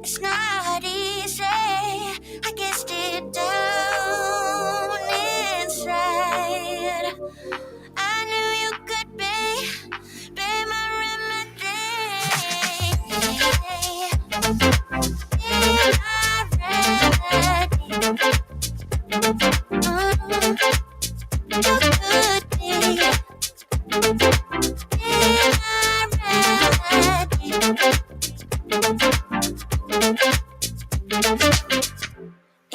It's not easy, I guess deep down inside, I knew you could be my remedy, be my remedy. You could be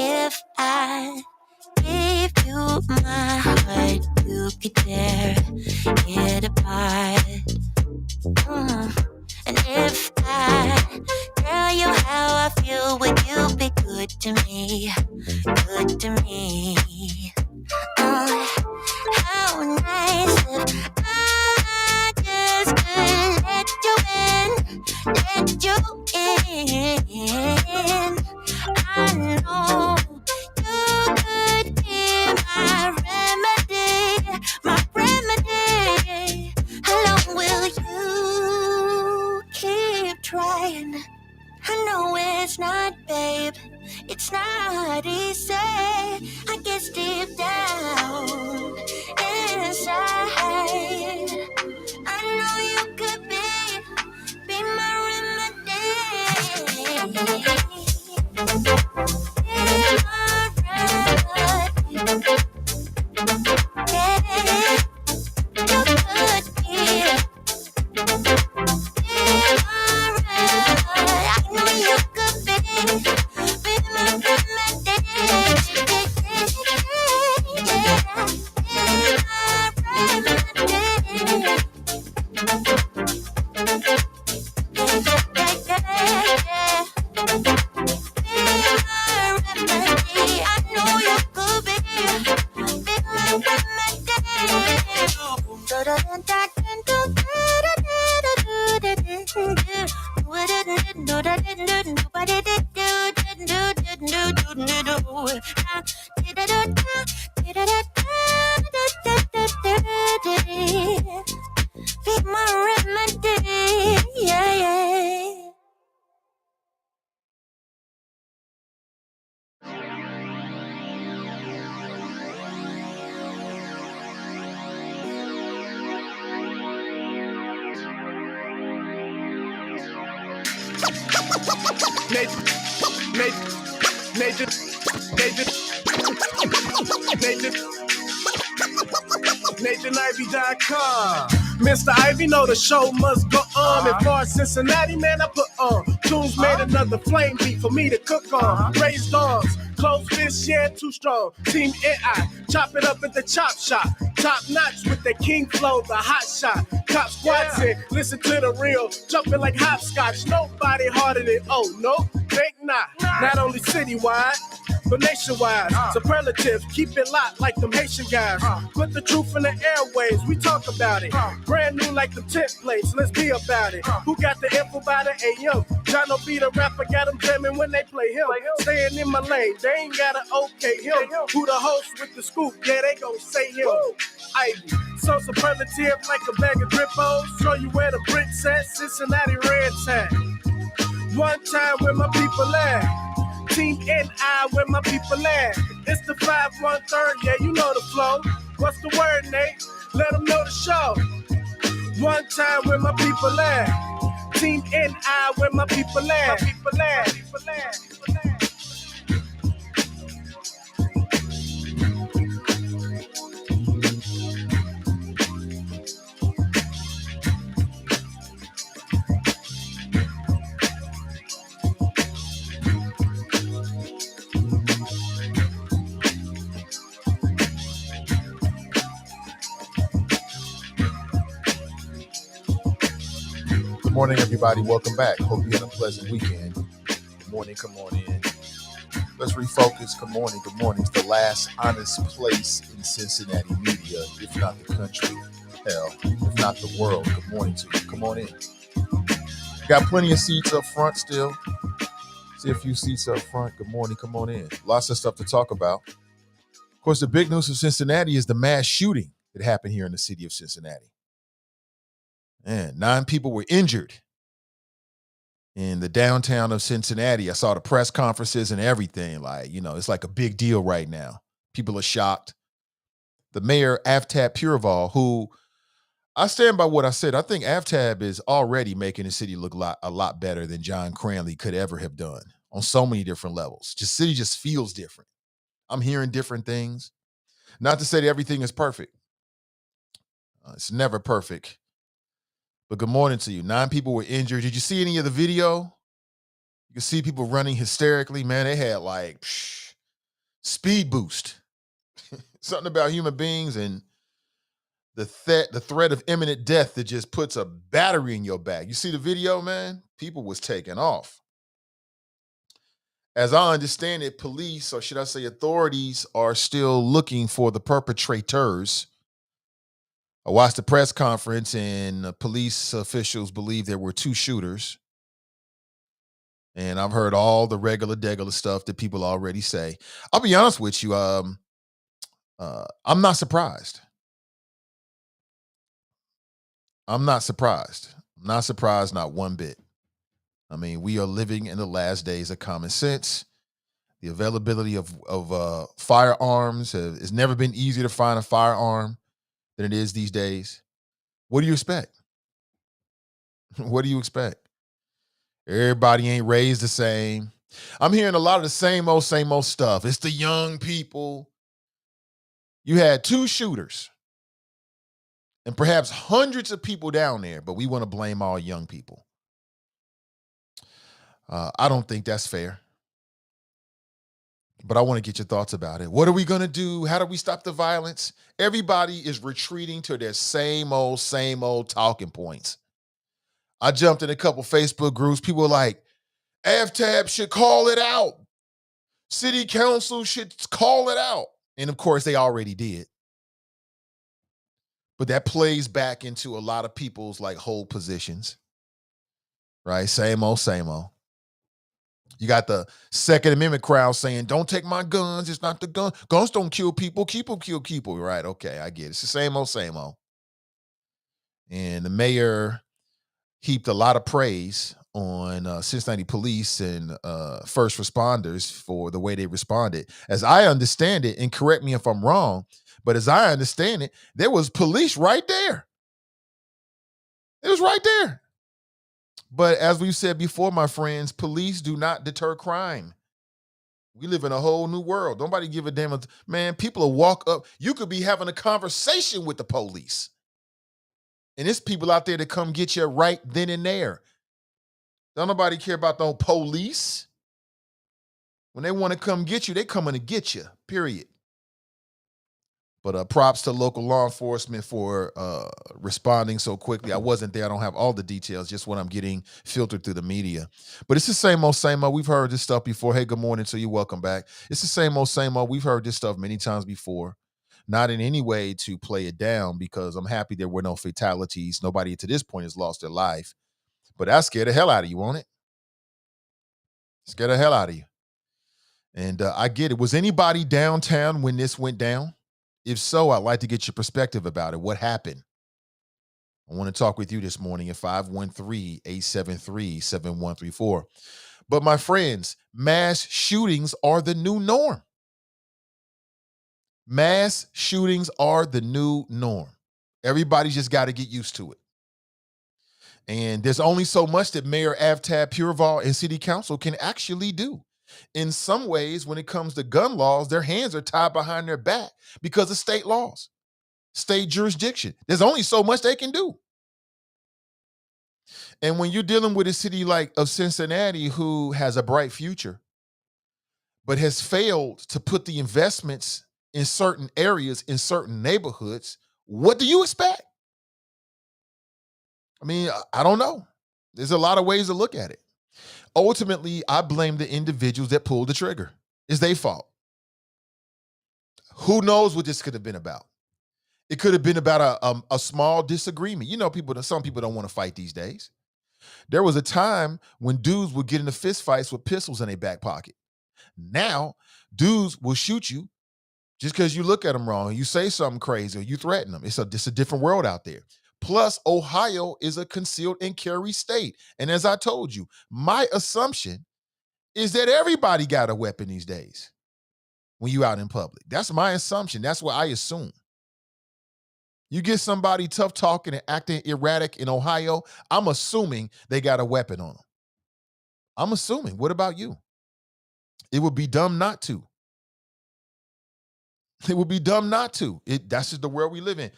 if I gave you my heart, you could tear it apart. And if I tell you how I feel, would you be good to me? Good to me. How nice if I just could let you in. I know you could be my remedy. How long will you keep trying? I know it's not, babe, it's not easy. I guess deep down inside, I know you could be my remedy. Be my remedy. Yeah, you could be my remedy. I know you could be my remedy. Be my remedy, yeah, yeah. NathanIvy.com. Mr. Ivy know the show must go on. As far as Cincinnati, man, I put on. Tunes made another flame beat for me to cook on. Raised dogs, closed fists, yeah, too strong. Team NI, chop it up at the chop shop. Top notch with the king flow, the hot shot. Cop squats in, listen to the real. Jumping like hopscotch, nobody harder than, oh, no, think not. Not only citywide, but nationwide. Superlatives, keep it locked like them Haitian guys. Put the truth in the airwaves, we talk about it. Brand new like the templates, let's be about it. Who got the info by the AM? John O. B. the rapper, got them jamming when they play him. Staying in my lane, they ain't gotta okay him. Who the host with the scoop? Yeah, they gon' say him. Ivy, so superlative like a bag of drippos. Show you where the bricks at, Cincinnati red tag. One time where my people at. Team NI where my people at. It's the 513, yeah, you know the flow. What's the word, Nate? Let them know the show. One time where my people at. Team NI where my people at. Good morning, everybody. Welcome back. Hope you had a pleasant weekend. Good morning. Come on in. Let's refocus. Good morning. Good morning. It's the last honest place in Cincinnati media, if not the country. Hell, if not the world. Good morning to you. Come on in. Got plenty of seats up front still. See a few seats up front. Good morning. Come on in. Lots of stuff to talk about. Of course, the big news of Cincinnati is the mass shooting that happened here in the city of Cincinnati. Man, 9 people were injured in the downtown of Cincinnati. I saw the press conferences and everything. Like, it's like a big deal right now. People are shocked. The mayor, Aftab Pureval, who I stand by what I said. I think Aftab is already making the city look a lot better than John Cranley could ever have done on so many different levels. Just city just feels different. I'm hearing different things. Not to say that everything is perfect. It's never perfect. But good morning to you. 9 people were injured. Did you see any of the video? You can see people running hysterically. Man, they had like speed boost. Something about human beings and the threat of imminent death that just puts a battery in your back. You see the video, man? People was taking off. As I understand it, police, or should I say authorities, are still looking for the perpetrators. I watched the press conference and police officials believe there were 2 shooters. And I've heard all the regular stuff that people already say. I'll be honest with you. I'm not surprised. I'm not surprised. I'm not surprised, not one bit. I mean, we are living in the last days of common sense. The availability of firearms has never been easier to find a firearm than it is these days. What do you expect? What do you expect? Everybody ain't raised the same. I'm hearing a lot of the same old stuff. It's the young people. You had 2 shooters and perhaps hundreds of people down there, but we want to blame all young people. I don't think that's fair. But I want to get your thoughts about it. What are we going to do? How do we stop the violence? Everybody is retreating to their same old talking points. I jumped in a couple Facebook groups. People were like, AFTAB should call it out. City council should call it out. And of course, they already did. But that plays back into a lot of people's like hold positions, right? Same old. You got the Second Amendment crowd saying, don't take my guns. It's not the gun. Guns don't kill people. People kill people. Right. Okay. I get it. It's the same old. And the mayor heaped a lot of praise on Cincinnati police and first responders for the way they responded. As I understand it, and correct me if I'm wrong, but as I understand it, there was police right there. It was right there. But as we've said before, my friends, police do not deter crime. We live in a whole new world. Nobody give a damn. Man, people will walk up. You could be having a conversation with the police. And there's people out there that come get you right then and there. Don't nobody care about no police. When they want to come get you, they coming to get you, period. But props to local law enforcement for responding so quickly. I wasn't there. I don't have all the details, just what I'm getting filtered through the media. But it's the same old. We've heard this stuff before. Hey, good morning to you. Welcome back. It's the same old. We've heard this stuff many times before. Not in any way to play it down, because I'm happy there were no fatalities. Nobody to this point has lost their life. But that scared the hell out of you, won't it? Scared the hell out of you. And I get it. Was anybody downtown when this went down? If so, I'd like to get your perspective about it. What happened? I want to talk with you this morning at 513-873-7134. But my friends, mass shootings are the new norm. Mass shootings are the new norm. Everybody's just got to get used to it. And there's only so much that Mayor Aftab Pureval and City Council can actually do. In some ways, when it comes to gun laws, their hands are tied behind their back because of state laws, state jurisdiction. There's only so much they can do. And when you're dealing with a city like of Cincinnati, who has a bright future, but has failed to put the investments in certain areas, in certain neighborhoods, what do you expect? I mean, I don't know. There's a lot of ways to look at it. Ultimately, I blame the individuals that pulled the trigger. It's their fault. Who knows what this could have been about? It could have been about a small disagreement. You know, some people don't want to fight these days. There was a time when dudes would get into fist fights with pistols in their back pocket. Now, dudes will shoot you just because you look at them wrong, you say something crazy, or you threaten them. It's a different world out there. Plus, Ohio is a concealed and carry state. And as I told you, my assumption is that everybody got a weapon these days when you out in public. That's my assumption. That's what I assume. You get somebody tough talking and acting erratic in Ohio, I'm assuming they got a weapon on them. I'm assuming. What about you? It would be dumb not to. It would be dumb not to. That's just the world we live in.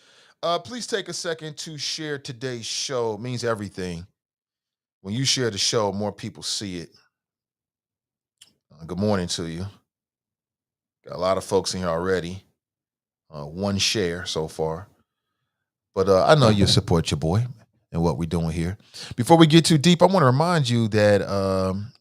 Please take a second to share today's show. It means everything. When you share the show, more people see it. Good morning to you. Got a lot of folks in here already. One share so far. But I know you support your boy and what we're doing here. Before we get too deep, I want to remind you that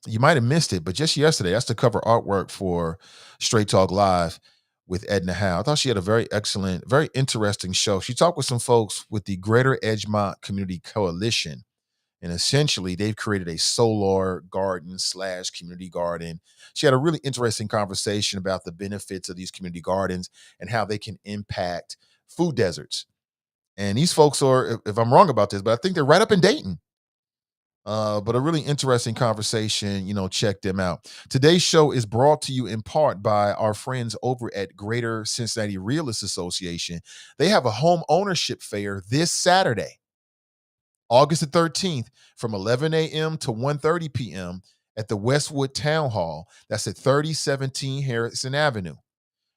you might have missed it, but just yesterday, that's the cover artwork for Straight Talk Live with Edna Howe. I thought she had a very excellent, very interesting show. She talked with some folks with the Greater Edgemont Community Coalition. And essentially, they've created a solar garden / community garden. She had a really interesting conversation about the benefits of these community gardens and how they can impact food deserts. And these folks are, if I'm wrong about this, but I think they're right up in Dayton. But a really interesting conversation, check them out. Today's show is brought to you in part by our friends over at Greater Cincinnati Realist Association. They have a home ownership fair this Saturday, August the 13th, from 11 a.m. to 1:30 p.m. at the Westwood Town Hall. That's at 3017 Harrison Avenue.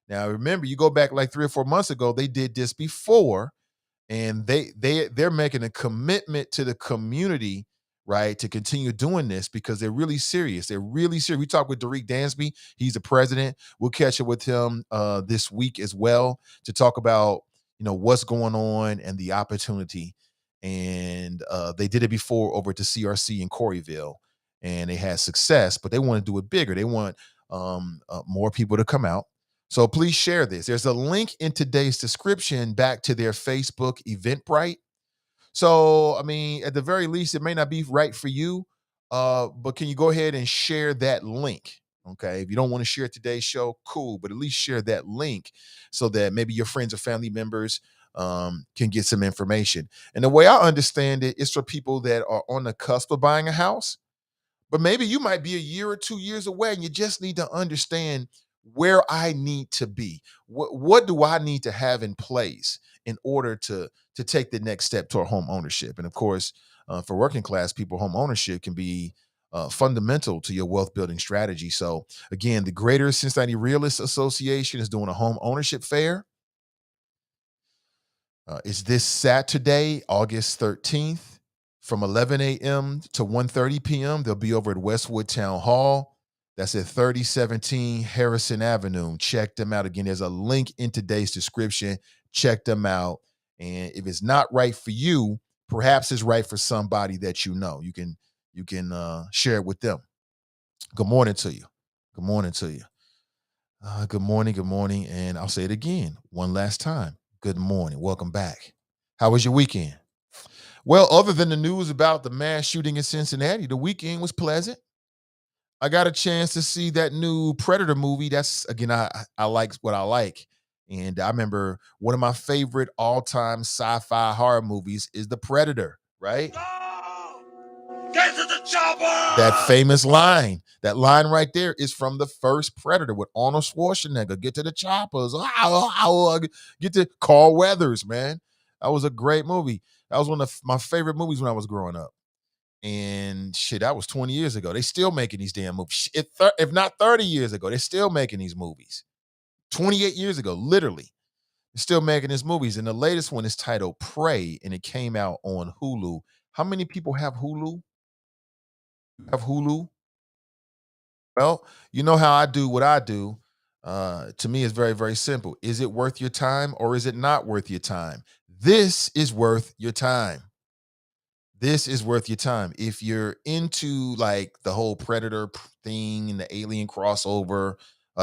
Now, remember, you go back like 3 or 4 months ago, they did this before, and they're making a commitment to the community, right, to continue doing this because they're really serious. They're really serious. We talked with Derek Dansby. He's the president. We'll catch up with him this week as well to talk about, what's going on and the opportunity. And they did it before over to CRC in Coreyville, and they had success, but they want to do it bigger. They want more people to come out. So please share this. There's a link in today's description back to their Facebook Eventbrite. So, I mean, at the very least, it may not be right for you, but can you go ahead and share that link? Okay. If you don't want to share today's show, cool, but at least share that link so that maybe your friends or family members can get some information. And the way I understand it is for people that are on the cusp of buying a house, but maybe you might be a year or 2 years away and you just need to understand where I need to be. What do I need to have in place in order to take the next step toward home ownership? And of course, for working class people, home ownership can be fundamental to your wealth building strategy. So again, the Greater Cincinnati Realist Association is doing a home ownership fair. It's this Saturday, August 13th, from 11 a.m. to 1:30 p.m. They'll be over at Westwood Town Hall. That's at 3017 Harrison Avenue. Check them out. Again, there's a link in today's description. Check them out. And if it's not right for you, perhaps it's right for somebody that you know. You can share it with them. Good morning to you. Good morning to you. Good morning. And I'll say it again one last time. Good morning. Welcome back. How was your weekend? Well, other than the news about the mass shooting in Cincinnati, the weekend was pleasant. I got a chance to see that new Predator movie. That's, again, I like what I like. And I remember one of my favorite all-time sci-fi horror movies is The Predator, right? No! Get to the chopper! That famous line. That line right there is from the first Predator with Arnold Schwarzenegger. Get to the choppers. Get to Carl Weathers, man. That was a great movie. That was one of my favorite movies when I was growing up. And shit, that was 20 years ago. They still making these damn movies. If not 30 years ago, they're still making these movies. 28 years ago, literally. They're still making these movies. And the latest one is titled Prey, and it came out on Hulu. How many people have Hulu? Have Hulu? Well, you know how I do what I do. To me, it's very, very simple. Is it worth your time or is it not worth your time? This is worth your time. This is worth your time. If you're into like the whole Predator thing and the alien crossover,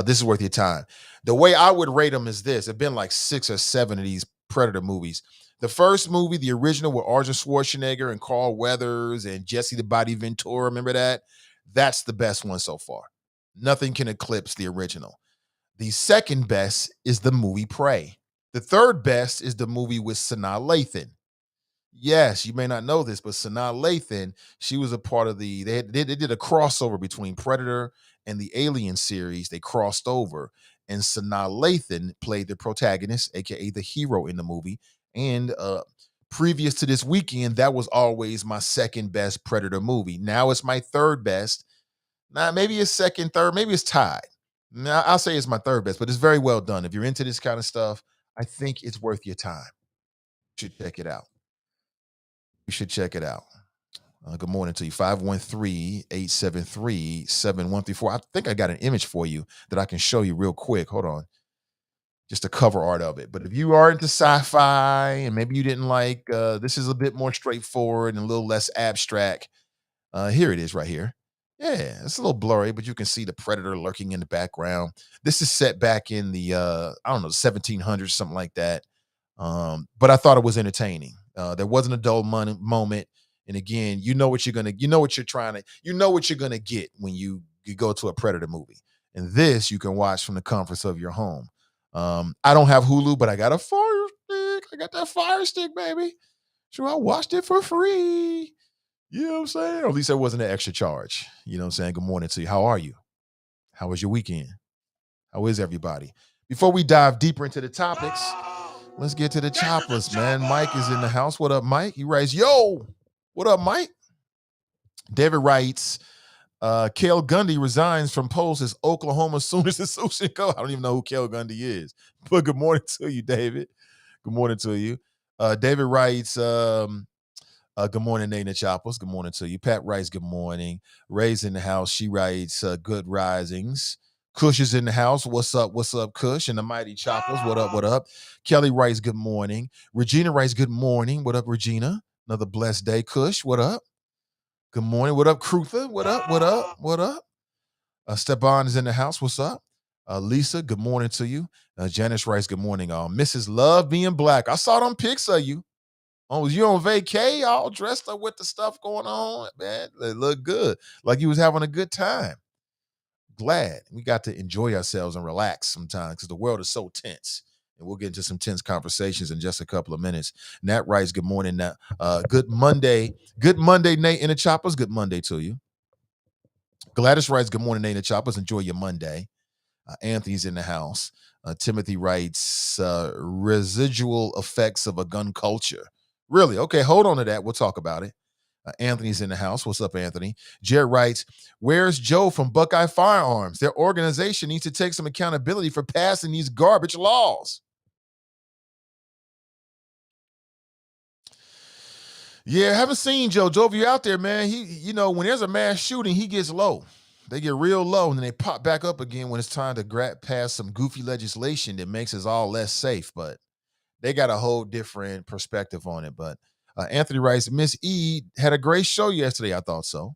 this is worth your time. The way I would rate them is this. There've been like 6 or 7 of these Predator movies. The first movie, the original with Arnold Schwarzenegger and Carl Weathers and Jesse the Body Ventura, remember that? That's the best one so far. Nothing can eclipse the original. The second best is the movie Prey. The third best is the movie with Sanaa Lathan. Yes, you may not know this, but Sanaa Lathan, she was a part of they did a crossover between Predator and the Alien series. They crossed over, and Sanaa Lathan played the protagonist, aka the hero in the movie. And previous to this weekend, that was always my second best Predator movie. Now it's my third best. Now maybe it's second, third, maybe it's tied. Now I'll say it's my third best, but it's very well done. If you're into this kind of stuff, I think it's worth your time. You should check it out. You should check it out. Good morning to you. 513-873-7134. I think I got an image for you that I can show you real quick. Hold on. Just the cover art of it. But if you are into sci-fi and maybe you didn't like, this is a bit more straightforward and a little less abstract. Here it is right here. Yeah, it's a little blurry, but you can see the predator lurking in the background. This is set back in the, I don't know, 1700s, something like that. But I thought it was entertaining. There wasn't a dull moment. And again, you know what you're gonna get when you go to a Predator movie. And this you can watch from the comforts of your home. I don't have Hulu, but I got a Fire Stick. I got that Fire Stick, baby. So I watched it for free. You know what I'm saying? Or at least there wasn't an extra charge. You know what I'm saying? Good morning to you. How are you? How was your weekend? How is everybody? Before we dive deeper into the topics, let's get to the choppers, man. Mike is in the house. What up, Mike? He writes, yo, what up, Mike? David writes, Cale Gundy resigns from post as Oklahoma Sooners associate coach. I don't even know who Cale Gundy is. But good morning to you, David. Good morning to you. David writes, good morning, Nate and Choppers. Good morning to you. Pat writes, good morning. Ray's in the house. She writes, good risings. Kush is in the house. What's up? What's up, Kush? And the mighty Choppers. What up? What up? Kelly writes, good morning. Regina writes, good morning. What up, Regina? Another blessed day. Kush, what up? Good morning. What up, Crutha? What up? What up? What up? Stepan is in the house. What's up? Lisa, good morning to you. Janice writes, good morning. Mrs. Love being black. I saw them pics of you. Oh, was you on vacay, all dressed up with the stuff going on? Man, it looked good. Like you was having a good time. Glad we got to enjoy ourselves and relax sometimes because the world is so tense. And we'll get into some tense conversations in just a couple of minutes. Nat writes, good morning. Good Monday. Good Monday, Nate and the Choppers. Good Monday to you. Gladys writes, good morning, Nate and the Choppers. Enjoy your Monday. Anthony's in the house. Timothy writes, residual effects of a gun culture. Really? Okay, hold on to that. We'll talk about it. Anthony's in the house. What's up, Anthony? Jared writes, where's Joe from Buckeye Firearms? Their organization needs to take some accountability for passing these garbage laws. Yeah, I haven't seen Joe. Joe, if you're out there, man, when there's a mass shooting, he gets low. They get real low, and then they pop back up again when it's time to pass some goofy legislation that makes us all less safe. But they got a whole different perspective on it. But Anthony writes, Miss E had a great show yesterday. I thought so.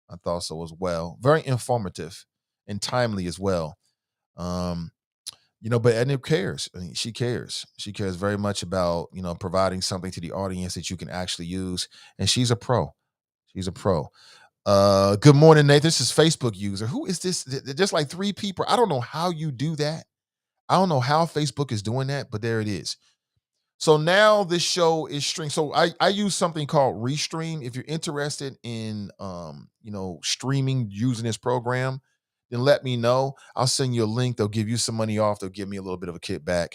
I thought so as well. Very informative and timely as well. But Edna cares. I mean, she cares. She cares very much about, providing something to the audience that you can actually use. And she's a pro. She's a pro. Good morning, Nate. This is Facebook user. Who is this? Just like 3 people. I don't know how you do that. I don't know how Facebook is doing that, but there it is. So now this show is streamed. So I use something called Restream. If you're interested in streaming using this program, then let me know. I'll send you a link. They'll give you some money off. They'll give me a little bit of a kickback.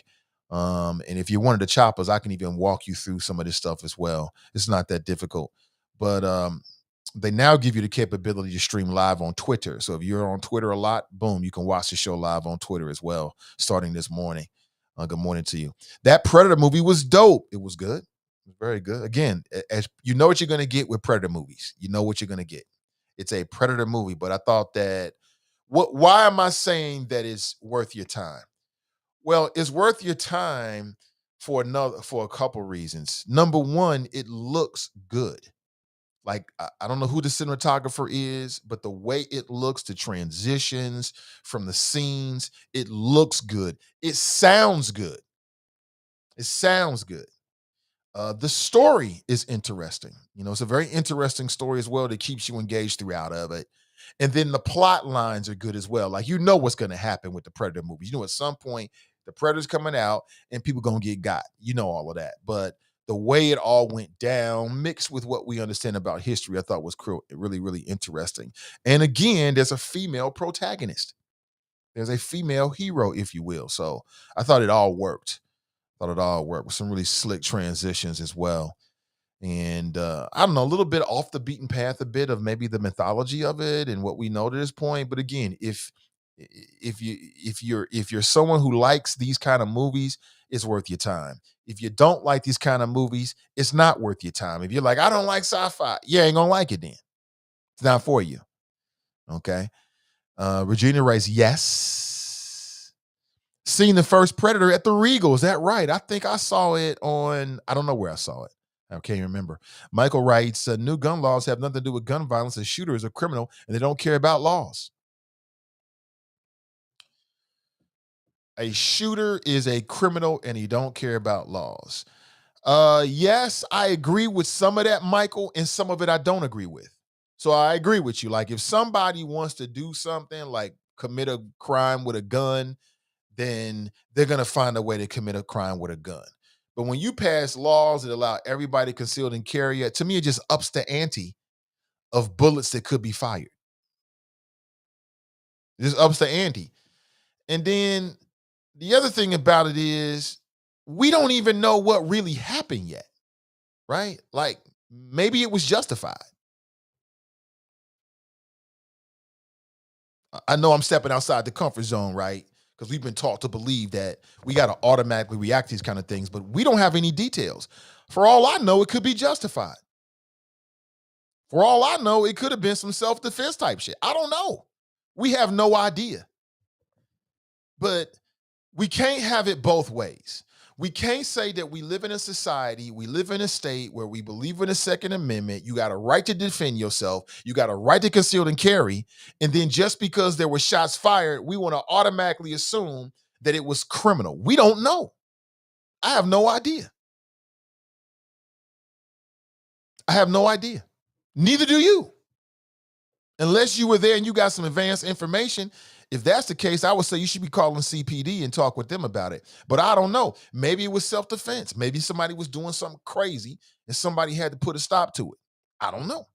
And if you're one of the choppers, I can even walk you through some of this stuff as well. It's not that difficult. But they now give you the capability to stream live on Twitter. So if you're on Twitter a lot, boom, you can watch the show live on Twitter as well, starting this morning. Good morning to you. That Predator movie was dope. It was good. It was very good. Again, as you know what you're going to get with Predator movies. You know what you're going to get. It's a Predator movie, but I thought that why am I saying that it's worth your time? Well, it's worth your time for a couple reasons. Number one, it looks good. Like, I don't know who the cinematographer is, but the way it looks, the transitions from the scenes, it looks good. It sounds good. It sounds good. The story is interesting. It's a very interesting story as well that keeps you engaged throughout of it. And then the plot lines are good as well. Like, what's going to happen with the Predator movies. At some point, the Predator's coming out and people going to get got. All of that. But the way it all went down, mixed with what we understand about history, I thought was really, really interesting. And again, there's a female protagonist. There's a female hero, if you will. So I thought it all worked. Thought it all worked with some really slick transitions as well. And I don't know, a little bit off the beaten path, a bit of maybe the mythology of it and what we know to this point. But again, if you're someone who likes these kind of movies, it's worth your time. If you don't like these kind of movies, it's not worth your time. If you're like, I don't like sci-fi, you ain't gonna like it then. It's not for you. Okay. Regina writes, yes. Seen the first Predator at the Regal. Is that right? I think I saw it on, I don't know where I saw it. I can't remember. Michael writes, new gun laws have nothing to do with gun violence. A shooter is a criminal and they don't care about laws. A shooter is a criminal and he don't care about laws. Yes, I agree with some of that, Michael, and some of it I don't agree with. So I agree with you. Like if somebody wants to do something like commit a crime with a gun, then they're going to find a way to commit a crime with a gun. But when you pass laws that allow everybody concealed and carry it, to me, it just ups the ante of bullets that could be fired. It just ups the ante. And then the other thing about it is we don't even know what really happened yet, right? Like maybe it was justified. I know I'm stepping outside the comfort zone, right? Because we've been taught to believe that we got to automatically react to these kind of things, but we don't have any details. For all I know, it could be justified. For all I know, it could have been some self-defense type shit. I don't know. We have no idea. But we can't have it both ways. We can't say that we live in a society, we live in a state where we believe in the Second Amendment. You got a right to defend yourself. You got a right to conceal and carry. And then just because there were shots fired, we want to automatically assume that it was criminal. We don't know. I have no idea. I have no idea. Neither do you. Unless you were there and you got some advanced information. If that's the case, I would say you should be calling CPD and talk with them about it. But I don't know. Maybe it was self-defense. Maybe somebody was doing something crazy and somebody had to put a stop to it. I don't know.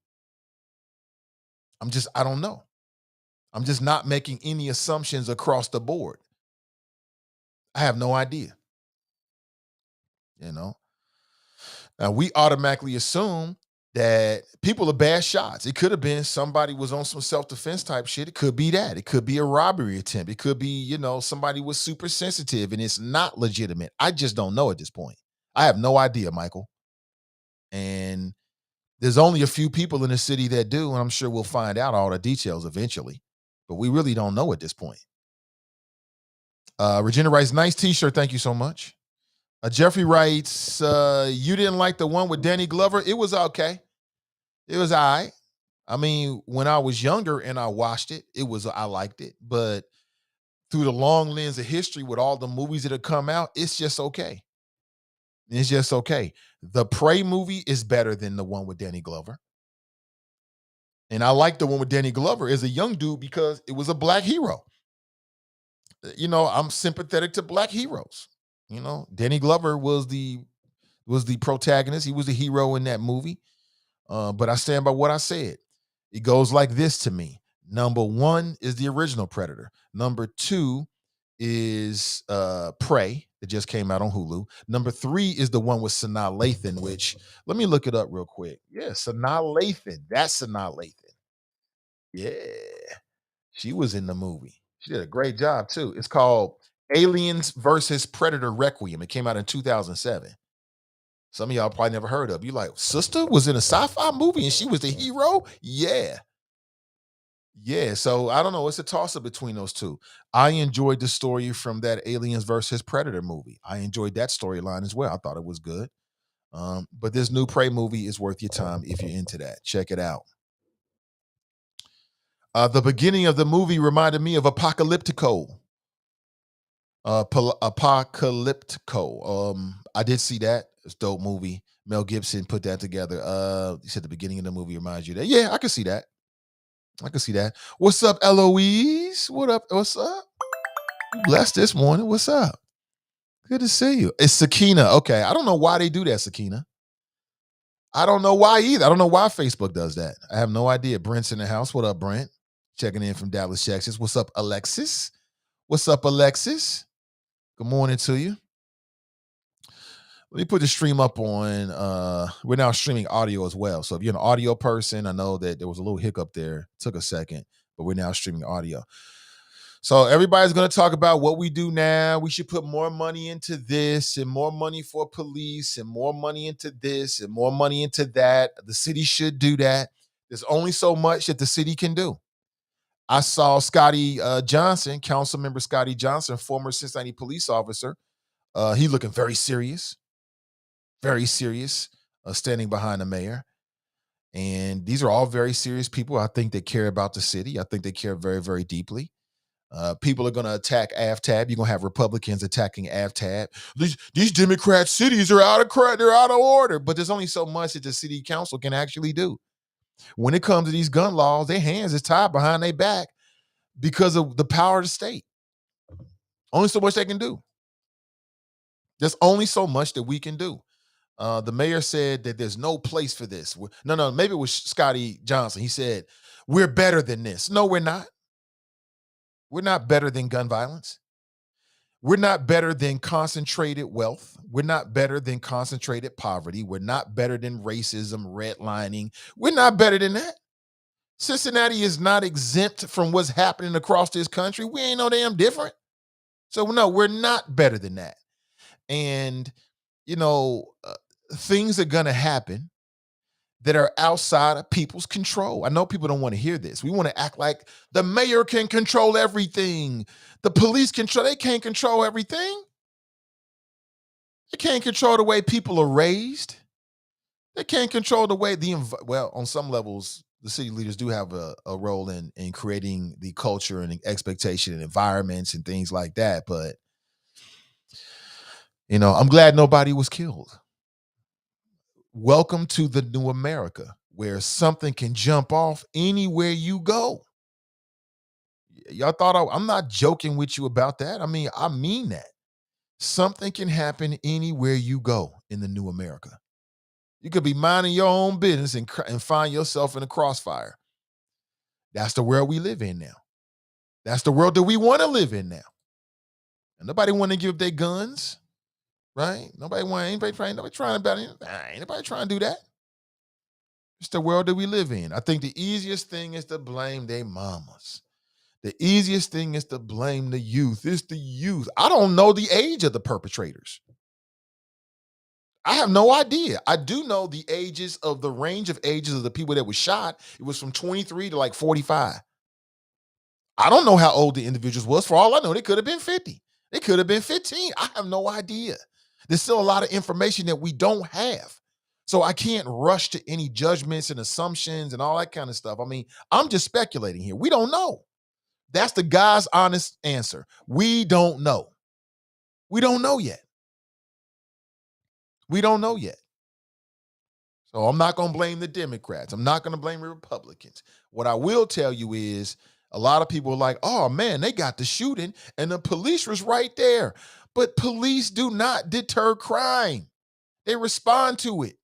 I don't know. I'm just not making any assumptions across the board. I have no idea. You know? Now we automatically assume that people are bad shots. It could have been somebody was on some self-defense type shit. It could be that. It could be a robbery attempt. It could be, somebody was super sensitive and it's not legitimate. I just don't know at this point. I have no idea, Michael. And there's only a few people in the city that do, and I'm sure we'll find out all the details eventually. But we really don't know at this point. Regina writes, nice t-shirt. Thank you so much. Jeffrey writes, you didn't like the one with Danny Glover? It was okay. It was all right. I mean, when I was younger and I watched it, I liked it. But through the long lens of history with all the movies that have come out, it's just okay. It's just okay. The Prey movie is better than the one with Danny Glover. And I like the one with Danny Glover as a young dude because it was a black hero. I'm sympathetic to black heroes. Danny Glover was the protagonist. He was the hero in that movie. But I stand by what I said. It goes like this to me. Number one is the original Predator. Number two is Prey that just came out on Hulu. Number three is the one with Sanaa Lathan, which let me look it up real quick. Yeah, Sanaa Lathan. That's Sanaa Lathan. Yeah, she was in the movie. She did a great job too. It's called Aliens versus Predator Requiem. It came out in 2007. Some of y'all probably never heard of. You like, sister was in a sci-fi movie and she was the hero? Yeah. Yeah. So I don't know. It's a toss-up between those two. I enjoyed the story from that Aliens versus Predator movie. I enjoyed that storyline as well. I thought it was good. But this new Prey movie is worth your time if you're into that. Check it out. The beginning of the movie reminded me of Apocalyptico. Apocalyptico. I did see that. It's a dope movie. Mel Gibson put that together. You said the beginning of the movie reminds you of that. Yeah, I can see that. What's up, Eloise? What up? What's up? You blessed this morning. What's up? Good to see you. It's Sakina. Okay. I don't know why they do that, Sakina. I don't know why either. I don't know why Facebook does that. I have no idea. Brent's in the house. What up, Brent? Checking in from Dallas, Texas. What's up, Alexis? What's up, Alexis? Good morning to you. Let me put the stream up on, we're now streaming audio as well. So if you're an audio person, I know that there was a little hiccup there. Took a second, but we're now streaming audio. So everybody's going to talk about what we do now. We should put more money into this and more money for police and more money into this and more money into that. The city should do that. There's only so much that the city can do. I saw Scotty Johnson, council member Scotty Johnson, former Cincinnati police officer. He looking very serious, standing behind the mayor. And these are all very serious people. I think they care about the city. I think they care very, very deeply. People are going to attack AFTAB. You're going to have Republicans attacking AFTAB. These Democrat cities are they're out of order. But there's only so much that the city council can actually do. When it comes to these gun laws, their hands is tied behind their back because of the power of the state. Only so much they can do. There's only so much that we can do. The mayor said that there's no place for this. No, maybe it was Scotty Johnson. He said, we're better than this. No, we're not. We're not better than gun violence. We're not better than concentrated wealth. We're not better than concentrated poverty. We're not better than racism, redlining. We're not better than that. Cincinnati is not exempt from what's happening across this country. We ain't no damn different. So no, we're not better than that. And, things are going to happen that are outside of people's control. I know people don't want to hear this. We want to act like the mayor can control everything. The police they can't control everything. They can't control the way people are raised. They can't control the way on some levels, the city leaders do have a role in creating the culture and the expectation and environments and things like that. But, I'm glad nobody was killed. Welcome to the new America, where something can jump off anywhere you go. Y'all thought I'm not joking with you about that. I mean that. Something can happen anywhere you go in the new America. You could be minding your own business and find yourself in a crossfire. That's the world we live in now. That's the world that we want to live in now. And nobody want to give up their guns, right? Nobody trying to do that. It's the world that we live in. I think the easiest thing is to blame their mamas. The easiest thing is to blame the youth. It's the youth. I don't know the age of the perpetrators. I have no idea. I do know the range of ages of the people that were shot. It was from 23 to like 45. I don't know how old the individuals was. For all I know, they could have been 50. They could have been 15. I have no idea. There's still a lot of information that we don't have. So I can't rush to any judgments and assumptions and all that kind of stuff. I'm just speculating here. We don't know. That's the guy's honest answer. We don't know. We don't know yet. We don't know yet. So I'm not going to blame the Democrats. I'm not going to blame the Republicans. What I will tell you is a lot of people are like, oh man, they got the shooting and the police was right there. But police do not deter crime. They respond to it.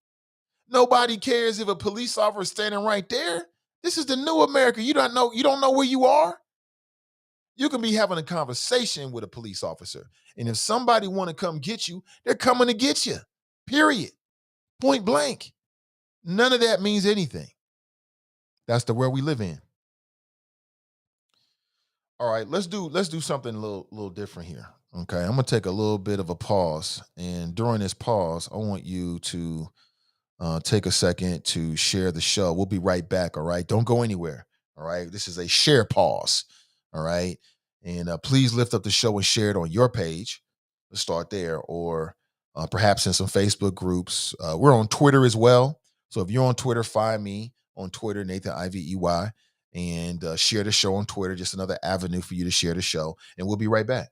Nobody cares if a police officer is standing right there. This is the new America. You don't know where you are. You can be having a conversation with a police officer. And if somebody want to come get you, they're coming to get you. Period. Point blank. None of that means anything. That's the world we live in. All right, let's do something a little different here. Okay, I'm gonna take a little bit of a pause. And during this pause, I want you to take a second to share the show. We'll be right back. All right, don't go anywhere. All right, this is a share pause. All right. And please lift up the show and share it on your page. Let's start there. Or perhaps in some Facebook groups. We're on Twitter as well. So if you're on Twitter, find me on Twitter, Nathan Ivey, and share the show on Twitter. Just another avenue for you to share the show. And we'll be right back.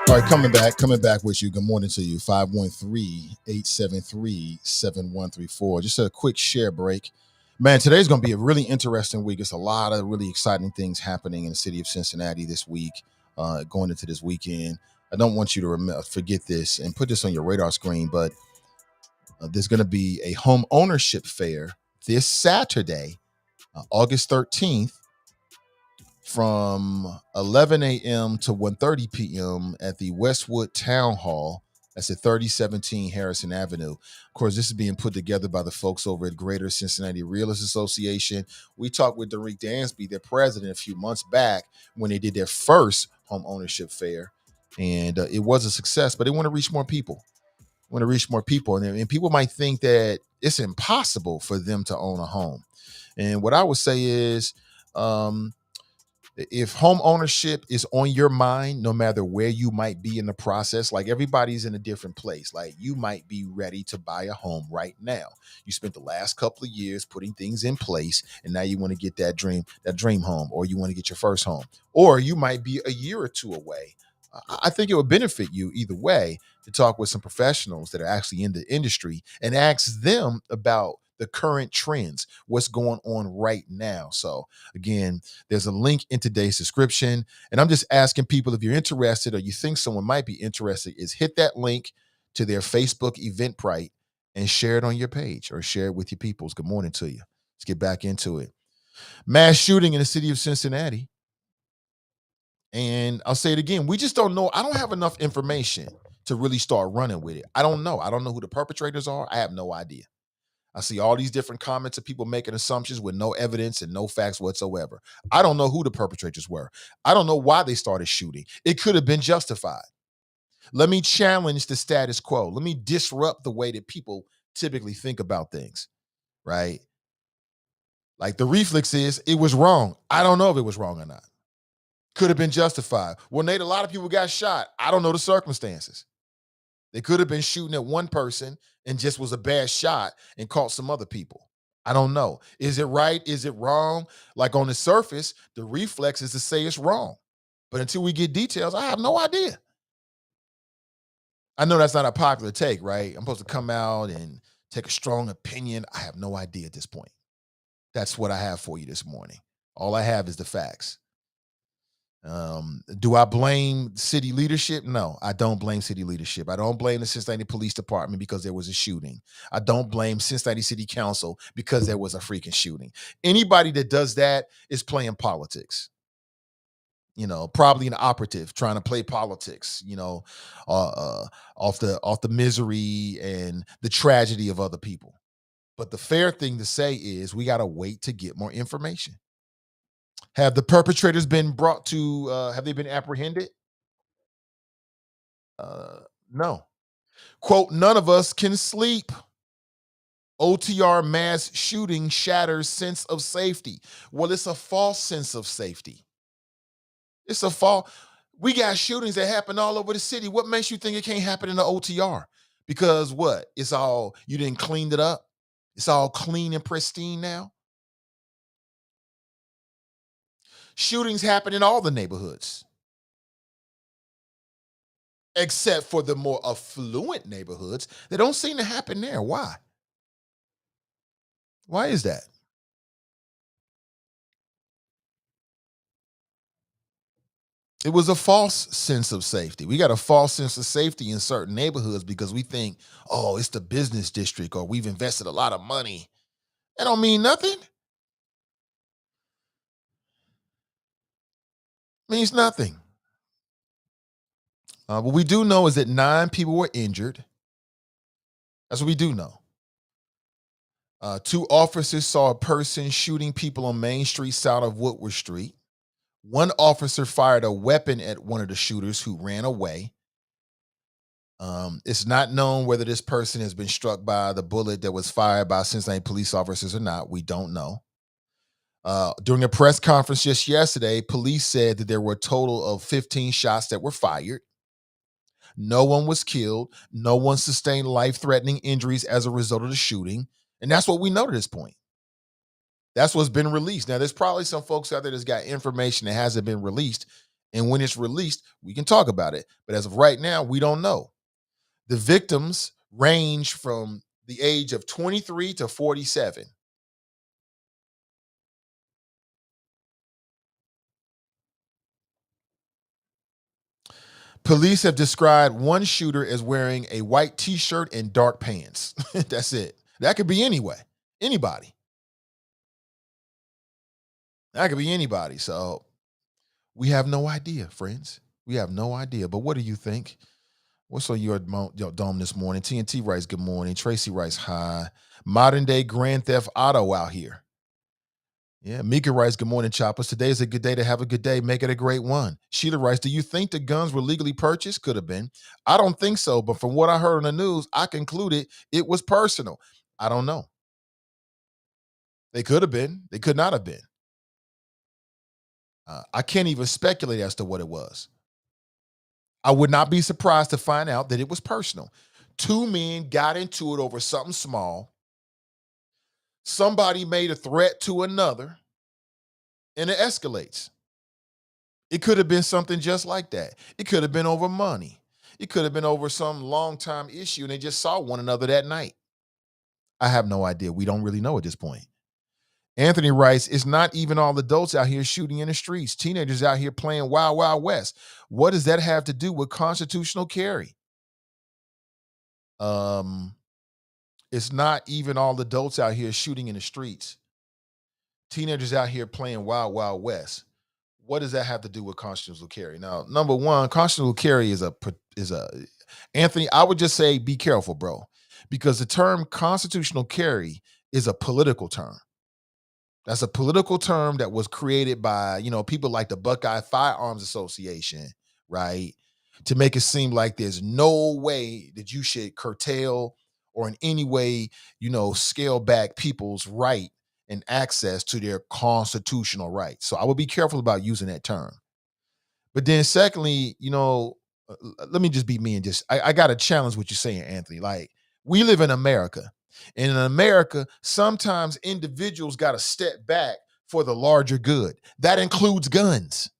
All right, coming back with you. Good morning to you. 513-873-7134. Just a quick share break. Man, today's going to be a really interesting week. It's a lot of really exciting things happening in the city of Cincinnati this week, going into this weekend. I don't want you to forget this and put this on your radar screen, but there's going to be a home ownership fair this Saturday, August 13th, from 11 a.m. to 1:30 p.m. at the Westwood Town Hall. That's at 3017 Harrison Avenue. Of course, this is being put together by the folks over at Greater Cincinnati Realtors Association. We talked with Derek Dansby, their president, a few months back when they did their first home ownership fair. And it was a success, but they want to reach more people. And people might think that it's impossible for them to own a home. And what I would say is, if home ownership is on your mind, no matter where you might be in the process, like everybody's in a different place. Like you might be ready to buy a home right now. You spent the last couple of years putting things in place, and now you want to get that dream home, or you want to get your first home, or you might be a year or two away. I think it would benefit you either way to talk with some professionals that are actually in the industry and ask them about the current trends, what's going on right now. So again, there's a link in today's description, and I'm just asking people, if you're interested or you think someone might be interested, is hit that link to their Facebook Eventbrite and share it on your page or share it with your peoples. Good morning to you. Let's get back into it. Mass shooting in the city of Cincinnati. And I'll say it again. We just don't know. I don't have enough information to really start running with it. I don't know. I don't know who the perpetrators are. I have no idea. I see all these different comments of people making assumptions with no evidence and no facts whatsoever. I don't know who the perpetrators were. I don't know why they started shooting. It could have been justified. Let me challenge the status quo. Let me disrupt the way that people typically think about things, right? Like the reflex is, it was wrong. I don't know if it was wrong or not. Could have been justified. Well, Nate, a lot of people got shot. I don't know the circumstances. They could have been shooting at one person and just was a bad shot and caught some other people. I don't know. Is it right? Is it wrong? Like on the surface, the reflex is to say it's wrong. But until we get details, I have no idea. I know that's not a popular take, right? I'm supposed to come out and take a strong opinion. I have no idea at this point. That's what I have for you this morning. All I have is the facts. Do I blame city leadership? No, I don't blame city leadership. I don't blame the Cincinnati Police Department because there was a shooting. I don't blame Cincinnati City Council because there was a freaking shooting. Anybody that does that is playing politics. Probably an operative trying to play politics, off the misery and the tragedy of other people. But the fair thing to say is we got to wait to get more information. Have the perpetrators been brought to, have they been apprehended? No. Quote, none of us can sleep. OTR mass shooting shatters sense of safety. Well, it's a false sense of safety. It's a false. We got shootings that happen all over the city. What makes you think it can't happen in the OTR? Because what? You didn't clean it up? It's all clean and pristine now? Shootings happen in all the neighborhoods, except for the more affluent neighborhoods. They don't seem to happen there. Why? Why is that? It was a false sense of safety. We got a false sense of safety in certain neighborhoods because we think, oh, it's the business district or we've invested a lot of money. That don't mean nothing. Means nothing. What we do know is that 9 people were injured. That's what we do know. 2 officers saw a person shooting people on Main Street south of Woodward Street. 1 officer fired a weapon at one of the shooters who ran away. It's not known whether this person has been struck by the bullet that was fired by Cincinnati police officers or not. We don't know. During a press conference just yesterday, police said that there were a total of 15 shots that were fired. No one was killed. No one sustained life-threatening injuries as a result of the shooting. And that's what we know to this point. That's what's been released. Now, there's probably some folks out there that's got information that hasn't been released, And when it's released, we can talk about it. But as of right now, we don't know. The victims range from the age of 23 to 47. Police have described one shooter as wearing a white t-shirt and dark pants. That's it. That could be anybody. That could be anybody. So we have no idea, friends. We have no idea. But what do you think? What's on your dome this morning? TNT writes, good morning. Tracy writes, hi. Modern day Grand Theft Auto out here. Yeah, Mika writes, good morning, choppers. Today is a good day to have a good day. Make it a great one. Sheila writes, do you think the guns were legally purchased? Could have been. I don't think so, but from what I heard on the news, I concluded it was personal. I don't know. They could have been. They could not have been. I can't even speculate as to what it was. I would not be surprised to find out that it was personal. Two men got into it over something small. Somebody made a threat to another, and it escalates. It could have been something just like that. It could have been over money. It could have been over some long-time issue, and they just saw one another that night. I have no idea. We don't really know at this point. Anthony writes, it's not even all adults out here shooting in the streets. Teenagers out here playing Wild Wild West. What does that have to do with constitutional carry? It's not even all adults out here shooting in the streets. Teenagers out here playing Wild Wild West. What does that have to do with constitutional carry? Now, number one, constitutional carry is a Anthony, I would just say be careful, bro, because the term constitutional carry is a political term. That's a political term that was created by, people like the Buckeye Firearms Association, right? To make it seem like there's no way that you should curtail or in any way, scale back people's right and access to their constitutional rights. So I would be careful about using that term. But then secondly, let me just be me and I got to challenge what you're saying, Anthony. Like, we live in America. And in America, sometimes individuals got to step back for the larger good. That includes guns.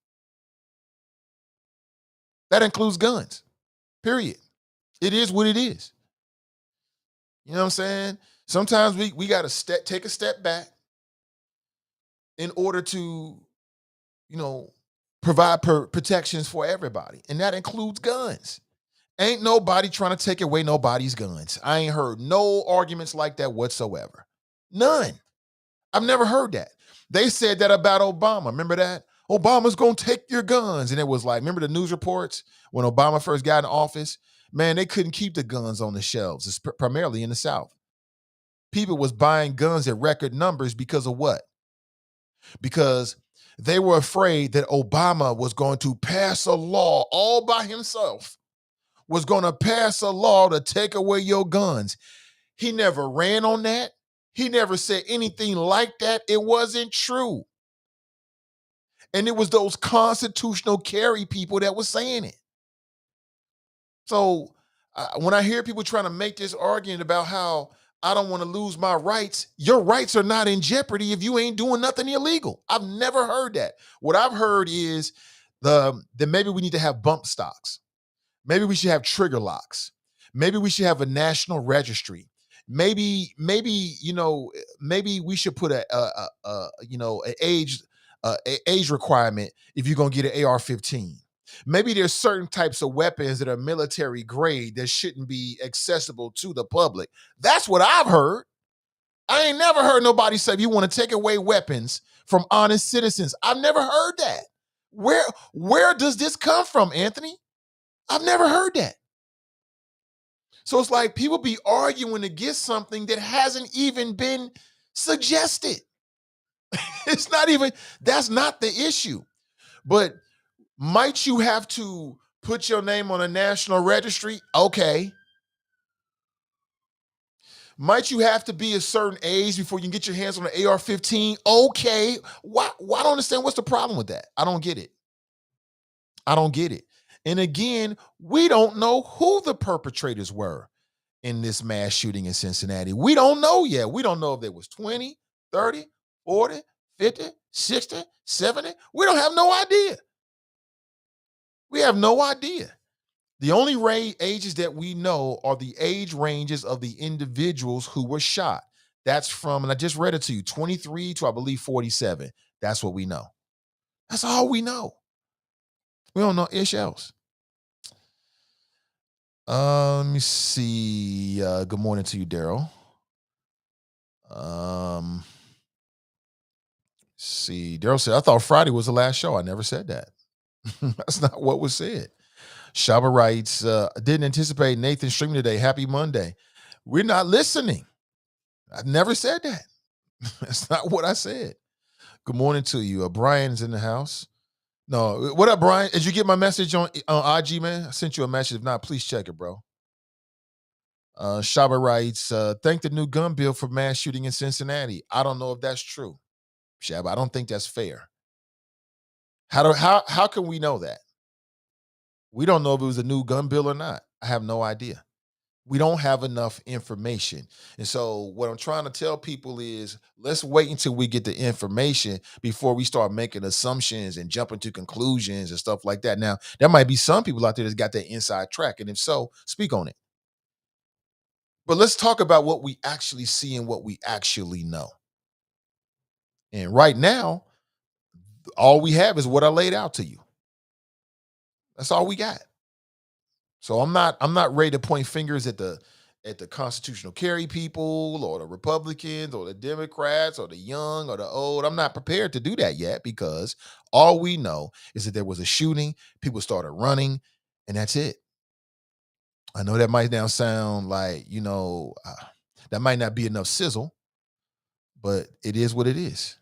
That includes guns, period. It is what it is. You know what I'm saying? Sometimes we got to take a step back in order to, provide protections for everybody. And that includes guns. Ain't nobody trying to take away nobody's guns. I ain't heard no arguments like that whatsoever. None. I've never heard that. They said that about Obama. Remember that? Obama's going to take your guns. And it was like, remember the news reports when Obama first got in office? Man, they couldn't keep the guns on the shelves. It's primarily in the South. People was buying guns at record numbers because of what? Because they were afraid that Obama was going to pass a law all by himself, was going to pass a law to take away your guns. He never ran on that. He never said anything like that. It wasn't true. And it was those constitutional carry people that was saying it. So when I hear people trying to make this argument about how I don't want to lose my rights, your rights are not in jeopardy if you ain't doing nothing illegal. I've never heard that. What I've heard is that maybe we need to have bump stocks. Maybe we should have trigger locks. Maybe we should have a national registry. Maybe we should put an age requirement if you're gonna get an AR-15. Maybe there's certain types of weapons that are military grade that shouldn't be accessible to the public. That's what I've heard. I ain't never heard nobody say you want to take away weapons from honest citizens. I've never heard that. Where does this come from, Anthony? I've never heard that. So it's like people be arguing against something that hasn't even been suggested. That's not the issue. But might you have to put your name on a national registry? Okay. Might you have to be a certain age before you can get your hands on an AR-15? Okay. Why? I don't understand. What's the problem with that? I don't get it. And again, we don't know who the perpetrators were in this mass shooting in Cincinnati. We don't know yet. We don't know if there was 20, 30, 40, 50, 60, 70. We don't have no idea. We have no idea. The only ages that we know are the age ranges of the individuals who were shot. That's from, and I just read it to you, 23 to I believe 47. That's what we know. That's all we know. We don't know ish else. Let me see. Good morning to you, Daryl. See, Daryl said, I thought Friday was the last show. I never said that. That's not what was said. Shaba writes, didn't anticipate Nathan streaming today. Happy Monday. We're not listening. I never said that. That's not what I said. Good morning to you. Brian's in the house. No, what up, Brian? Did you get my message on IG, man? I sent you a message. If not, please check it, bro. Shaba writes, thank the new gun bill for mass shooting in Cincinnati. I don't know if that's true, Shaba. I don't think that's fair. How can we know that? We don't know if it was a new gun bill or not. I have no idea. We don't have enough information. And so what I'm trying to tell people is let's wait until we get the information before we start making assumptions and jumping to conclusions and stuff like that. Now, there might be some people out there that's got that inside track. And if so, speak on it. But let's talk about what we actually see and what we actually know. And right now, all we have is what I laid out to you. That's all we got. So I'm not ready to point fingers at the constitutional carry people or the Republicans or the Democrats or the young or the old. I'm not prepared to do that yet because all we know is that there was a shooting, people started running, and that's it. I know that might now sound like, that might not be enough sizzle, but it is what it is.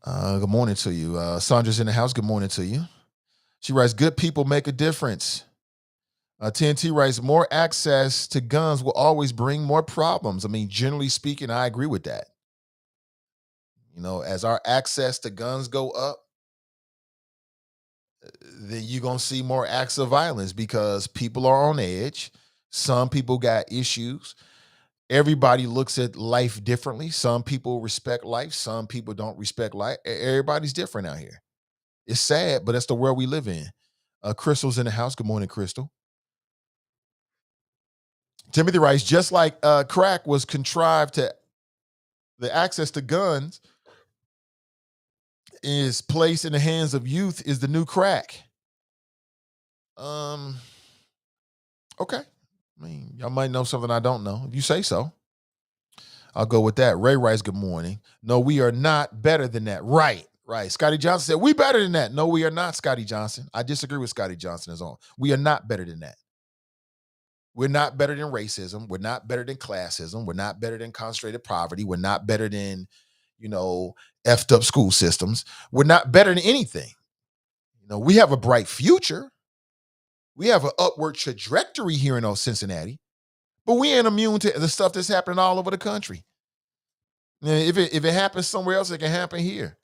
Good morning to you. Sandra's in the house. Good morning to you. She writes, good people make a difference. TNT writes, more access to guns will always bring more problems. I mean, generally speaking, I agree with that. As our access to guns go up, then you're going to see more acts of violence because people are on edge. Some people got issues. Everybody looks at life differently. Some people respect life. Some people don't respect life. Everybody's different out here. It's sad, but that's the world we live in. Crystal's in the house. Good morning, Crystal. Timothy writes, just like crack was contrived to the access to guns is placed in the hands of youth is the new crack. Okay. I mean, y'all might know something I don't know. If you say so, I'll go with that. Ray writes, good morning. No, we are not better than that. Right. Scotty Johnson said, we better than that. No, we are not, Scotty Johnson. I disagree with Scotty Johnson as on. We are not better than that. We're not better than racism. We're not better than classism. We're not better than concentrated poverty. We're not better than, effed up school systems. We're not better than anything. We have a bright future. We have an upward trajectory here in Cincinnati, but we ain't immune to the stuff that's happening all over the country. If it happens somewhere else, it can happen here.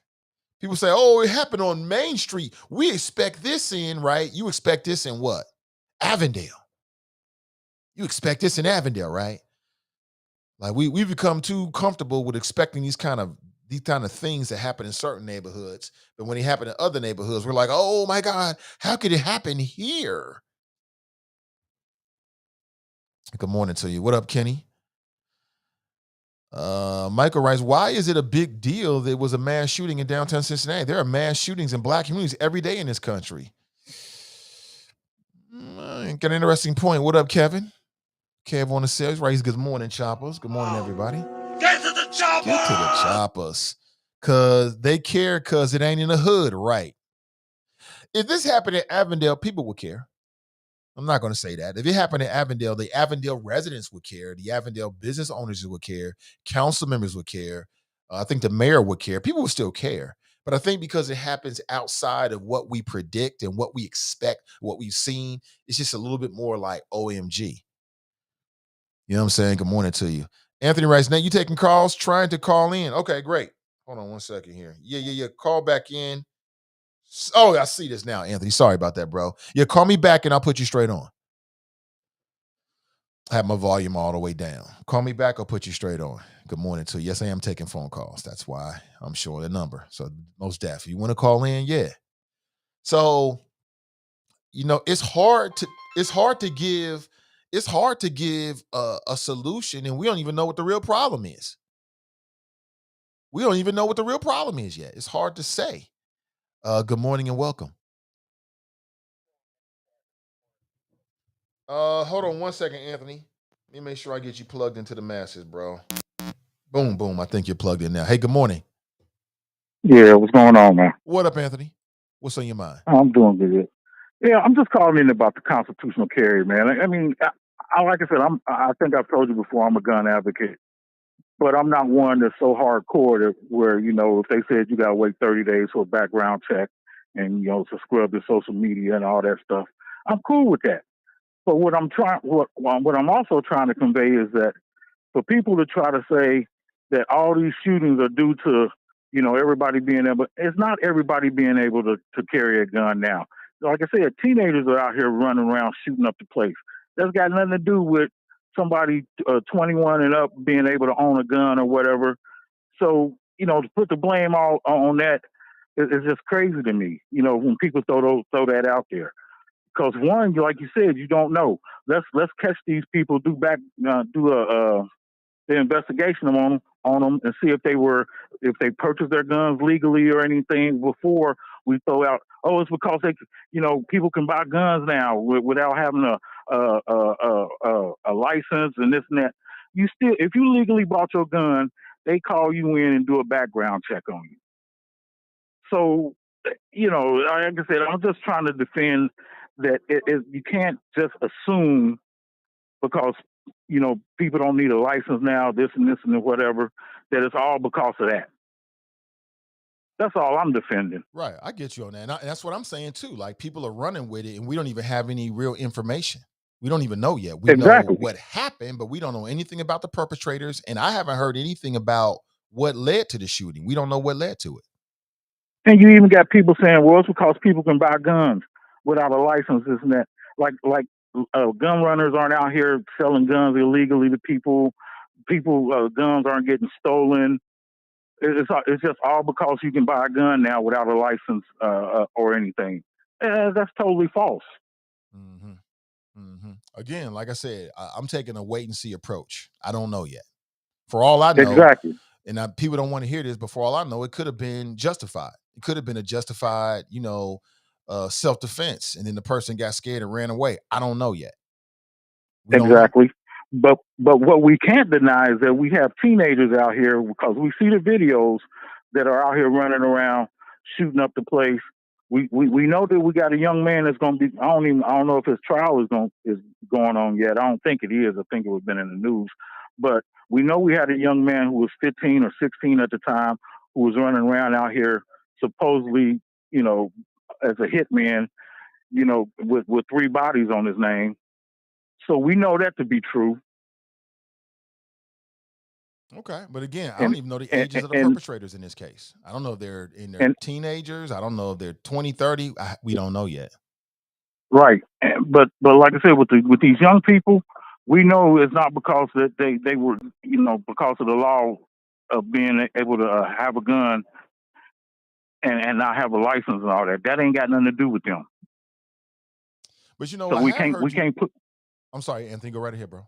People say, oh, it happened on Main Street. We expect this in, right? You expect this in what? Avondale. You expect this in Avondale, right? Like we've become too comfortable with expecting these kind of things that happen in certain neighborhoods. But when they happen in other neighborhoods, we're like, oh my God, how could it happen here? Good morning to you. What up, Kenny? Michael writes, why is it a big deal that it was a mass shooting in downtown Cincinnati? There are mass shootings in Black communities every day in this country. Got an interesting point. What up, Kevin? Kev on the sales, right? He's good morning, choppers. Good morning, everybody. Get to the choppers! Get to the choppers. Because they care because it ain't in the hood, right? If this happened in Avondale, people would care. I'm not going to say that. If it happened in Avondale, the Avondale residents would care. The Avondale business owners would care. Council members would care. I think the mayor would care. People would still care. But I think because it happens outside of what we predict and what we expect, what we've seen, it's just a little bit more like OMG. You know what I'm saying? Good morning to you. Anthony writes, Nate, you taking calls? Trying to call in. Okay, great. Hold on one second here. Yeah. Call back in. Oh, I see this now, Anthony. Sorry about that, bro. Yeah, call me back and I'll put you straight on. I have my volume all the way down. Call me back or put you straight on. Good morning to you. Yes, I am taking phone calls. That's why I'm showing the number. So most deaf. You want to call in? Yeah. So, it's hard to give a solution, and we don't even know what the real problem is. We don't even know what the real problem is yet. It's hard to say. Good morning and welcome. Hold on one second, Anthony. Let me make sure I get you plugged into the masses, bro. Boom, boom. I think you're plugged in now. Hey, good morning. Yeah, what's going on, man? What up, Anthony? What's on your mind? I'm doing good. Yeah, I'm just calling in about the constitutional carry, man. I mean, like I said, I think I've told you before, I'm a gun advocate, but I'm not one that's so hardcore that where, if they said you got to wait 30 days for a background check and, to scrub the social media and all that stuff, I'm cool with that. But what I'm also trying to convey is that for people to try to say that all these shootings are due to, everybody being able, it's not everybody being able to carry a gun now. Like I said, teenagers are out here running around shooting up the place. That's got nothing to do with somebody 21 and up being able to own a gun or whatever. So, to put the blame all on that is just crazy to me, when people throw that out there. Because one, like you said, you don't know. Let's catch these people, do the investigation on them and see if they purchased their guns legally or anything before we throw out. Oh, it's because people can buy guns now without having a license and this and that. If you legally bought your gun, they call you in and do a background check on you. So, like I said, I'm just trying to defend that you can't just assume because people don't need a license now, this and whatever, that it's all because of that. That's all I'm defending. Right. I get you on that. And that's what I'm saying too. Like people are running with it and we don't even have any real information. We don't even know yet. We know Exactly. what happened, but we don't know anything about the perpetrators. And I haven't heard anything about what led to the shooting. We don't know what led to it. And you even got people saying, well, it's because people can buy guns without a license, this and that. Like gun runners aren't out here selling guns illegally to people. Guns aren't getting stolen. It's just all because you can buy a gun now without a license or anything. That's totally false. Mm-hmm. Mm-hmm. Again, like I said, I'm taking a wait and see approach. I don't know yet. For all I know, Exactly. And people don't want to hear this, but for all I know, it could have been justified. It could have been a justified, self-defense, and then the person got scared and ran away. I don't know yet. We don't know. Exactly. But what we can't deny is that we have teenagers out here because we see the videos that are out here running around shooting up the place. We know that we got a young man that's going to be. I don't know if his trial is going on yet. I don't think it is. I think it was been in the news. But we know we had a young man who was 15 or 16 at the time who was running around out here supposedly, as a hitman, with 3 bodies on his name. So we know that to be true. Okay, but again, I don't even know the ages of the and perpetrators in this case. I don't know if they're in their teenagers. I don't know if they're 20, 30. We don't know yet. Right, but like I said, with these young people, we know it's not because that they were because of the law of being able to have a gun and not have a license and all that. That ain't got nothing to do with them. But so I have heard we can't put. I'm sorry, Anthony. Go right ahead, bro.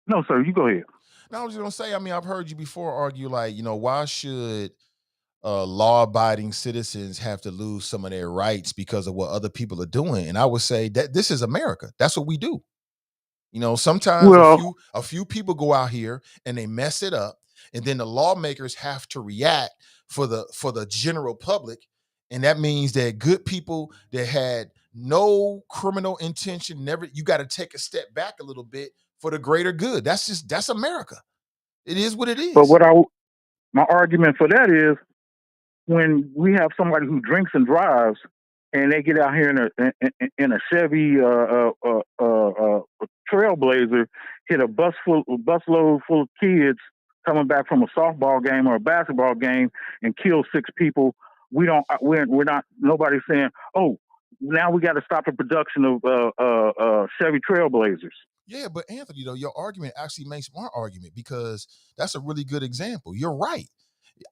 No, sir. You go ahead. No, I was just gonna say. I mean, I've heard you before argue like, why should law-abiding citizens have to lose some of their rights because of what other people are doing? And I would say that this is America. That's what we do. Sometimes Well, a few people go out here and they mess it up, and then the lawmakers have to react for the general public, and that means that good people that had no criminal intention, never, you got to take a step back a little bit for the greater good. That's America. It is what it but is. my argument for that is when we have somebody who drinks and drives, and they get out here in a Chevy Trailblazer, hit a busload full of kids coming back from a softball game or a basketball game, and kill 6 people. We're not. Nobody's saying, oh, now we got to stop the production of Chevy Trailblazers. Yeah, but Anthony, though, your argument actually makes my argument because that's a really good example. You're right.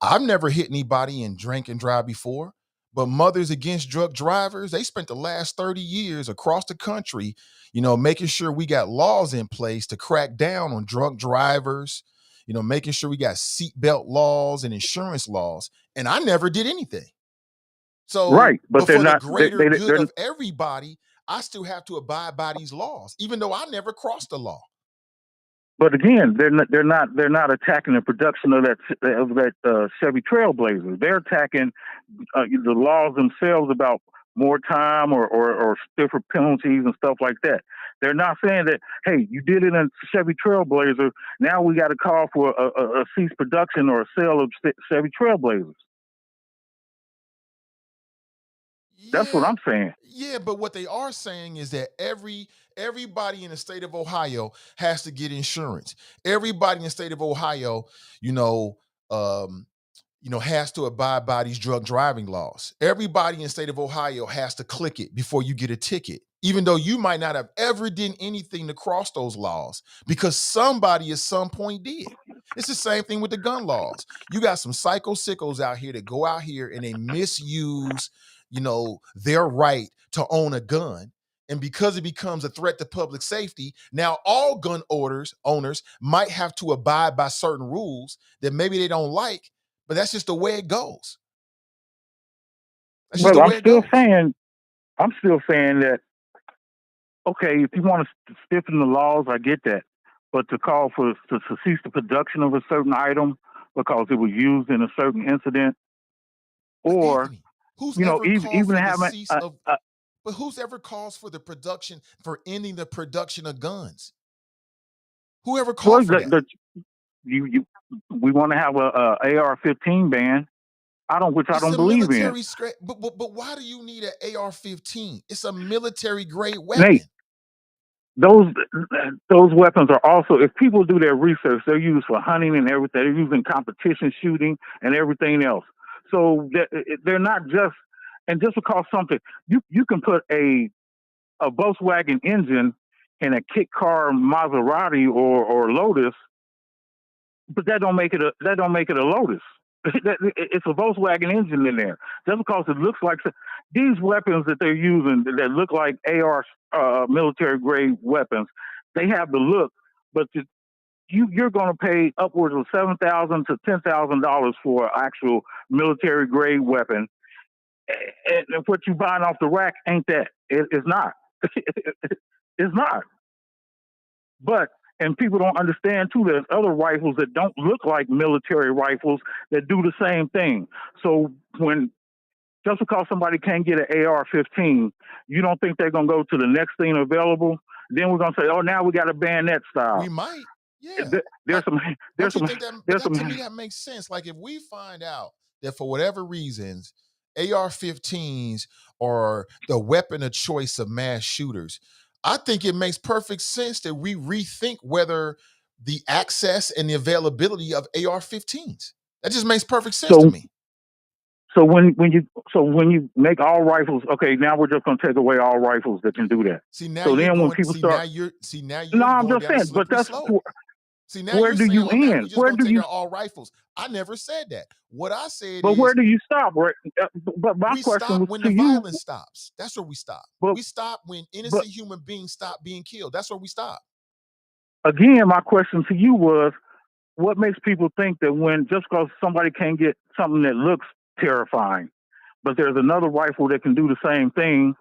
I've never hit anybody in drink and drive before, but Mothers Against Drug Drivers, they spent the last 30 years across the country, making sure we got laws in place to crack down on drunk drivers, making sure we got seatbelt laws and insurance laws. And I never did anything. So, Right, but but they're for the not. greater good They're of everybody, I still have to abide by these laws, even though I never crossed the law. But again, they're not attacking the production of that Chevy Trailblazer. They're attacking the laws themselves about more time or stiffer penalties and stuff like that. They're not saying that, hey, you did it in Chevy Trailblazer, now we got to call for a cease production or a sale of Chevy Trailblazers. That's what Yeah, I'm saying. yeah, but what they are saying is that everybody in the state of Ohio has to get insurance. Everybody in the state of Ohio, you know, um, has to abide by these drug driving laws. Everybody in the state of Ohio has to click it before you get a ticket, even though you might not have ever done anything to cross those laws because somebody at some point did. It's the same thing with the gun laws. You got some psycho sickos out here that go out here and they misuse, their right to own a gun. And because it becomes a threat to public safety, now all gun owners might have to abide by certain rules that maybe they don't like, but that's just the way it goes. That's just the Well, way it goes. I'm still saying that, okay, if you want to stiffen the laws, I get that. But to call for to cease the production of a certain item because it was used in a certain incident, But or Anthony, who's ever called even for the having cease of but who's ever calls for the production for ending the production of guns? Whoever well, called for that? you we want to have a AR-15 ban. Which I It's don't a believe in. military but why do you need an AR-15? It's a military grade Nate, weapon. those those weapons are also, if people do their research, they're used for hunting and everything. They're used in competition shooting and everything else. So they're not just, and just because something, you can put a Volkswagen engine in a kit car Maserati or Lotus, but that don't make it a Lotus. It's a Volkswagen engine in there. Just because it looks like these weapons that they're using that look like AR military grade weapons, they have the look, but you're going to pay upwards of $7,000 to $10,000 for an actual military grade weapon, and what you buying off the rack ain't that. It's not. It's not. But and people don't understand too. There's other rifles that don't look like military rifles that do the same thing. So when just because somebody can't get an AR-15, you don't think they're gonna go to the next thing available? Then we're gonna say, oh, now we got to ban that We style. might. Yeah. There's Like, some don't there's you some think that but there's that to me some that makes sense. Like if we find out that for whatever reasons AR-15s are the weapon of choice of mass shooters, I think it makes perfect sense that we rethink whether the access and the availability of AR-15s. That just makes perfect sense to so me. so when you make all rifles, okay, now we're just gonna take away all rifles that can do that. See now So you're then when going people see now start, you're see now no, you're I'm going just down a saying, but slippery slope. See, now where you're do saying, you well, now we end? just gonna take out all rifles. I never said that. What I said But where is do you stop? But my we question stop was when to the you. violence stops. That's where we stop. But We stop when but innocent human beings stop being killed. That's where we stop. again, my question to you was, what makes people think that when just because somebody can't get something that looks terrifying, but there's another rifle that can do the same thing,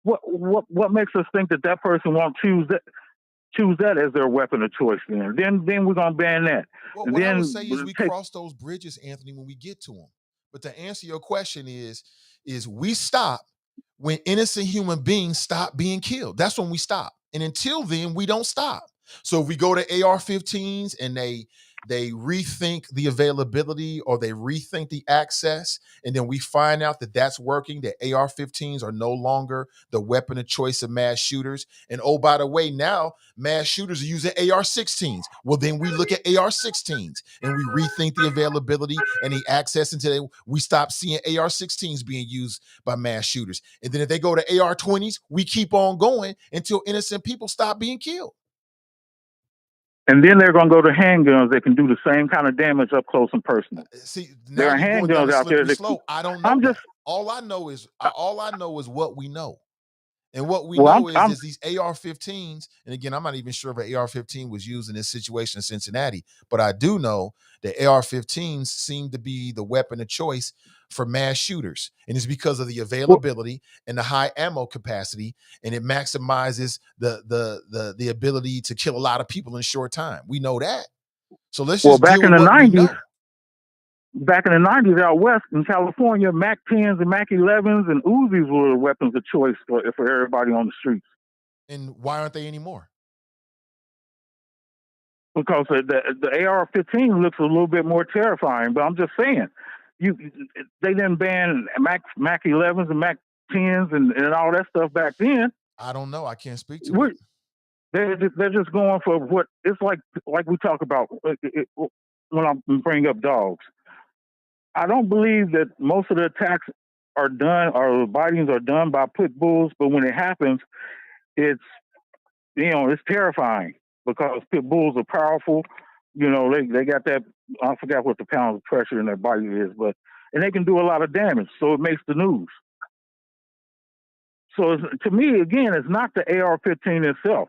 what makes us think that that person won't choose that as their weapon of choice? Then we're gonna ban that, Well, and what I would then say is we take. cross those bridges, Anthony, when we get to them. But to answer your question is we stop when innocent human beings stop being killed. That's when we stop. And until then, we don't stop. So if we go to AR-15s and they rethink the availability or they rethink the access, and then we find out that that's working, that AR-15s are no longer the weapon of choice of mass shooters. And oh, by the way, now mass shooters are using AR-16s. Well, then we look at AR-16s and we rethink the availability and the access until we stop seeing AR-16s being used by mass shooters. And then if they go to AR-20s, we keep on going until innocent people stop being killed. And then they're going to go to handguns that can do the same kind of damage up close and personal. See, There now are you're going down handguns a out there slippery that slope. I don't know I'm just that. All I know is what we know. And what we well, know I'm is these AR-15s, and again, I'm not even sure if an AR-15 was used in this situation in Cincinnati, but I do know that AR-15s seem to be the weapon of choice for mass shooters. And it's because of the well, availability and the high ammo capacity, and it maximizes the ability to kill a lot of people in a short time. We know that. So let's well just back deal in with the what we 90s, know. out west in California, Mac 10s and Mac 11s and Uzis were the weapons of choice for everybody on the streets. And why aren't they anymore? Because the AR-15 looks a little bit more terrifying. But I'm just saying, they didn't ban Mac 11s and Mac 10s and all that stuff back then. I don't know. I can't speak to it. They're just going for what it's like we talk about when I bring up dogs. I don't believe that most of the attacks are done or the bitings are done by pit bulls, but when it happens, it's it's terrifying because pit bulls are powerful. They got that, I forgot what the pounds of pressure in their body is, and they can do a lot of damage, so it makes the news. So to me, again, it's not the AR-15 itself.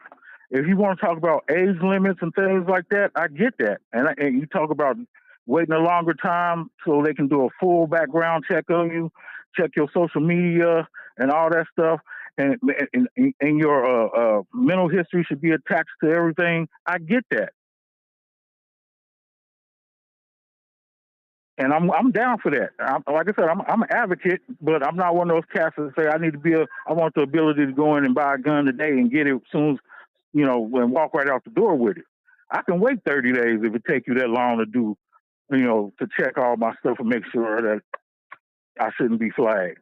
If you want to talk about age limits and things like that, I get that. And you talk about waiting a longer time so they can do a full background check on you, check your social media and all that stuff. And your mental history should be attached to everything. I get that. And I'm down for that. Like I said, I'm an advocate, but I'm not one of those cats that say I want the ability to go in and buy a gun today and get it as soon as, and walk right out the door with it. I can wait 30 days if it takes you that long to do, to check all my stuff and make sure that I shouldn't be flagged.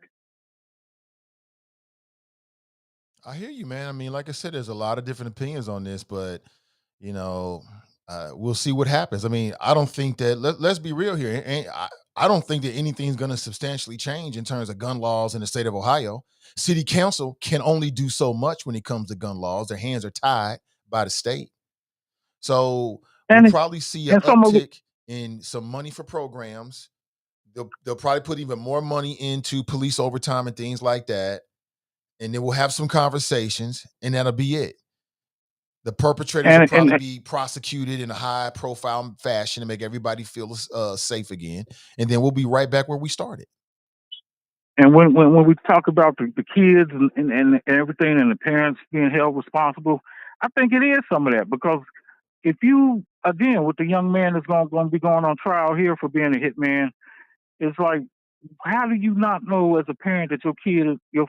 I hear you, man. I mean, like I said, there's a lot of different opinions on this, but you know, we'll see what happens. I mean, I don't think that. Let's be real here. I don't think that anything's going to substantially change in terms of gun laws in the state of Ohio. City council can only do so much when it comes to gun laws. Their hands are tied by the state. So we'll And probably see an and some of it, uptick in some money for programs. They'll probably put even more money into police overtime and things like that. And then we'll have some conversations, and that'll be it. The perpetrators will and probably be prosecuted in a high profile fashion to make everybody feel safe again. And then we'll be right back where we started. and when we talk about the kids and everything and the parents being held responsible, I think it is some of that because if you again with the young man that's going to be going on trial here for being a hitman, it's like how do you not know as a parent that your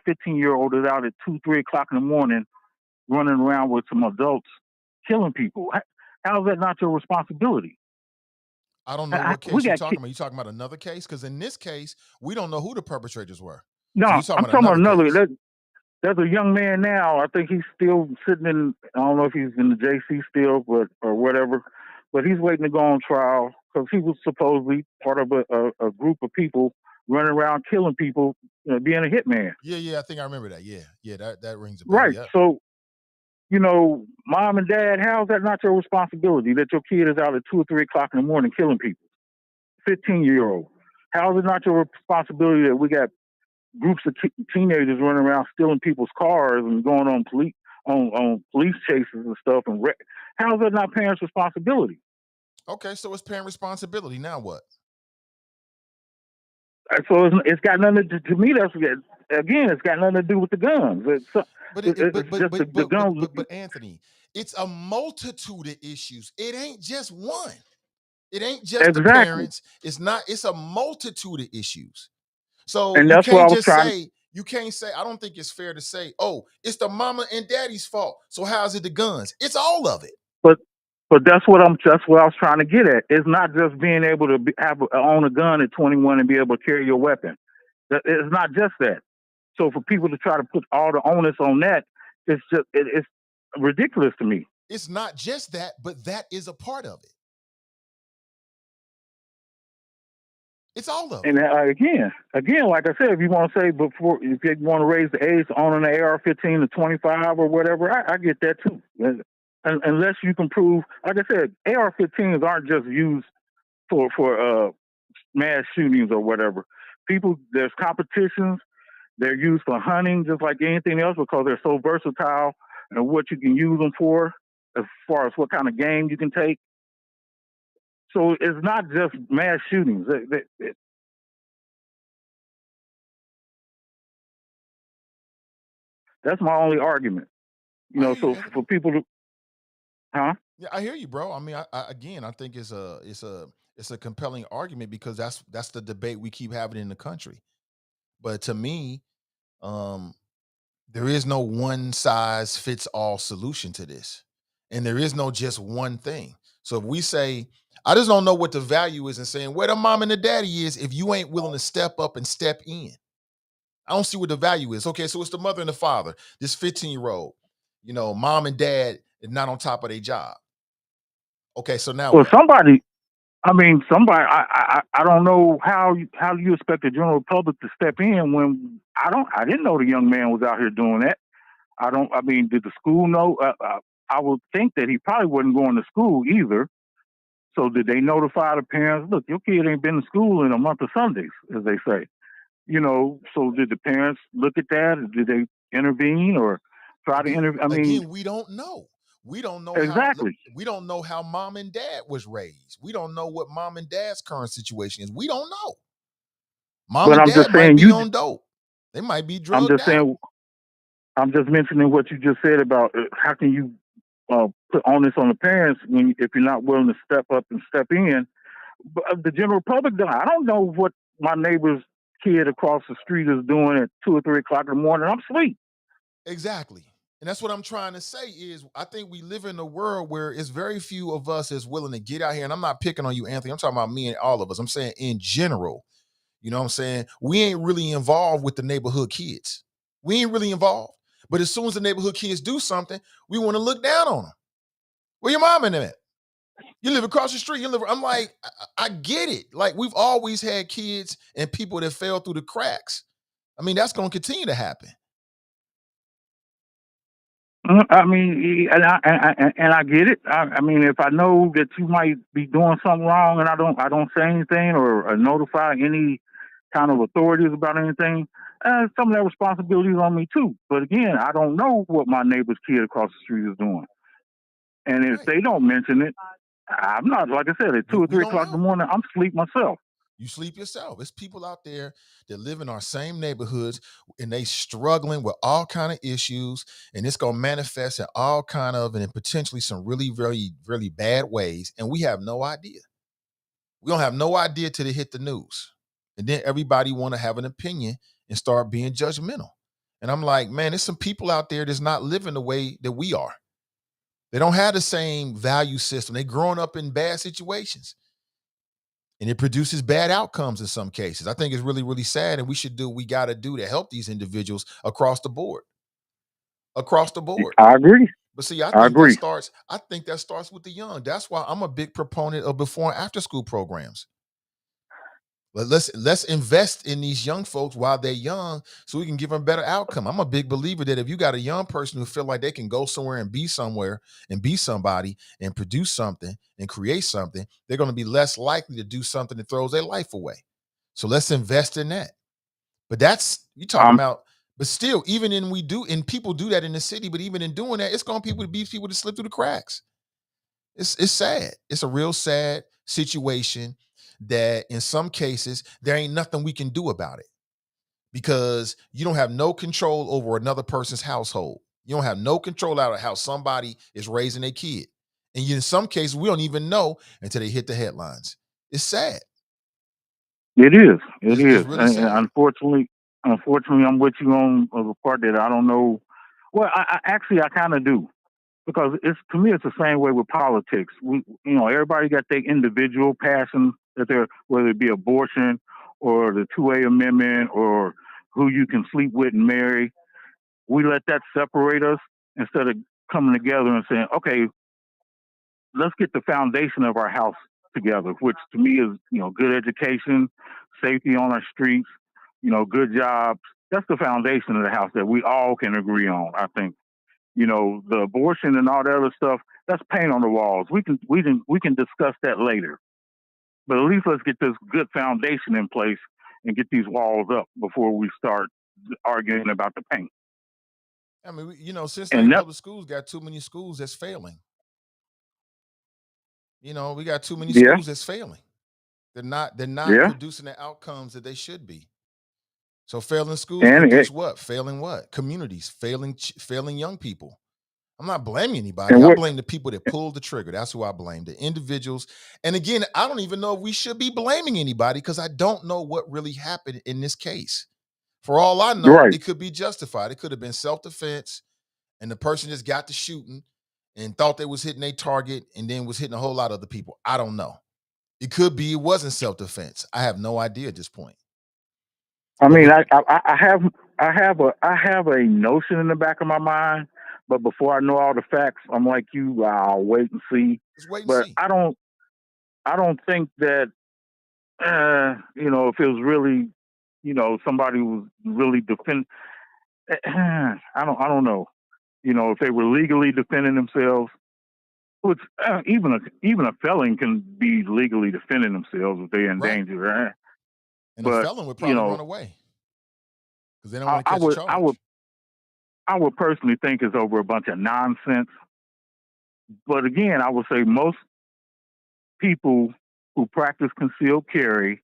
15-year-old is out at 2, 3 o'clock in the morning running around with some adults killing people? How is that not your responsibility? I don't know what We case you're got talking about. You talking about another case? Because in this case, we don't know who the perpetrators were. no. So you're talking I'm about talking about another another. case. There's a young man now. I think he's still sitting in. I don't know if he's in the JC still, or whatever. But he's waiting to go on trial because he was supposedly part of a group of people running around killing people, being a hitman. Yeah, I think I remember that. Yeah, that rings a bell. Right. Yeah. So, mom and dad, how is that not your responsibility that your kid is out at 2 or 3 o'clock in the morning killing people? 15-year-old. How is it not your responsibility that we got groups of teenagers running around stealing people's cars and going on police chases and stuff how is that not parents' responsibility? Okay, so it's parent responsibility. Now what? So it's got nothing to me. That's again, it's got nothing to do with the guns. It's just the guns. But Anthony, it's a multitude of issues. It ain't just one. It ain't just the Exactly, parents. It's a multitude of issues. So and that's what I was trying. you can't say, I don't think it's fair to say, oh, it's the mama and daddy's fault. So how's it the guns? It's all of it. But But that's what I was trying to get at. It's not just being able to own a gun at 21 and be able to carry your weapon. It's not just that. So for people to try to put all the onus on that, it's ridiculous to me. It's not just that, but that is a part of it. It's all of And it. again, like I said, if you want to say before, if you want to raise the age on an AR-15 to 25 or whatever, I get that too. Unless you can prove, like I said, AR-15s aren't just used for mass shootings or whatever. There's competitions. They're used for hunting, just like anything else, because they're so versatile and what you can use them for, as far as what kind of game you can take. So it's not just mass shootings. That's my only argument. I hear you, So Anthony. for people to, huh? Yeah, I hear you, bro. I mean, again, I think it's a compelling argument because that's the debate we keep having in the country. But to me, um, there is no one size fits all solution to this, and there is no just one thing. So if we say, I just don't know what the value is in saying where the mom and the daddy is if you ain't willing to step up and step in. I don't see what the value is. Okay, so it's the mother and the father. This 15-year-old, mom and dad is not on top of their job. Okay, so now Well, what? somebody. I mean, somebody. I don't know how you expect the general public to step in when I didn't know the young man was out here doing that. I don't. I mean, did the school know? I would think that he probably wasn't going to school either. So did they notify the parents? Look, your kid ain't been to school in a month of Sundays, as they say. So did the parents look at that? Did they intervene or try to Again, intervene? I mean, again, we don't know. We don't know how exactly. we don't know how mom and dad was raised. We don't know what mom and dad's current situation is. We don't know. Mom But and I'm just dad might saying, be on dope. They might be I'm drugged just out. saying, I'm just mentioning what you just said about how can you put onus on the parents if you're not willing to step up and step in. But the general public, I don't know what my neighbor's kid across the street is doing at 2 or 3 o'clock in the morning. I'm asleep. Exactly. And that's what I'm trying to say is I think we live in a world where it's very few of us is willing to get out here. And I'm not picking on you, Anthony. I'm talking about me and all of us. I'm saying in general, you know what I'm saying? We ain't really involved with the neighborhood kids. We ain't really involved. But as soon as the neighborhood kids do something, we want to look down on them. Where your mom in them at? You live across the street. I'm like, I get it. Like we've always had kids and people that fell through the cracks. I mean, that's going to continue to happen. I mean, and I get it. I mean, if I know that you might be doing something wrong, and I don't say anything or notify any kind of authorities about anything, some of that responsibility is on me too. But again, I don't know what my neighbor's kid across the street is doing, and if Right. they don't mention it, I'm not, like I said, at two or We three don't o'clock in the know. morning, I'm asleep myself. You sleep yourself. It's people out there that live in our same neighborhoods and they struggling with all kind of issues, and it's gonna manifest in all kind of and potentially some really, really, really bad ways. And we have no idea. We don't have no idea till they hit the news. And then everybody want to have an opinion and start being judgmental. And I'm like, man, there's some people out there that's not living the way that we are. They don't have the same value system. They growing up in bad situations. And it produces bad outcomes in some cases. I think it's really, really sad. And we should do what we got to do to help these individuals across the board. Across the board. I agree. But see, I I think that agree. starts, I think that starts with the young. That's why I'm a big proponent of before and after school programs. But let's invest in these young folks while they're young so we can give them a better outcome. I'm a big believer that if you got a young person who feel like they can go somewhere and be somebody and produce something and create something, they're going to be less likely to do something that throws their life away. So let's invest in that. But that's you talking Um, about, but still, even in we do and people do that in the city, but even in doing that, it's going to be people to slip through the cracks. It's sad. It's a real sad situation that in some cases there ain't nothing we can do about it because you don't have no control over another person's household. You don't have no control out of how somebody is raising a kid. And in some cases, we don't even know until they hit the headlines. It's sad. it is. It It's is. really And sad. unfortunately, I'm with you on the part that I don't know. Well, I actually I kind of do. because it's to me it's the same way with politics. Everybody got their individual passion that they're whether it be abortion or the 2A amendment or who you can sleep with and marry. We let that separate us instead of coming together and saying, okay, let's get the foundation of our house together, which to me is, good education, safety on our streets, good jobs. That's the foundation of the house that we all can agree on, I think. The abortion and all that other stuff, that's paint on the walls. We can discuss that later. But at least let's get this good foundation in place and get these walls up before we start arguing about the paint. I mean, Cincinnati And that, public schools got too many schools that's failing. We got too many yeah, schools that's failing. They're not yeah, producing the outcomes that they should be. So failing schools and produce what? Failing what? Communities, failing young people. I'm not blaming anybody. and I what blame the people that pulled the trigger. That's who I blame, the individuals. And again, I don't even know if we should be blaming anybody because I don't know what really happened in this case. For all I know, right. it could be justified. It could have been self-defense, and the person just got to shooting and thought they was hitting a target and then was hitting a whole lot of other people. I don't know. It could be it wasn't self-defense. I have no idea at this point. I But mean, we I have a notion in the back of my mind, but before I know all the facts, I'm like you. I'll wait and see. Let's wait and But see. I don't think that if it was really, somebody was really defend. I don't know. If they were legally defending themselves, which even a felon can be legally defending themselves if they're in Right. danger, right? And a But felon would you probably know, run away because they don't I, want to I catch a would I would charge. I would personally think it's over a bunch of nonsense. But again, I would say most people who practice concealed carry,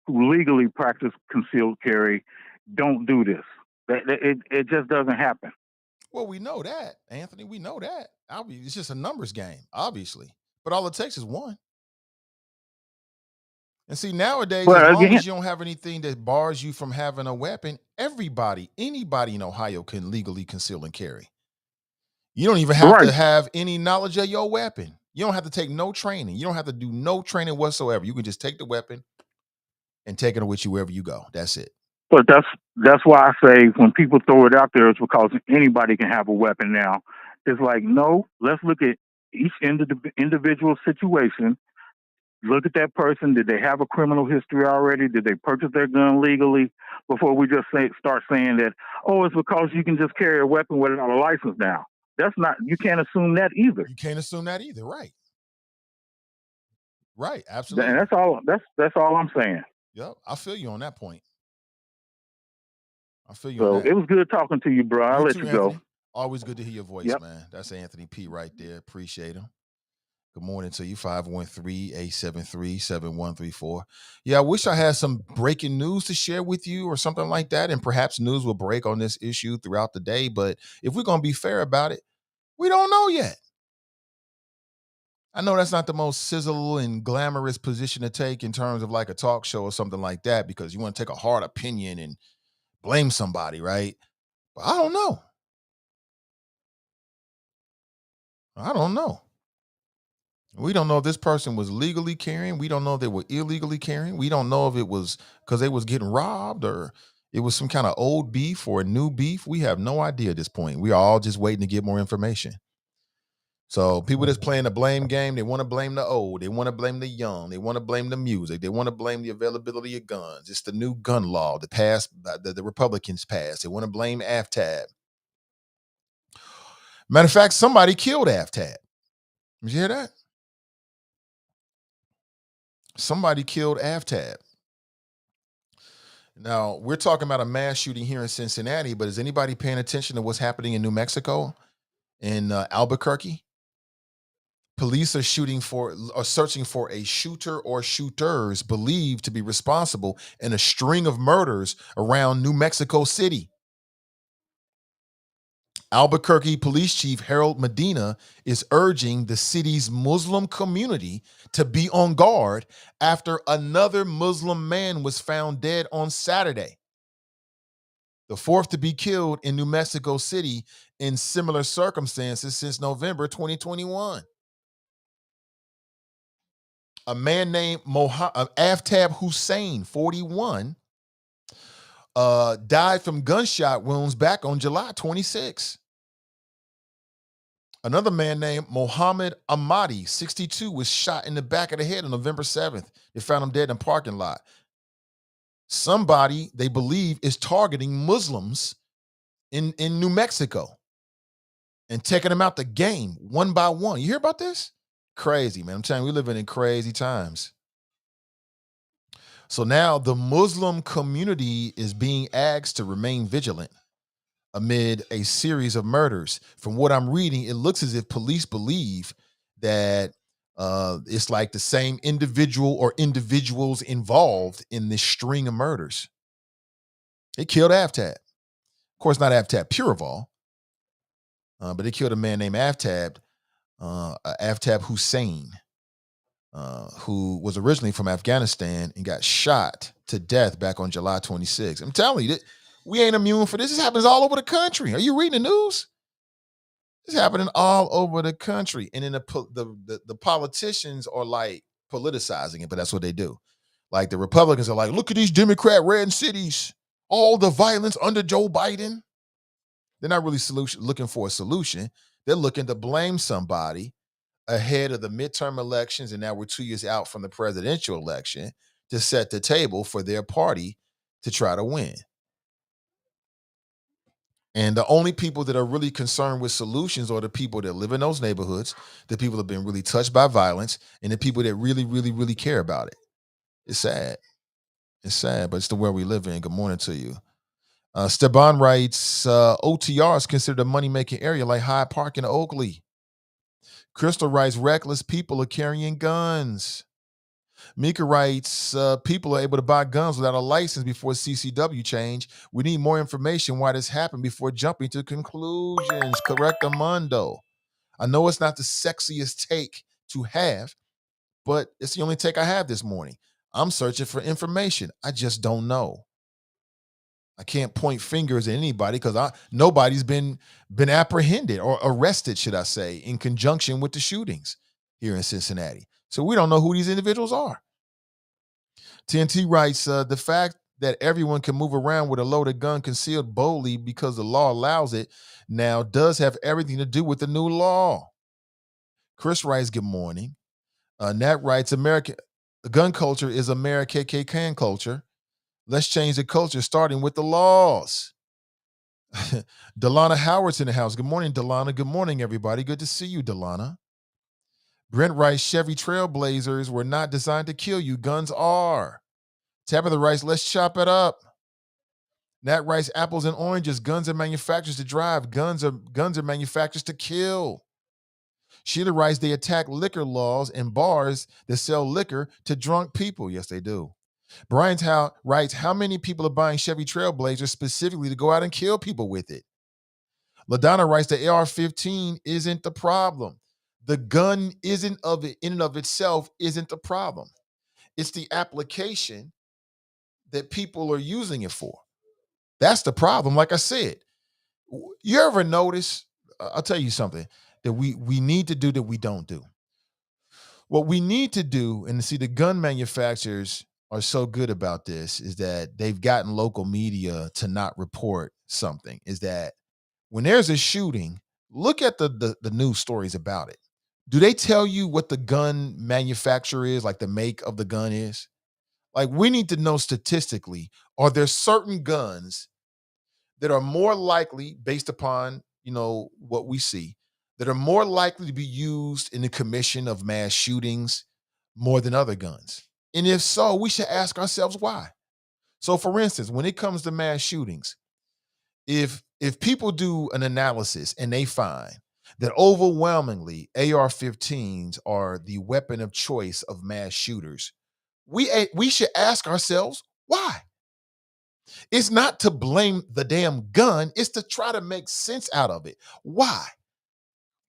who legally practice concealed carry, don't do this. It just doesn't happen. Well, we know that, Anthony. We know that. It's just a numbers game, obviously. But all it takes is one. And see, nowadays, as But long again, as you don't have anything that bars you from having a weapon, anybody in Ohio can legally conceal and carry. You don't even have to right. have any knowledge of your weapon. You don't have to take no training. You don't have to do no training whatsoever. You can just take the weapon and take it with you wherever you go. That's it. But that's why I say when people throw it out there, it's because anybody can have a weapon now. It's like no, let's look at each individual situation. Look at that person. Did they have a criminal history already? Did they purchase their gun legally? Before we just start saying that, oh, it's because you can just carry a weapon without a license now. That's not. You can't assume that either. You can't assume that either. Right. Right. And Absolutely. that's all. That's all I'm saying. Yep. I feel you on that point. I feel you on So that. it was good talking to you, bro. I'll You let too, you go. Anthony. Always good to hear your voice, Yep. man. That's Anthony P right there. Appreciate him. Good morning to you, 513-873-7134. Yeah, I wish I had some breaking news to share with you or something like that. And perhaps news will break on this issue throughout the day. But if we're going to be fair about it, we don't know yet. I know that's not the most sizzle and glamorous position to take in terms of like a talk show or something like that, because you want to take a hard opinion and blame somebody, right? But I don't know. I don't know. We don't know if this person was legally carrying. We don't know if they were illegally carrying. We don't know if it was because they was getting robbed or it was some kind of old beef or a new beef. We have no idea at this point. We are all just waiting to get more information. So people that's playing the blame game, they want to blame the old, they want to blame the young, they want to blame the music, they want to blame the availability of guns. It's the new gun law, the Republicans passed. They want to blame AFTAB. Matter of fact, somebody killed AFTAB. Did you hear that? Somebody killed AFTAB. Now, we're talking about a mass shooting here in Cincinnati, but is anybody paying attention to what's happening in New Mexico, in Albuquerque? Police are searching for a shooter or shooters believed to be responsible in a string of murders around New Mexico City. Albuquerque Police Chief Harold Medina is urging the city's Muslim community to be on guard after another Muslim man was found dead on Saturday. The fourth to be killed in New Mexico City in similar circumstances since November 2021. A man named Aftab Hussein, 41, died from gunshot wounds back on July 26. Another man named Mohammed Ahmadi, 62, was shot in the back of the head on November 7th. They found him dead in a parking lot. Somebody they believe is targeting Muslims in New Mexico and taking them out the game one by one. You hear about this? Crazy, man. I'm telling you, we living in crazy times. So now the Muslim community is being asked to remain vigilant amid a series of murders. From what I'm reading, it looks as if police believe that it's like the same individual or individuals involved in this string of murders. They killed Aftab. Of course, not Aftab Puraval, but they killed a man named Aftab Hussein, who was originally from Afghanistan and got shot to death back on July 26th. I'm telling you, we ain't immune for this. This happens all over the country. Are you reading the news? It's happening all over the country. And then the politicians are like politicizing it, but that's what they do. Like the Republicans are like, look at these Democrat-ran cities, all the violence under Joe Biden. They're not really looking for a solution. They're looking to blame somebody ahead of the midterm elections, and now we're 2 years out from the presidential election, to set the table for their party to try to win. And the only people that are really concerned with solutions are the people that live in those neighborhoods, the people that have been really touched by violence, and the people that really, really, really care about it. It's sad. It's sad, but it's the world we live in. Good morning to you. Steban writes, OTR is considered a money-making area like Hyde Park and Oakley. Crystal writes, reckless people are carrying guns. Mika writes, people are able to buy guns without a license before CCW change. We need more information why this happened before jumping to conclusions. Correctamundo. I know it's not the sexiest take to have, but it's the only take I have this morning. I'm searching for information. I just don't know. I can't point fingers at anybody because nobody's been apprehended or arrested, should I say, in conjunction with the shootings here in Cincinnati. So we don't know who these individuals are. TNT writes, the fact that everyone can move around with a loaded gun concealed boldly because the law allows it now does have everything to do with the new law. Chris writes, good morning. Nat writes, the gun culture is America KKK culture. Let's change the culture, starting with the laws. Delana Howard's in the house. Good morning, Delana. Good morning, everybody. Good to see you, Delana. Brent writes, Chevy Trailblazers were not designed to kill you. Guns are. Tabitha writes, let's chop it up. Nat writes, apples and oranges. Guns are manufacturers to drive. Guns are manufacturers to kill. Sheila writes, they attack liquor laws and bars that sell liquor to drunk people. Yes, they do. Brian writes, how many people are buying Chevy Trailblazers specifically to go out and kill people with it? LaDonna writes, the AR-15 isn't the problem. The gun in and of itself isn't the problem. It's the application that people are using it for. That's the problem. Like I said, you ever notice, I'll tell you something that we need to do that we don't do. What we need to do, and see the gun manufacturers are so good about this, is that they've gotten local media to not report something, is that when there's a shooting, look at the news stories about it. Do they tell you what the gun manufacturer is, like the make of the gun is? Like, we need to know statistically, are there certain guns that are more likely, based upon, what we see, that are more likely to be used in the commission of mass shootings more than other guns? And if so, we should ask ourselves why. So for instance, when it comes to mass shootings, if people do an analysis and they find that overwhelmingly AR-15s are the weapon of choice of mass shooters, we should ask ourselves why. It's not to blame the damn gun, it's to try to make sense out of it. Why?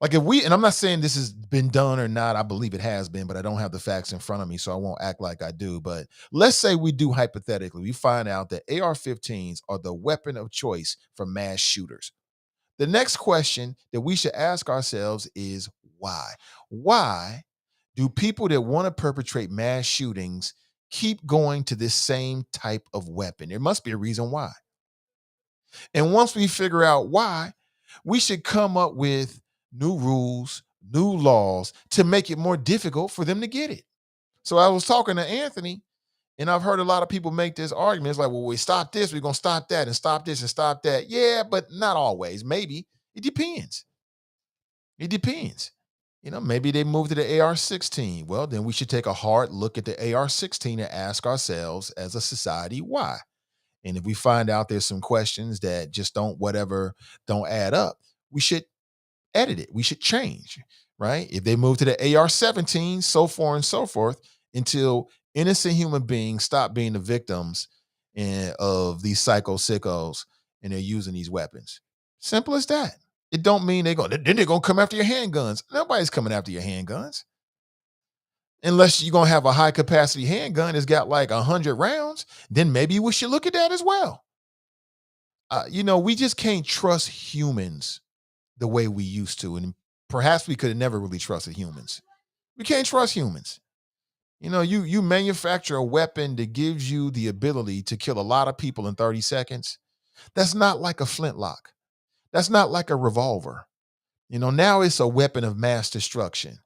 Like if we, and I'm not saying this has been done or not, I believe it has been, but I don't have the facts in front of me, so I won't act like I do. But let's say we do hypothetically, we find out that AR-15s are the weapon of choice for mass shooters. The next question that we should ask ourselves is why? Why do people that want to perpetrate mass shootings keep going to this same type of weapon? There must be a reason why. And once we figure out why, we should come up with new rules, new laws to make it more difficult for them to get it. So I was talking to Anthony, and I've heard a lot of people make this argument. It's like, well, we stop this, we're going to stop that, and stop this and stop that. Yeah, but not always. Maybe. It depends. It depends. Maybe they move to the AR-16. Well, then we should take a hard look at the AR-16 and ask ourselves as a society why. And if we find out there's some questions that just don't add up, we should edit it. We should change, right? If they move to the AR-17, so far and so forth, until innocent human beings stop being the victims of these psycho sickos and they're using these weapons. Simple as that. It don't mean they're going to come after your handguns. Nobody's coming after your handguns. Unless you're going to have a high capacity handgun that's got like 100 rounds, then maybe we should look at that as well. We just can't trust humans the way we used to. And perhaps we could have never really trusted humans. We can't trust humans. You manufacture a weapon that gives you the ability to kill a lot of people in 30 seconds. That's not like a flintlock. That's not like a revolver. Now it's a weapon of mass destruction.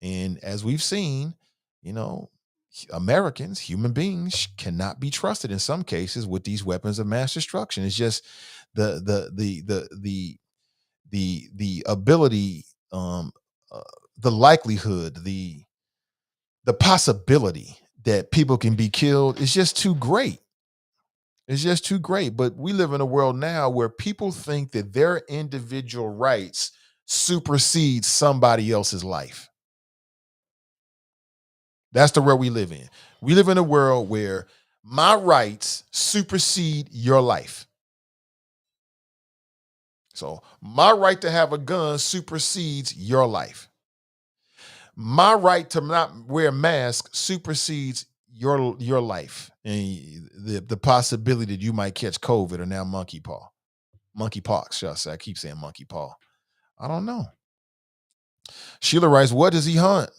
And as we've seen, Americans, human beings, cannot be trusted in some cases with these weapons of mass destruction. It's just the ability, the likelihood, the possibility that people can be killed is just too great. It's just too great. But we live in a world now where people think that their individual rights supersede somebody else's life. That's the world we live in. We live in a world where my rights supersede your life. So my right to have a gun supersedes your life. My right to not wear a mask supersedes your life and the possibility that you might catch COVID or now monkeypox. Shall I say? I keep saying monkey paw. I don't know. Sheila writes, what does he hunt?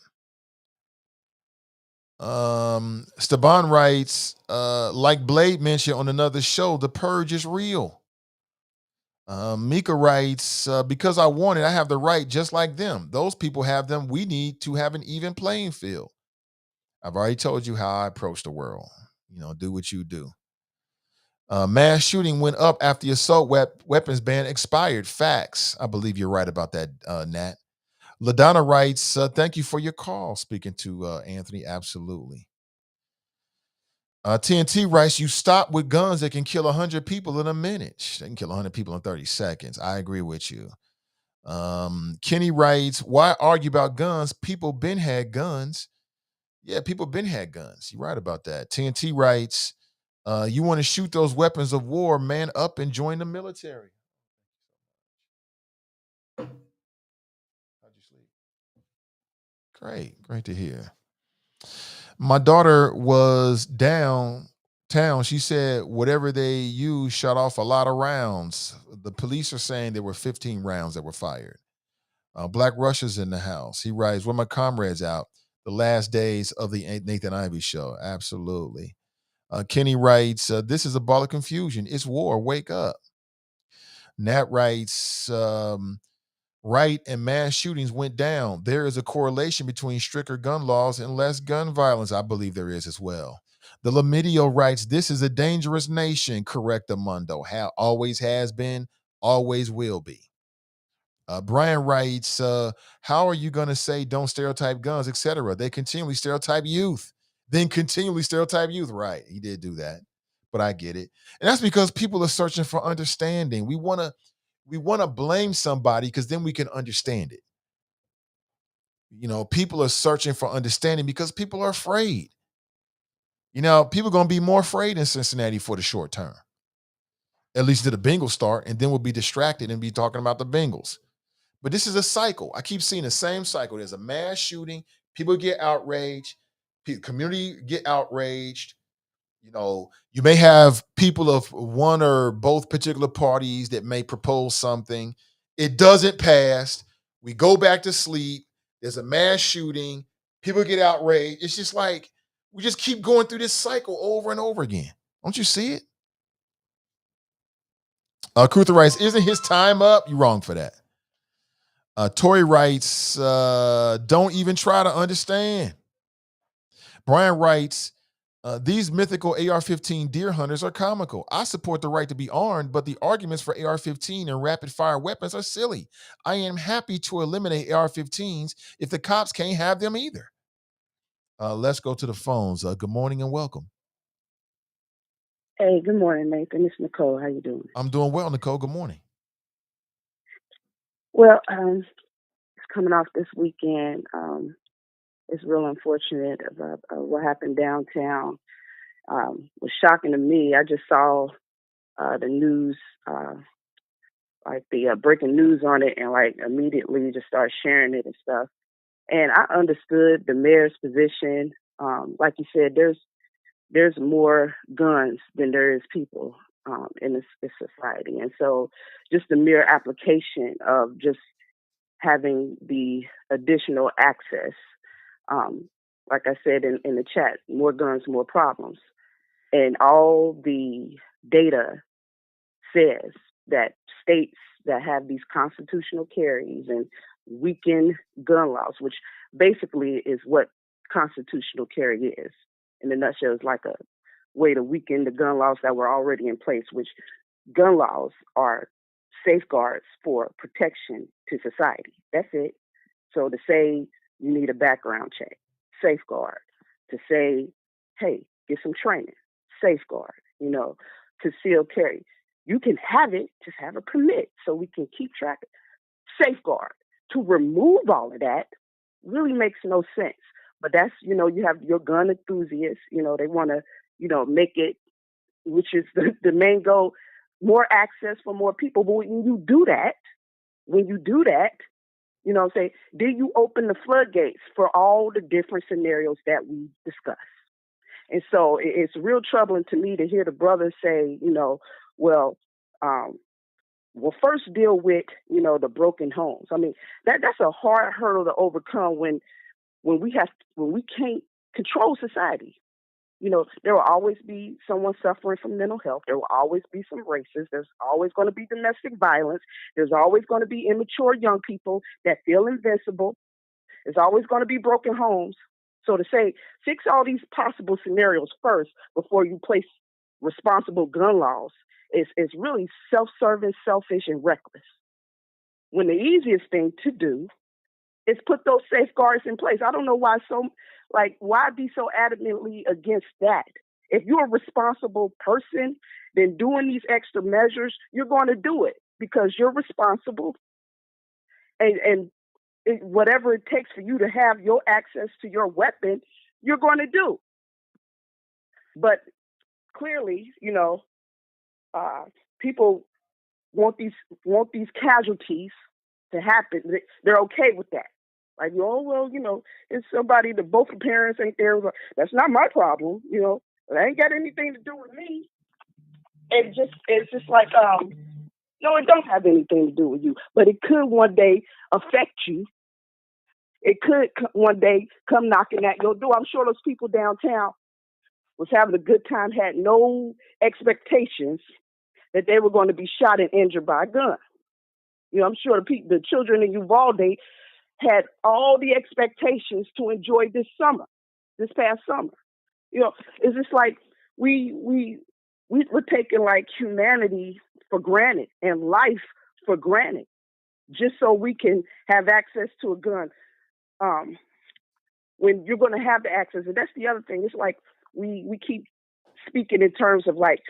Staban writes, like Blade mentioned on another show, the purge is real. Mika writes, because I want it, I have the right just like them. Those people have them. We need to have an even playing field. I've already told you how I approach the world. Do what you do. Mass shooting went up after the assault weapons ban expired. Facts. I believe you're right about that, Nat. LaDonna writes, thank you for your call. Speaking to Anthony, absolutely. TNT writes, you stop with guns that can kill 100 people in a minute. They can kill 100 people in 30 seconds. I agree with you. Kenny writes, why argue about guns? People been had guns. Yeah, people been had guns. You're right about that. TNT writes, you want to shoot those weapons of war, man up and join the military. How'd you sleep? Great to hear. My daughter was downtown. She said whatever they used shot off a lot of rounds. The police are saying there were 15 rounds that were fired. Black Russia's in the house. He writes, where my comrades out? The last days of the Nathan Ivey show. Absolutely. Kenny writes, this is a ball of confusion. It's war. Wake up. Nat writes, right and mass shootings went down. There is a correlation between stricter gun laws and less gun violence. I believe there is as well. The Lamidio writes, this is a dangerous nation. Correct, Amundo. Always has been, always will be. Brian writes, how are you going to say don't stereotype guns, etc.? They continually stereotype youth. Then continually stereotype youth. Right. He did do that. But I get it. And that's because people are searching for understanding. We want to blame somebody because then we can understand it. People are searching for understanding because people are afraid. People are going to be more afraid in Cincinnati for the short term. At least till the Bengals start, and then we'll be distracted and be talking about the Bengals. But this is a cycle. I keep seeing the same cycle. There's a mass shooting. People get outraged. Community get outraged. You may have people of one or both particular parties that may propose something. It doesn't pass. We go back to sleep. There's a mass shooting. People get outraged. It's just like we just keep going through this cycle over and over again. Don't you see it? Krutha writes, isn't his time up? You're wrong for that. Tori writes, don't even try to understand. Brian writes, these mythical AR-15 deer hunters are comical. I support the right to be armed, but the arguments for AR-15 and rapid-fire weapons are silly. I am happy to eliminate AR-15s if the cops can't have them either. Let's go to the phones. Good morning and welcome. Hey, good morning, Nathan. It's Nicole. How you doing? I'm doing well, Nicole. Good morning. Well, it's coming off this weekend. It's real unfortunate about what happened downtown. Was shocking to me. I just saw the news, like the breaking news on it, and like immediately just started sharing it and stuff. And I understood the mayor's position. Like you said, there's more guns than there is people in this society, and so just the mere application of just having the additional access. Like I said in the chat, more guns, more problems. And all the data says that states that have these constitutional carries and weaken gun laws, which basically is what constitutional carry is. In a nutshell, it's like a way to weaken the gun laws that were already in place, which gun laws are safeguards for protection to society. That's it. So to say you need a background check, safeguard. To say, hey, get some training, safeguard. Concealed carry. You can have it, just have a permit so we can keep track of it. Safeguard. To remove all of that really makes no sense. But that's, you have your gun enthusiasts, they want to, make it, which is the main goal, more access for more people. But when you do that, say, did you open the floodgates for all the different scenarios that we discussed? And so it's real troubling to me to hear the brothers say, well, first deal with, the broken homes. I mean, that's a hard hurdle to overcome when we can't control society. There will always be someone suffering from mental health. There will always be some racists. There's always going to be domestic violence. There's always going to be immature young people that feel invincible. There's always going to be broken homes. So to say, fix all these possible scenarios first before you place responsible gun laws is really self-serving, selfish, and reckless. When the easiest thing to do is put those safeguards in place. I don't know why why be so adamantly against that? If you're a responsible person, then doing these extra measures, you're going to do it because you're responsible. And whatever it takes for you to have your access to your weapon, you're going to do. But clearly, people want these casualties to happen. They're okay with that. Like, it's somebody that both the parents ain't there. That's not my problem. It ain't got anything to do with me. It's just like, no, it don't have anything to do with you, but it could one day affect you. It could one day come knocking at your door. I'm sure those people downtown was having a good time, had no expectations that they were going to be shot and injured by a gun. I'm sure the children in Uvalde had all the expectations to enjoy this past summer. It's just like we're taking like humanity for granted and life for granted just so we can have access to a gun. When you're going to have the access, and that's the other thing. It's like we keep speaking in terms of like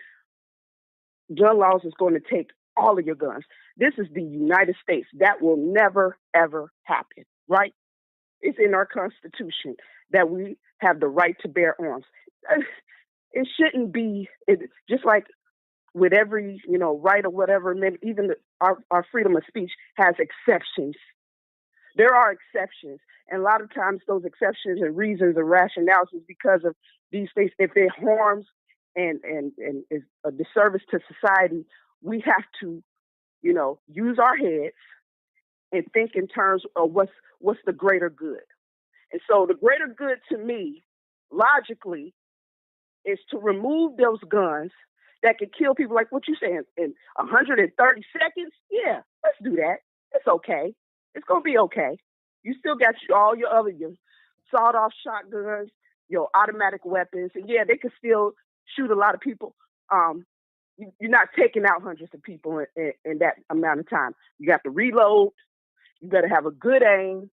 gun laws is going to take all of your guns. This is the United States. That will never, ever happen, right? It's in our Constitution that we have the right to bear arms. It shouldn't be just like with every, right or whatever, maybe even our freedom of speech has exceptions. There are exceptions. And a lot of times those exceptions and reasons and rationales is because of these things. If it harms and is a disservice to society, we have to, use our heads and think in terms of what's the greater good. And so the greater good to me, logically, is to remove those guns that could kill people, like what you saying, in 130 seconds. Yeah, let's do that. It's okay. It's gonna be okay. You still got all your sawed-off shotguns, your automatic weapons, and yeah, they could still shoot a lot of people. You're not taking out hundreds of people in that amount of time. You have to reload. You better have a good aim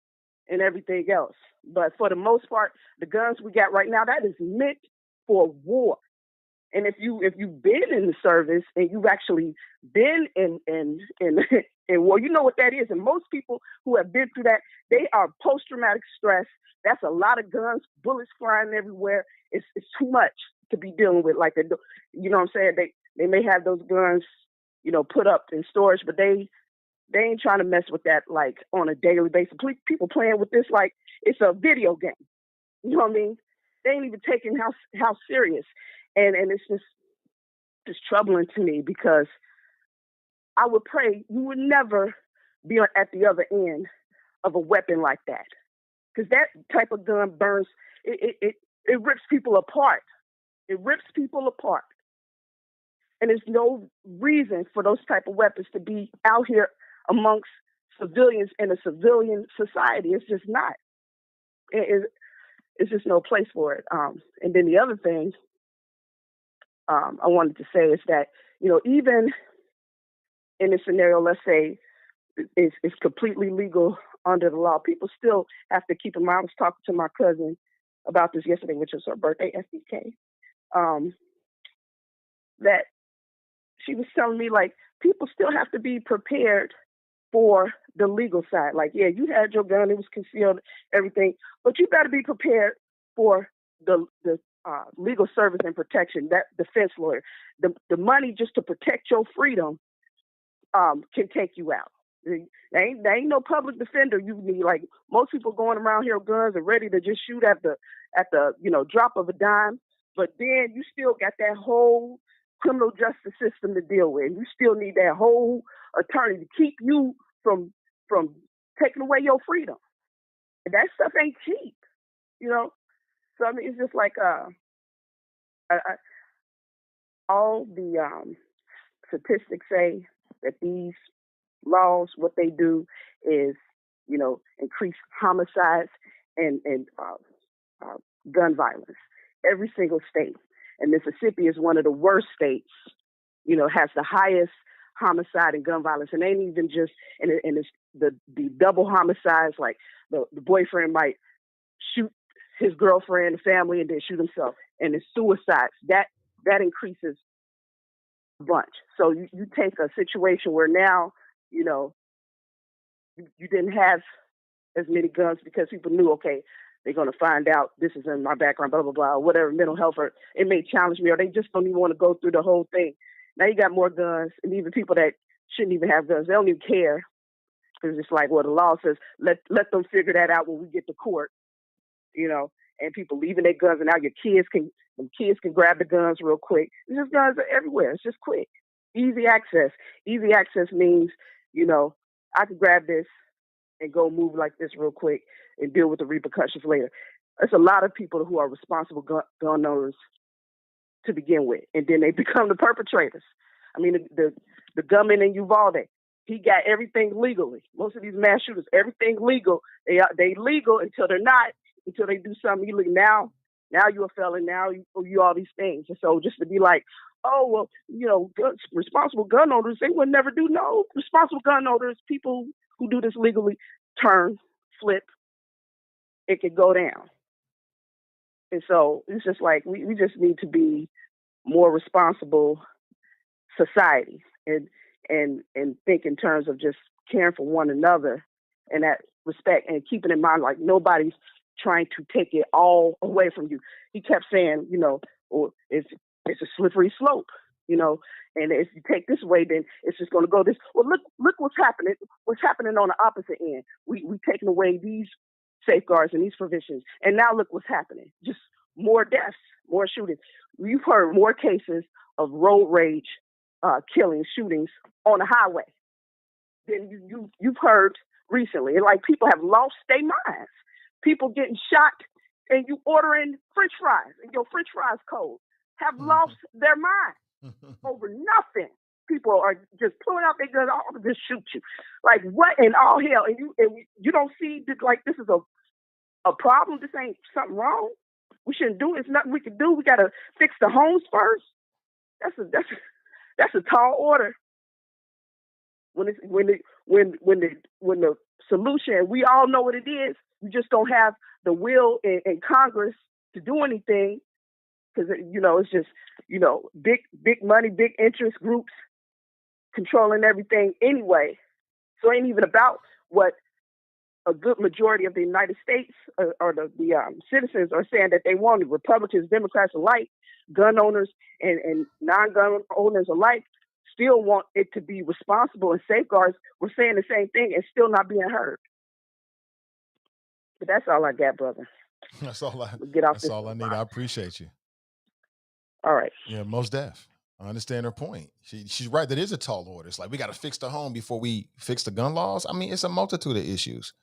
and everything else. But for the most part, the guns we got right now, that is meant for war. And if you've been in the service and you've actually been in war, you know what that is. And most people who have been through that, they are post-traumatic stress. That's a lot of guns, bullets flying everywhere. It's too much to be dealing with. Like, you know what I'm saying? They may have those guns, put up in storage, but they ain't trying to mess with that like on a daily basis. People playing with this like it's a video game. You know what I mean? They ain't even taking how serious. And it's just troubling to me because I would pray you would never be at the other end of a weapon like that. Because that type of gun burns, it rips people apart. It rips people apart. And there's no reason for those type of weapons to be out here amongst civilians in a civilian society. It's just not. It's just no place for it. And then the other thing I wanted to say is that, even in this scenario, let's say it's completely legal under the law, people still have to keep in mind. I was talking to my cousin about this yesterday, which was her birthday, SDK, that she was telling me, like, people still have to be prepared for the legal side. Like, yeah, you had your gun, it was concealed, everything, but you got to be prepared for the legal service and protection, that defense lawyer. The money just to protect your freedom can take you out. There ain't no public defender you need. Like, most people going around here with guns and ready to just shoot at the drop of a dime. But then you still got that whole criminal justice system to deal with. You still need that whole attorney to keep you from taking away your freedom. And that stuff ain't cheap, So I mean, it's just like all the statistics say that these laws, what they do is, increase homicides and gun violence. Every single state. And Mississippi is one of the worst states, has the highest homicide and gun violence. And ain't even just, and it's the double homicides, like the boyfriend might shoot his girlfriend, the family, and then shoot himself. And the suicides, that increases a bunch. So you take a situation where now, you didn't have as many guns because people knew, okay, they're going to find out this is in my background, blah, blah, blah, or whatever, mental health, or it may challenge me, or they just don't even want to go through the whole thing. Now you got more guns, and even people that shouldn't even have guns, they don't even care. Because it's like, well, the law says, let them figure that out when we get to court, and people leaving their guns, and now your kids can grab the guns real quick. It's just guns are everywhere. It's just quick. Easy access. Easy access means, I could grab this and go move like this real quick and deal with the repercussions later. There's a lot of people who are responsible gun owners to begin with, and then they become the perpetrators. I mean, the gunman in Uvalde, he got everything legally. Most of these mass shooters, everything legal. They legal until they're not, until they do something illegal. Now you're a felon. Now you all these things. And so just to be like, oh, well, responsible gun owners, they would never do. No, responsible gun owners, people who do this legally, turn, flip, it could go down. And so it's just like we just need to be more responsible society and think in terms of just caring for one another and that respect, and keeping in mind, like, nobody's trying to take it all away from you. He kept saying, or it's a slippery slope. And if you take this way, then it's just going to go this. Well, look what's happening. What's happening on the opposite end? We taking away these safeguards and these provisions, and now look what's happening. Just more deaths, more shootings. You've heard more cases of road rage, killings, shootings on the highway than you've heard recently. And like people have lost their minds. People getting shot, and you ordering French fries, and your French fries cold. Have lost their mind over nothing. People are just pulling out their guns, to just shoot you. Like what in all hell? And you don't see this, like this is a problem. This ain't something wrong. We shouldn't do it. It's nothing we can do. We got to fix the homes first. That's a tall order. When the solution, we all know what it is. You just don't have the will in Congress to do anything because it's just big money, big interest groups controlling everything anyway. So it ain't even about what a good majority of the United States or the citizens are saying that they want. Republicans, Democrats alike, gun owners and non-gun owners alike still want it to be responsible and safeguards. We're saying the same thing and still not being heard. But that's all I got, brother. That's all I need. Box. I appreciate you. All right. Yeah, most deaf. I understand her point. She's right. That is a tall order. It's like we got to fix the home before we fix the gun laws. I mean, it's a multitude of issues.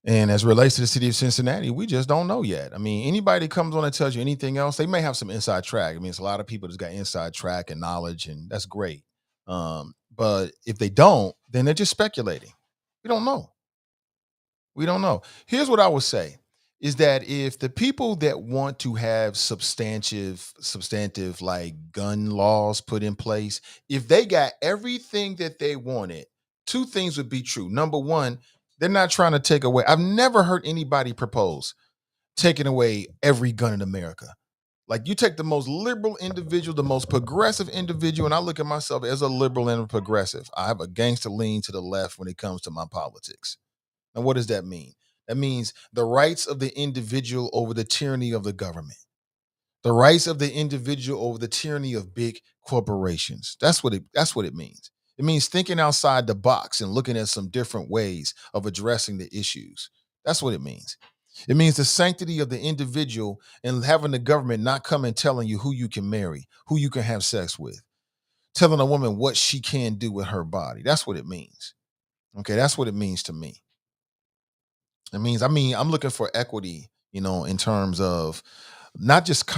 And as it relates to the city of Cincinnati, we just don't know yet. I mean, anybody comes on and tells you anything else, they may have some inside track. I mean, it's a lot of people that's got inside track and knowledge, and that's great. But if they don't, then they're just speculating. We don't know. Here's what I would say is that if the people that want to have substantive like gun laws put in place, if they got everything that they wanted, two things would be true. Number one, they're not trying to take away. I've never heard anybody propose taking away every gun in America. Like you take the most liberal individual, the most progressive individual, and I look at myself as a liberal and a progressive. I have a gangster lean to the left when it comes to my politics. And what does that mean? That means the rights of the individual over the tyranny of the government. The rights of the individual over the tyranny of big corporations. That's what it means. It means thinking outside the box and looking at some different ways of addressing the issues. That's what it means. It means the sanctity of the individual and having the government not come and telling you who you can marry, who you can have sex with, telling a woman what she can do with her body. That's what it means. Okay, that's what it means to me. It means, I'm looking for equity, in terms of not just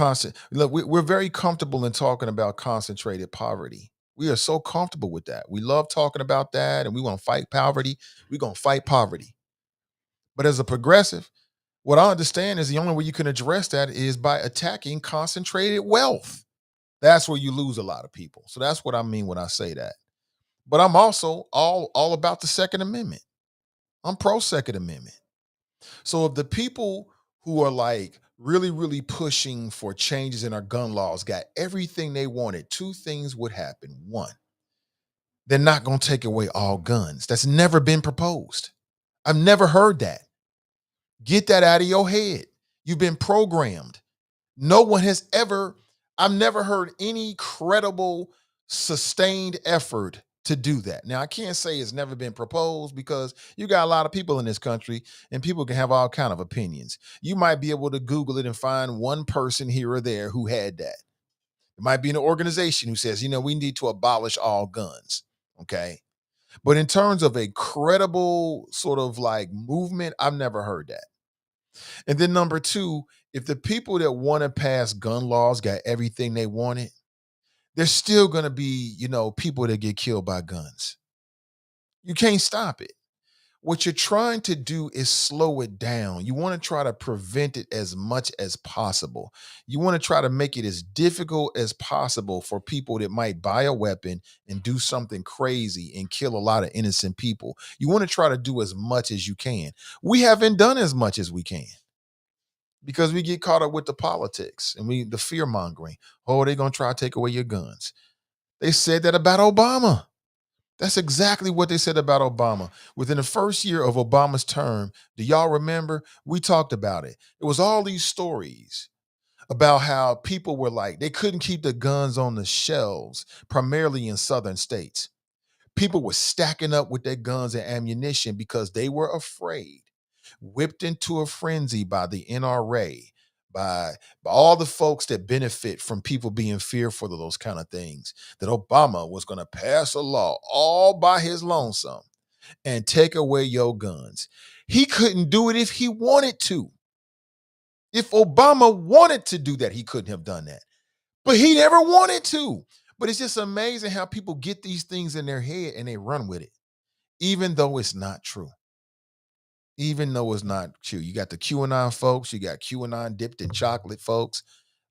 look, we're very comfortable in talking about concentrated poverty. We are so comfortable with that. We love talking about that and we want to fight poverty. We're going to fight poverty. But as a progressive, what I understand is the only way you can address that is by attacking concentrated wealth. That's where you lose a lot of people. So that's what I mean when I say that. But I'm also all about the Second Amendment. I'm pro Second Amendment. So if the people who are like really, really pushing for changes in our gun laws got everything they wanted, two things would happen. One, they're not going to take away all guns. That's never been proposed. I've never heard that. Get that out of your head. You've been programmed. No one has I've never heard any credible, sustained effort to do that. Now, I can't say it's never been proposed because you got a lot of people in this country and people can have all kind of opinions. You might be able to Google it and find one person here or there who had that. It might be an organization who says, we need to abolish all guns. Okay. But in terms of a credible sort of like movement, I've never heard that. And then number two, if the people that want to pass gun laws got everything they wanted, there's still going to be, people that get killed by guns. You can't stop it. What you're trying to do is slow it down. You want to try to prevent it as much as possible. You want to try to make it as difficult as possible for people that might buy a weapon and do something crazy and kill a lot of innocent people. You want to try to do as much as you can. We haven't done as much as we can, because we get caught up with the politics and the fear mongering. Oh, they're going to try to take away your guns. They said that about Obama. That's exactly what they said about Obama. Within the first year of Obama's term, do y'all remember? We talked about it. It was all these stories about how people were like, they couldn't keep the guns on the shelves, primarily in southern states. People were stacking up with their guns and ammunition because they were afraid, whipped into a frenzy by the NRA, by all the folks that benefit from people being fearful of those kind of things, that Obama was going to pass a law all by his lonesome and take away your guns. He couldn't do it if he wanted to. If Obama wanted to do that, he couldn't have done that. But he never wanted to. But it's just amazing how people get these things in their head and they run with it, even though it's not true. Even though it's not true. You got the QAnon folks, you got QAnon dipped in chocolate folks.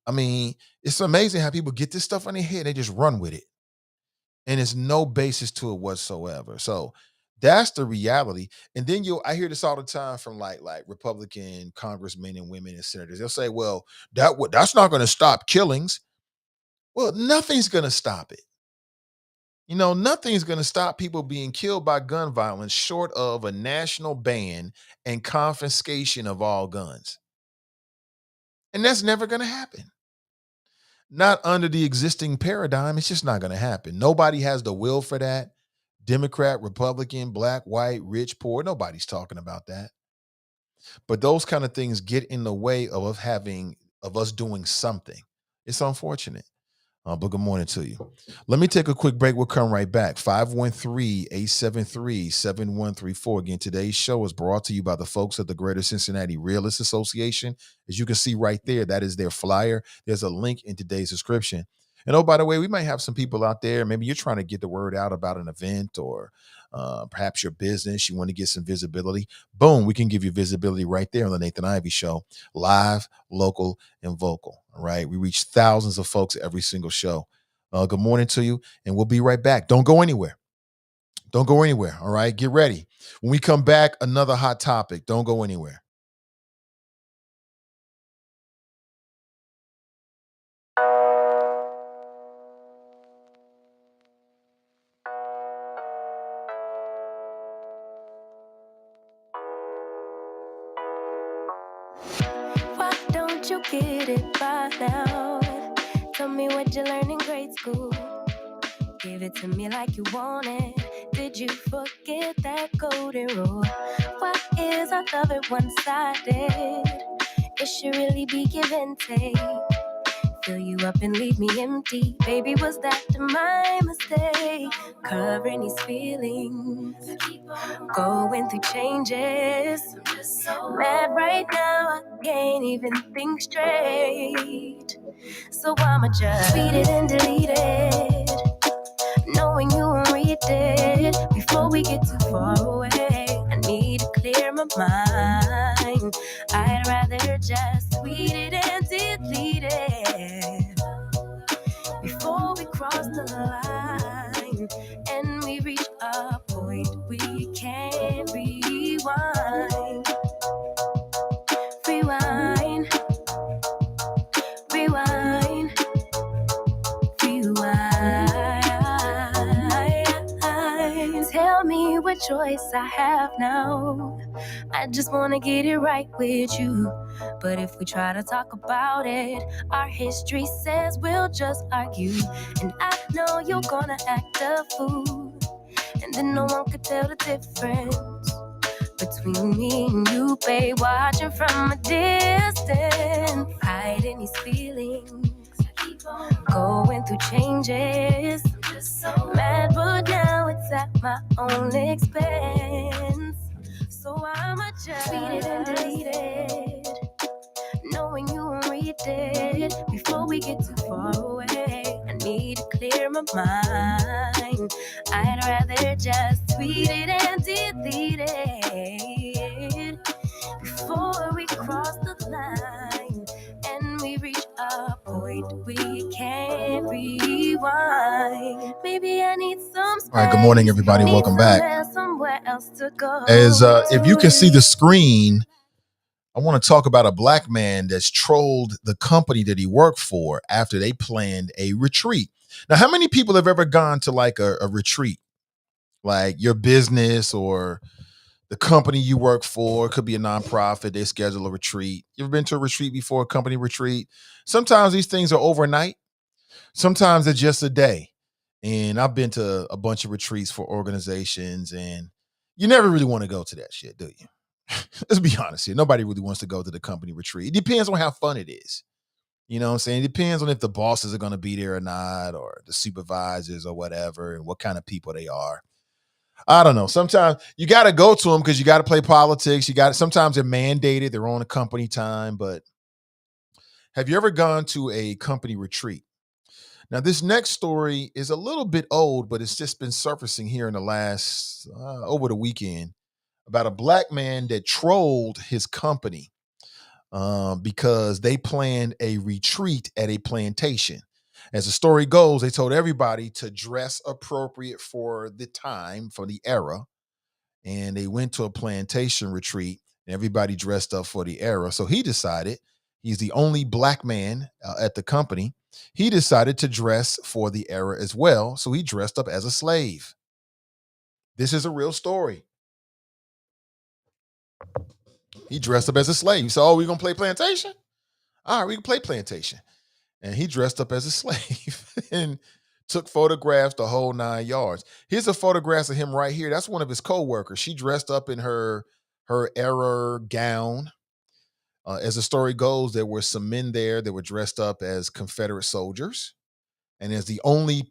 I mean, it's amazing how people get this stuff on their head and they just run with it. And there's no basis to it whatsoever. So that's the reality. And then I hear this all the time from like Republican congressmen and women and senators. They'll say, well, that's not going to stop killings. Well, nothing's going to stop it. Nothing's going to stop people being killed by gun violence short of a national ban and confiscation of all guns. And that's never going to happen. Not under the existing paradigm. It's just not going to happen. Nobody has the will for that. Democrat, Republican, black, white, rich, poor. Nobody's talking about that. But those kind of things get in the way of us doing something. It's unfortunate. But good morning to you. Let me take a quick break. We'll come right back. 513-873-7134. Again, today's show is brought to you by the folks at the Greater Cincinnati Realist Association. As you can see right there, that is their flyer. There's a link in today's description. And oh, by the way, we might have some people out there. Maybe you're trying to get the word out about an event or perhaps your business. You want to get some visibility. Boom, we can give you visibility right there on the Nathan Ivey Show. Live, local, and vocal. All right. We reach thousands of folks every single show. Good morning to you. And we'll be right back. Don't go anywhere. Don't go anywhere. All right. Get ready. When we come back, another hot topic. Don't go anywhere. Why don't you get it by now? Tell me what you learned in grade school. Give it to me like you want it. Did you forget that golden rule? Why is our love it one-sided? It should really be give and take. Fill you up and leave me empty. Baby, was that my mistake? Covering these feelings, going through changes. I'm just so mad right now, I can't even think straight. So I'ma just tweet it and delete it, knowing you won't read it before we get too far away. I need to clear my mind. I'd rather just tweet it and delete it before we cross the line and we reach a point we can't rewind. Rewind. Rewind. Rewind. Tell me what choice I have now. I just wanna get it right with you. But if we try to talk about it, our history says we'll just argue. And I know you're gonna act a fool, and then no one could tell the difference between me and you, babe. Watching from a distance, hiding these feelings, going through changes. I'm just so mad, but now it's at my own expense. So I'ma just tweet it and delete it, knowing you won't read it before we get too far away. I need to clear my mind. I'd rather just tweet it and delete it before we cross the line and we reach a point we can't rewind. Maybe I need some space. All right. Good morning, everybody. Welcome back. Somewhere else to go. As if you can see the screen, I want to talk about a black man that's trolled the company that he worked for after they planned a retreat. Now, how many people have ever gone to like a retreat, like your business or the company you work for. It could be a nonprofit. They schedule a retreat. You ever been to a retreat before, a company retreat? Sometimes these things are overnight. Sometimes it's just a day. And I've been to a bunch of retreats for organizations, and you never really want to go to that shit, do you? Let's be honest here. Nobody really wants to go to the company retreat. It depends on how fun it is. You know what I'm saying? It depends on if the bosses are going to be there or not, or the supervisors or whatever, and what kind of people they are. I don't know. Sometimes you got to go to them because you got to play politics. You got sometimes they're mandated, they're on a company time. But have you ever gone to a company retreat? Now, this next story is a little bit old, but it's just been surfacing here in the last over the weekend about a black man that trolled his company because they planned a retreat at a plantation. As the story goes, they told everybody to dress appropriate for the time, for the era, and they went to a plantation retreat. And everybody dressed up for the era. So he decided, he's the only black man at the company. He decided to dress for the era as well. So he dressed up as a slave. This is a real story. He dressed up as a slave. He said, "Oh, we're gonna play plantation? All right, we can play plantation." And he dressed up as a slave and took photographs the whole 9 yards. Here's a photograph of him right here. That's one of his co-workers. She dressed up in her era gown. As the story goes, there were some men there that were dressed up as Confederate soldiers. And as the only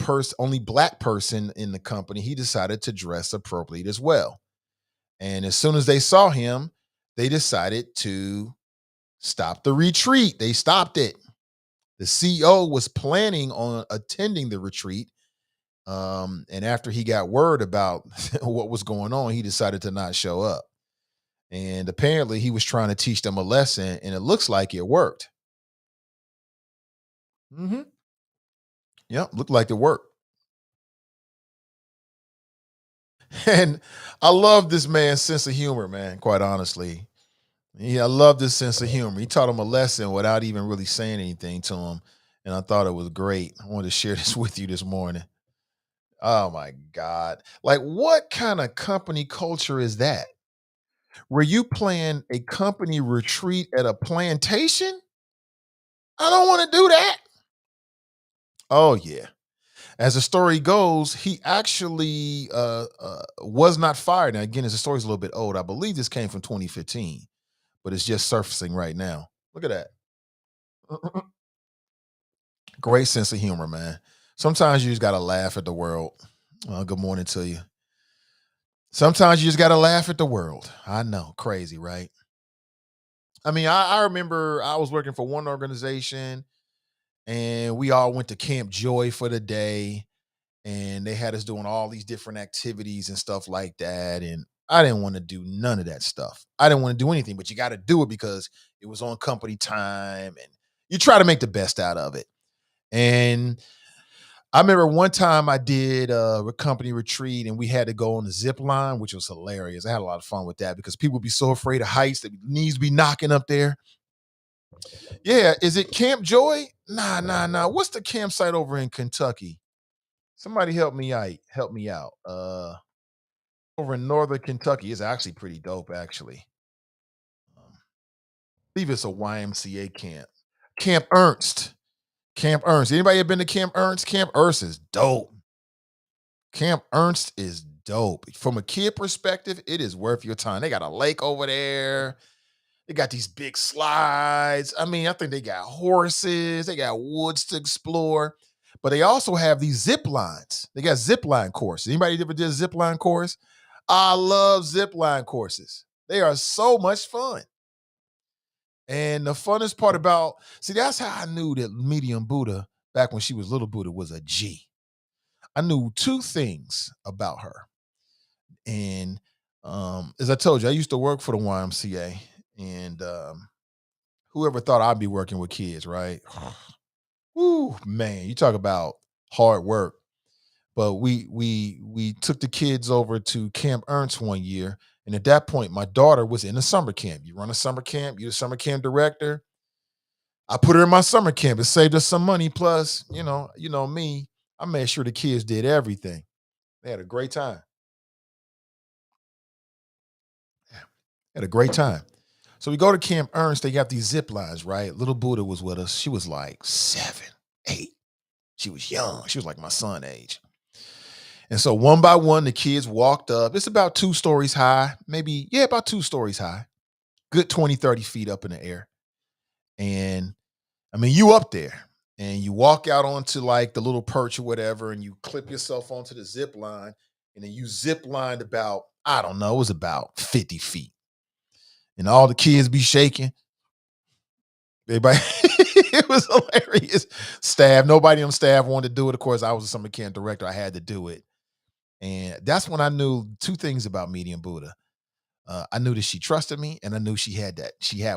black person in the company, he decided to dress appropriate as well. And as soon as they saw him, they decided to stop the retreat. They stopped it. The CEO was planning on attending the retreat. And after he got word about what was going on, he decided to not show up. And apparently he was trying to teach them a lesson, and it looks like it worked. Hmm. Yep, looked like it worked. And I love this man's sense of humor, man, quite honestly. Yeah, I love this sense of humor. He taught him a lesson without even really saying anything to him. And I thought it was great. I wanted to share this with you this morning. Oh my God. Like, what kind of company culture is that? Were you plan a company retreat at a plantation? I don't want to do that. Oh, yeah. As the story goes, he actually was not fired. Now, again, as the story's a little bit old, I believe this came from 2015, but it's just surfacing right now. Look at that. Great sense of humor, man. Sometimes you just got to laugh at the world. Good morning to you. Sometimes you just got to laugh at the world. I know, crazy, right? I mean, I remember I was working for one organization and we all went to Camp Joy for the day, and they had us doing all these different activities and stuff like that. And I didn't want to do none of that stuff. I didn't want to do anything, but you got to do it because it was on company time and you try to make the best out of it. And I remember one time I did a company retreat and we had to go on the zip line, which was hilarious. I had a lot of fun with that because people would be so afraid of heights that knees be knocking up there. Yeah, is it Camp Joy? Nah, nah, nah. What's the campsite over in Kentucky? Somebody help me out. Help me out. Over in northern Kentucky is actually pretty dope, actually. I believe it's a YMCA camp. Camp Ernst. Camp Ernst. Anybody ever been to Camp Ernst? Camp Ernst is dope. Camp Ernst is dope. From a kid perspective, it is worth your time. They got a lake over there. They got these big slides. I mean, I think they got horses. They got woods to explore. But they also have these zip lines. They got zip line courses. Anybody ever did a zip line course? I love zip line courses. They are so much fun. And the funnest part about, see, that's how I knew that Medium Buddha, back when she was little Buddha, was a G. I knew two things about her. And as I told you, I used to work for the YMCA. And whoever thought I'd be working with kids, right? Woo, man, you talk about hard work. But we took the kids over to Camp Ernst one year, and at that point, my daughter was in a summer camp. You run a summer camp, you're a summer camp director. I put her in my summer camp. It saved us some money. Plus, you know me, I made sure the kids did everything. They had a great time. Had a great time. So we go to Camp Ernst. They got these zip lines, right? Little Buddha was with us. She was like 7, 8. She was young. She was like my son age. And so one by one, the kids walked up. It's about 2 stories high, maybe, yeah, about 2 stories high, good 20, 30 feet up in the air. And I mean, you up there and you walk out onto like the little perch or whatever, and you clip yourself onto the zip line. And then you zip lined about, I don't know, it was about 50 feet. And all the kids be shaking. Everybody, it was hilarious. Staff, nobody on staff wanted to do it. Of course, I was a summer camp director. I had to do it. And that's when I knew 2 things about Medium Buddha. I knew that she trusted me, and I knew she had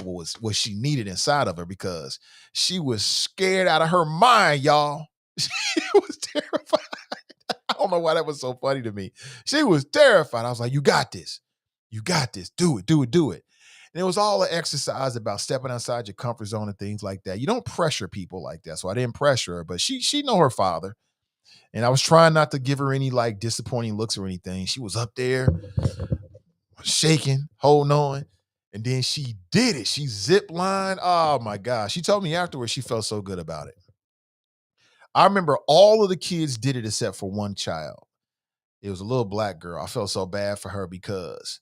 what she needed inside of her, because she was scared out of her mind, y'all. She was terrified. I don't know why that was so funny to me. She was terrified. I was like, "You got this. You got this. Do it. Do it. Do it." And it was all an exercise about stepping outside your comfort zone and things like that. You don't pressure people like that, so I didn't pressure her. But she know her father, and I was trying not to give her any like disappointing looks or anything. She was up there shaking, holding on. And then she did it. She zip lined. Oh my gosh. She told me afterwards she felt so good about it. I remember all of the kids did it except for one child. It was a little black girl. I felt so bad for her because,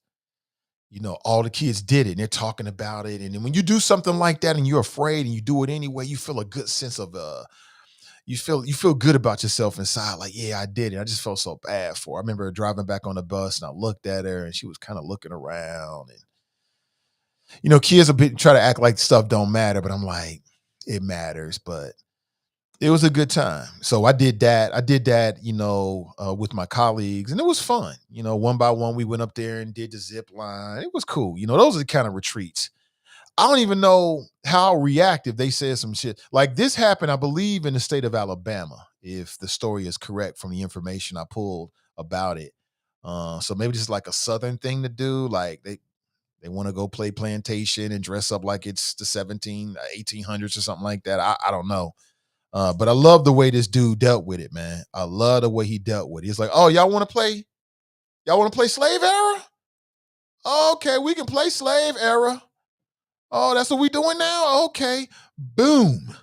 all the kids did it and they're talking about it. And then when you do something like that and you're afraid and you do it anyway, you feel a good sense of you feel good about yourself inside. Like, yeah, I did it. I just felt so bad for her. I remember driving back on the bus and I looked at her and she was kind of looking around. And kids try to act like stuff don't matter, but I'm like, it matters. But it was a good time. So I did that. With my colleagues, and it was fun. One by one, we went up there and did the zip line. It was cool. Those are the kind of retreats. I don't even know how reactive they said some shit. Like this happened, I believe, in the state of Alabama, if the story is correct from the information I pulled about it. So maybe just like a Southern thing to do. Like they want to go play Plantation and dress up like it's the 1800s or something like that. I don't know. But I love the way this dude dealt with it, man. I love the way he dealt with it. He's like, oh, y'all want to play? Y'all want to play slave era? Okay, we can play slave era. Oh, that's what we doing now? Okay. Boom.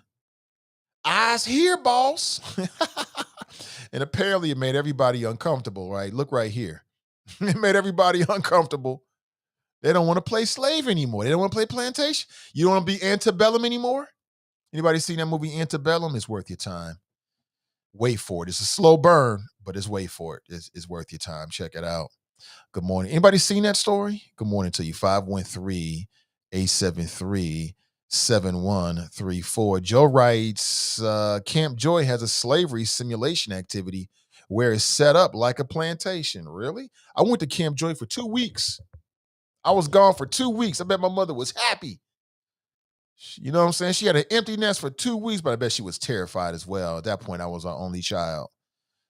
Eyes here, boss. And apparently it made everybody uncomfortable, right? Look right here. It made everybody uncomfortable. They don't want to play slave anymore. They don't want to play plantation. You don't want to be antebellum anymore? Anybody seen that movie Antebellum? It's worth your time. Wait for it. It's a slow burn, but wait for it. It's worth your time. Check it out. Good morning. Anybody seen that story? Good morning to you. 513-873-7134. Joe writes, Camp Joy has a slavery simulation activity where it's set up like a plantation. Really? I went to Camp Joy for 2 weeks. I was gone for 2 weeks. I bet my mother was happy. You know what I'm saying? She had an empty nest for 2 weeks, but I bet she was terrified as well. At that point, I was our only child.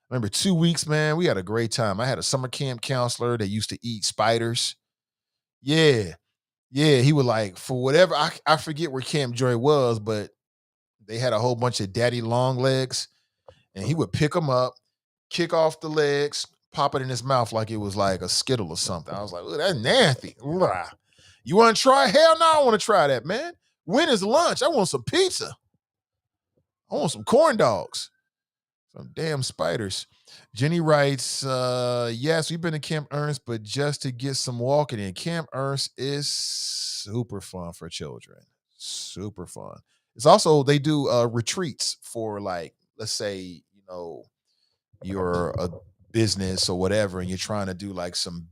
Remember 2 weeks, man, we had a great time. I had a summer camp counselor that used to eat spiders. Yeah. Yeah, he would like, for whatever, I forget where Camp Joy was, but they had a whole bunch of daddy long legs, and he would pick them up, kick off the legs, pop it in his mouth like it was like a Skittle or something. I was like, that's nasty. Ugh. You want to try? Hell no, I want to try that, man. When is lunch? I want some pizza. I want some corn dogs. Some damn spiders. Jenny writes, yes, we've been to Camp Ernst, but just to get some walking in. Camp Ernst is super fun for children. Super fun. It's also, they do retreats for like, let's say, you're a business or whatever, and you're trying to do like some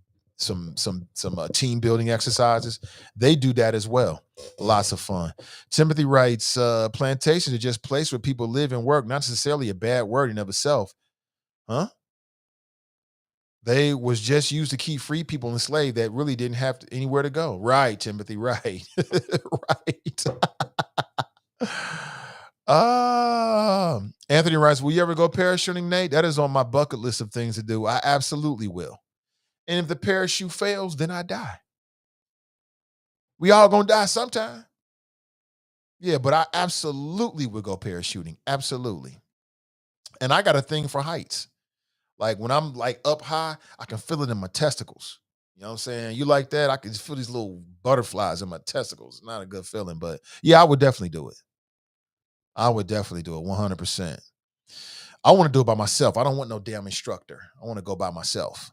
team building exercises. They do that as well. Lots of fun. Timothy writes, plantations are just place where people live and work, not necessarily a bad word in of itself. Huh? They was just used to keep free people enslaved that really didn't have anywhere to go. Right, Timothy, right. Right. Anthony writes, will you ever go parachuting, Nate? That is on my bucket list of things to do. I absolutely will. And if the parachute fails, then I die. We all gonna die sometime. Yeah, but I absolutely would go parachuting. Absolutely. And I got a thing for heights. Like when I'm like up high, I can feel it in my testicles. You know what I'm saying? You like that? I can just feel these little butterflies in my testicles. Not a good feeling, but yeah, I would definitely do it. I would definitely do it 100%. I want to do it by myself. I don't want no damn instructor. I want to go by myself.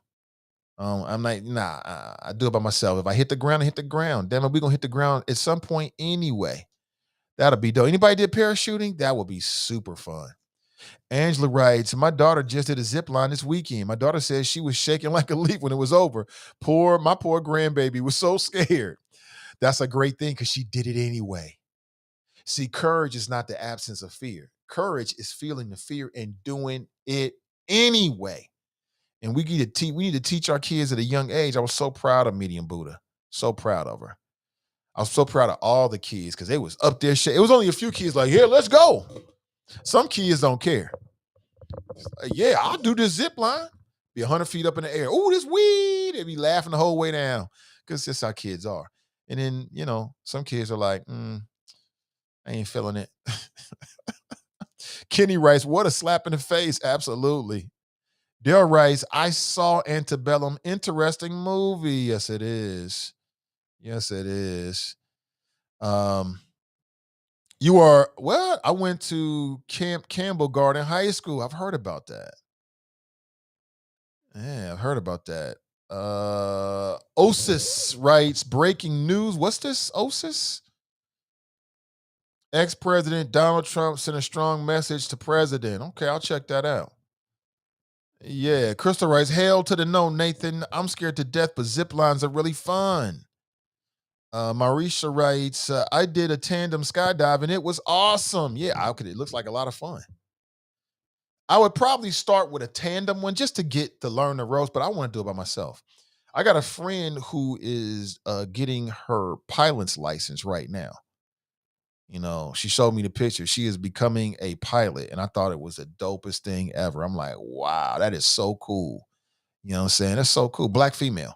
I'm like, nah, I do it by myself. If I hit the ground, I hit the ground. Damn it, we gonna hit the ground at some point anyway. That'll be dope. Anybody did parachuting? That would be super fun. Angela writes, my daughter just did a zip line this weekend. My daughter says she was shaking like a leaf when it was over. My poor grandbaby was so scared. That's a great thing because she did it anyway. See, courage is not the absence of fear. Courage is feeling the fear and doing it anyway. And we need to teach our kids at a young age. I was so proud of Medium Buddha. So proud of her. I was so proud of all the kids because they was up there. It was only a few kids like, here, let's go. Some kids don't care. Like, yeah, I'll do this zip line. Be 100 feet up in the air. Oh, this weed. They be laughing the whole way down because that's how kids are. And then, some kids are like, I ain't feeling it. Kenny writes, what a slap in the face. Absolutely. Dale writes, I saw Antebellum. Interesting movie. Yes, it is. Yes, it is. I went to Camp Campbell Garden High School. I've heard about that. Yeah, I've heard about that. Osis writes, breaking news. What's this, Osis? Ex-President Donald Trump sent a strong message to President. Okay, I'll check that out. Yeah, Crystal writes, hail to the no, Nathan. I'm scared to death, but zip lines are really fun. Marisha writes, I did a tandem skydive and it was awesome. Yeah, it looks like a lot of fun. I would probably start with a tandem one just to learn the ropes, but I want to do it by myself. I got a friend who is getting her pilot's license right now. She showed me the picture. She is becoming a pilot, and I thought it was the dopest thing ever. I'm like, wow, that is so cool. You know what I'm saying? That's so cool. Black female.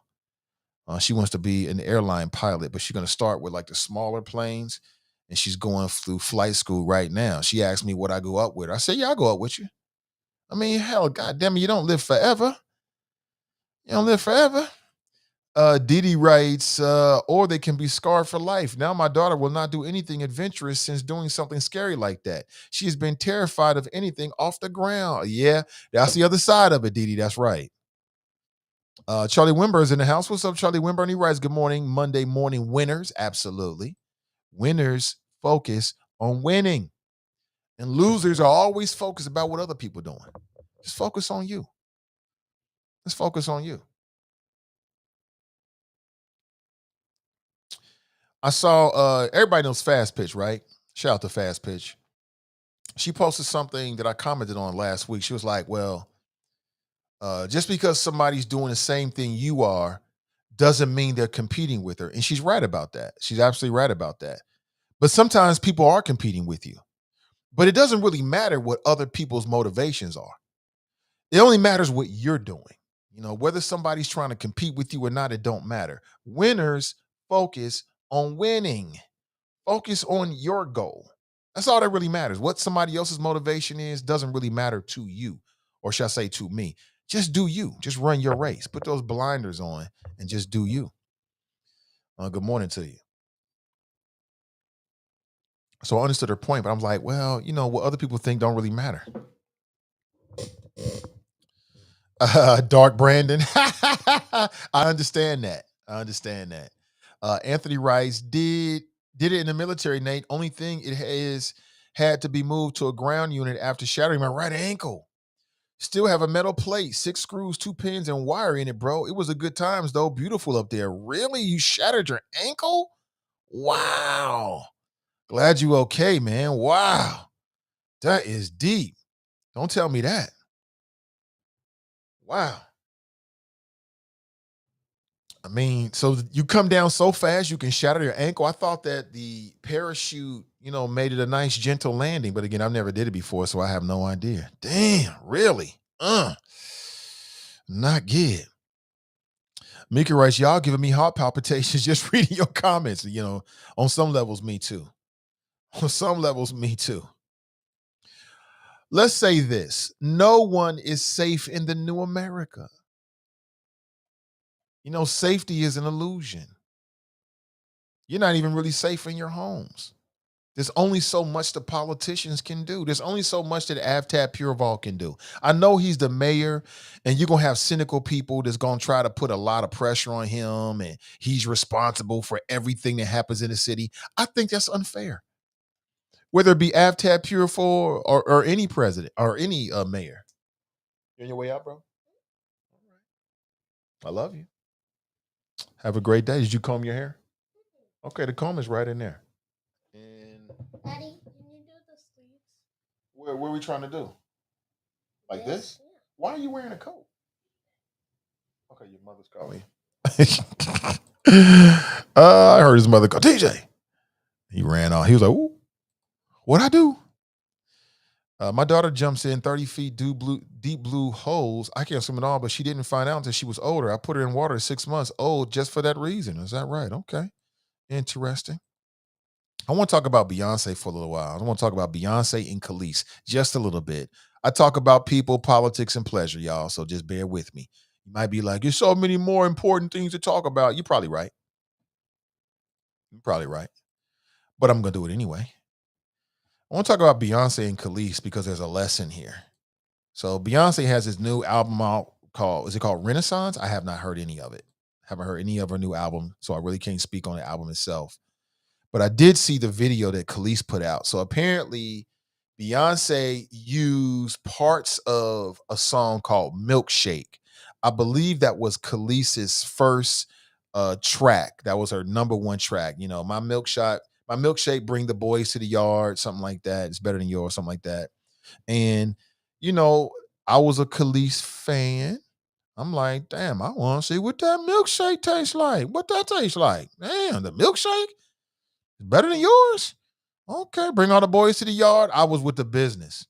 She wants to be an airline pilot, but she's going to start with like the smaller planes, and she's going through flight school right now. She asked me would I go up with her. I said, yeah, I'll go up with you. I mean, hell, goddamn it, you don't live forever. You don't live forever. Didi writes, or they can be scarred for life. Now my daughter will not do anything adventurous since doing something scary like that. She has been terrified of anything off the ground. Yeah, that's the other side of it, Didi. That's right. Charlie Wimber is in the house. What's up, Charlie Wimber? And he writes, good morning, Monday morning winners. Absolutely. Winners focus on winning. And losers are always focused about what other people are doing. Just focus on you. Let's focus on you. I saw everybody knows Fast Pitch, right? Shout out to Fast Pitch. She posted something that I commented on last week. She was like, well, just because somebody's doing the same thing you are doesn't mean they're competing with her. And she's right about that. She's absolutely right about that. But sometimes people are competing with you. But it doesn't really matter what other people's motivations are. It only matters what you're doing. Whether somebody's trying to compete with you or not, it don't matter. Winners focus on winning. Focus on your goal. That's all that really matters. What somebody else's motivation is doesn't really matter to you, or should I say to me. Just do you. Just run your race. Put those blinders on and just do you. Good morning to you. So I understood her point, but I'm like, well, what other people think don't really matter. Dark Brandon. I understand that. Anthony writes, did it in the military, Nate. Only thing it has had to be moved to a ground unit after shattering my right ankle. Still have a metal plate, 6 screws, 2 pins, and wire in it, bro. It was a good times, though. Beautiful up there. Really? You shattered your ankle? Wow. Glad you okay, man. Wow. That is deep. Don't tell me that. Wow. I mean, so you come down so fast you can shatter your ankle. I thought that the parachute, made it a nice gentle landing. But again, I've never did it before, so I have no idea. Damn, really? Not good. Mika writes, y'all giving me heart palpitations just reading your comments. On some levels, me too. On some levels, me too. Let's say this. No one is safe in the new America. Safety is an illusion. You're not even really safe in your homes. There's only so much the politicians can do. There's only so much that Avtab Pureval can do. I know he's the mayor, and you're going to have cynical people that's going to try to put a lot of pressure on him, and he's responsible for everything that happens in the city. I think that's unfair. Whether it be Avtab Pureval or any president or any mayor. You on your way out, bro? I love you. Have a great day. Did you comb your hair? Okay, the comb is right in there. And Daddy, can you do the sleeves? where are we trying to do? Like this? Why are you wearing a coat? Okay, your mother's calling. I heard his mother call TJ. He ran off. He was like, "Ooh, what'd I do?" My daughter jumps in 30 feet deep blue holes. I can't swim at all, but she didn't find out until she was older. I put her in water at 6 months old just for that reason. Is that right? Okay. Interesting. I want to talk about Beyonce for a little while. I want to talk about Beyonce and Khalees just a little bit. I talk about people, politics, and pleasure, y'all. So just bear with me. You might be like, there's so many more important things to talk about. You're probably right. You're probably right. But I'm going to do it anyway. I want to talk about Beyonce and Khalees because there's a lesson here. So Beyonce has this new album out is it called Renaissance? I have not heard any of it. Haven't heard any of her new album, so I really can't speak on the album itself. But I did see the video that Khalees put out. So apparently Beyonce used parts of a song called Milkshake. I believe that was Khalees's first track. That was her number one track. My milkshake bring the boys to the yard, something like that. It's better than yours, something like that. And, you know, I was a Khalees fan. I'm like, damn, I want to see what that milkshake tastes like. What that tastes like. Damn, the milkshake? Better than yours? Okay, bring all the boys to the yard. I was with the business.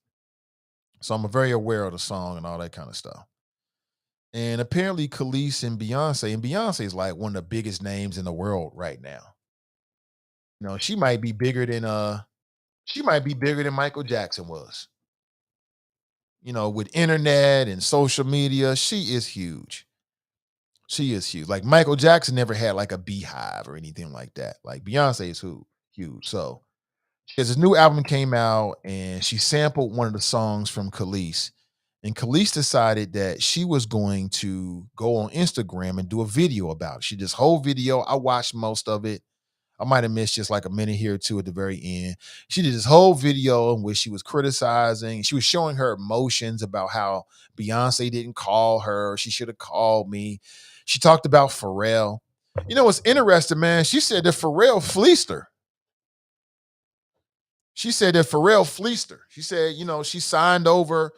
So I'm very aware of the song and all that kind of stuff. And apparently Khalees and Beyonce is like one of the biggest names in the world right now. She might be bigger than Michael Jackson was. With internet and social media, she is huge. She is huge. Like Michael Jackson never had like a beehive or anything like that. Like Beyonce is huge. So because his new album came out and she sampled one of the songs from Khalees. And Khalees decided that she was going to go on Instagram and do a video about it. She did this whole video. I watched most of it. I might have missed just like a minute here or two at the very end. She did this whole video in which she was criticizing. She was showing her emotions about how Beyonce didn't call her. She should have called me. She talked about Pharrell. What's interesting, man? She said that Pharrell fleeced her. She said that Pharrell fleeced her. She said, she signed over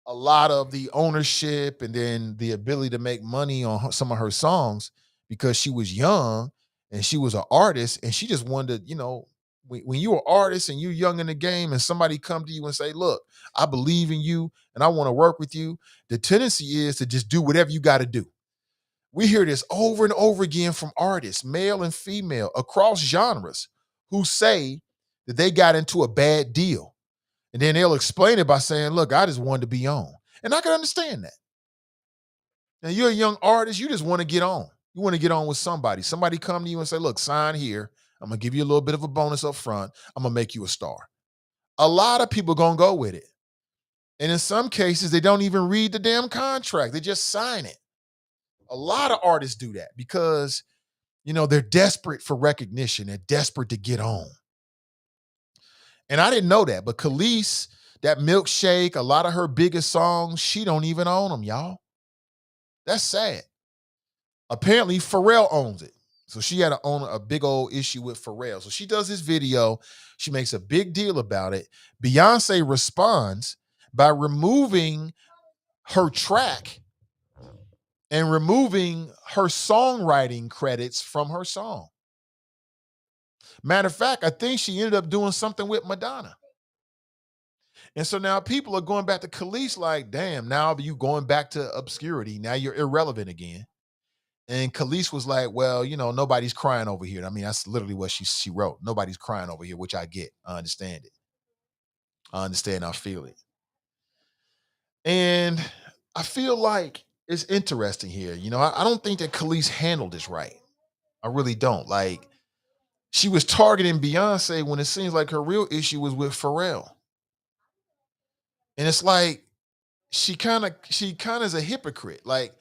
a lot of the ownership and then the ability to make money on some of her songs because she was young and she was an artist and she just wanted to, when you're an artist and you're young in the game and somebody come to you and say, look, I believe in you and I want to work with you, the tendency is to just do whatever you got to do. We hear this over and over again from artists, male and female, across genres, who say that they got into a bad deal. And then they'll explain it by saying, look, I just wanted to be on. And I can understand that. Now, you're a young artist. You just want to get on. You want to get on with somebody. Somebody come to you and say, look, sign here. I'm going to give you a little bit of a bonus up front. I'm going to make you a star. A lot of people going to go with it. And in some cases, they don't even read the damn contract. They just sign it. A lot of artists do that because, they're desperate for recognition. They're desperate to get on. And I didn't know that, but Khalees, that Milkshake, a lot of her biggest songs, she don't even own them, y'all. That's sad. Apparently, Pharrell owns it. So she had to own a big old issue with Pharrell. So she does this video. She makes a big deal about it. Beyonce responds by removing her track and removing her songwriting credits from her song. Matter of fact, I think she ended up doing something with Madonna. And so now people are going back to Khalees like, damn, now you going back to obscurity. Now you're irrelevant again. And Khalees was like, well, nobody's crying over here. I mean, that's literally what she wrote. Nobody's crying over here, which I get. I understand it. I understand. I feel it. And I feel like it's interesting here. I don't think that Khalees handled this right. I really don't. Like, she was targeting Beyonce when it seems like her real issue was with Pharrell. And it's like she kind of is a hypocrite. Like,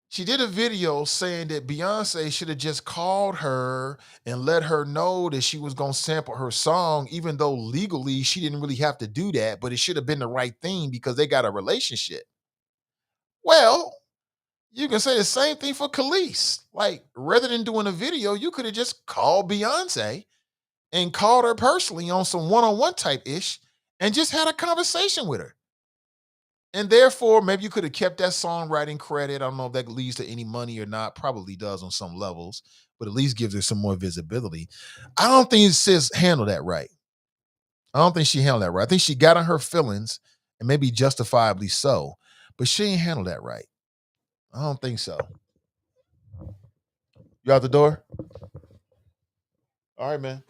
she did a video saying that Beyonce should have just called her and let her know that she was going to sample her song, even though legally she didn't really have to do that, but it should have been the right thing because they got a relationship. Well, you can say the same thing for Khalees. Like, rather than doing a video, you could have just called Beyonce and called her personally on some one-on-one type ish and just had a conversation with her. And therefore, maybe you could have kept that songwriting credit. I don't know if that leads to any money or not. Probably does on some levels, but at least gives her some more visibility. I don't think sis handled that right. I don't think she handled that right. I think she got on her feelings, and maybe justifiably so, but she ain't handled that right. I don't think so. You out the door? All right, man.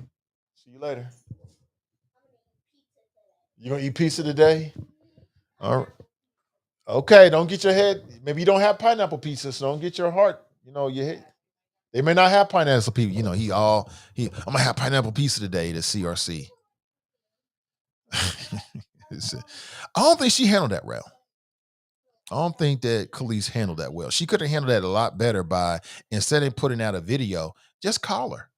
See you later. You gonna eat pizza today? All right. Okay, don't get your head. Maybe you don't have pineapple pizza, so don't get your heart. Your head. They may not have pineapple pizza. I'm gonna have pineapple pizza today. The CRC. I don't think she handled that well. I don't think that Khalees handled that well. She could have handled that a lot better by, instead of putting out a video, just call her.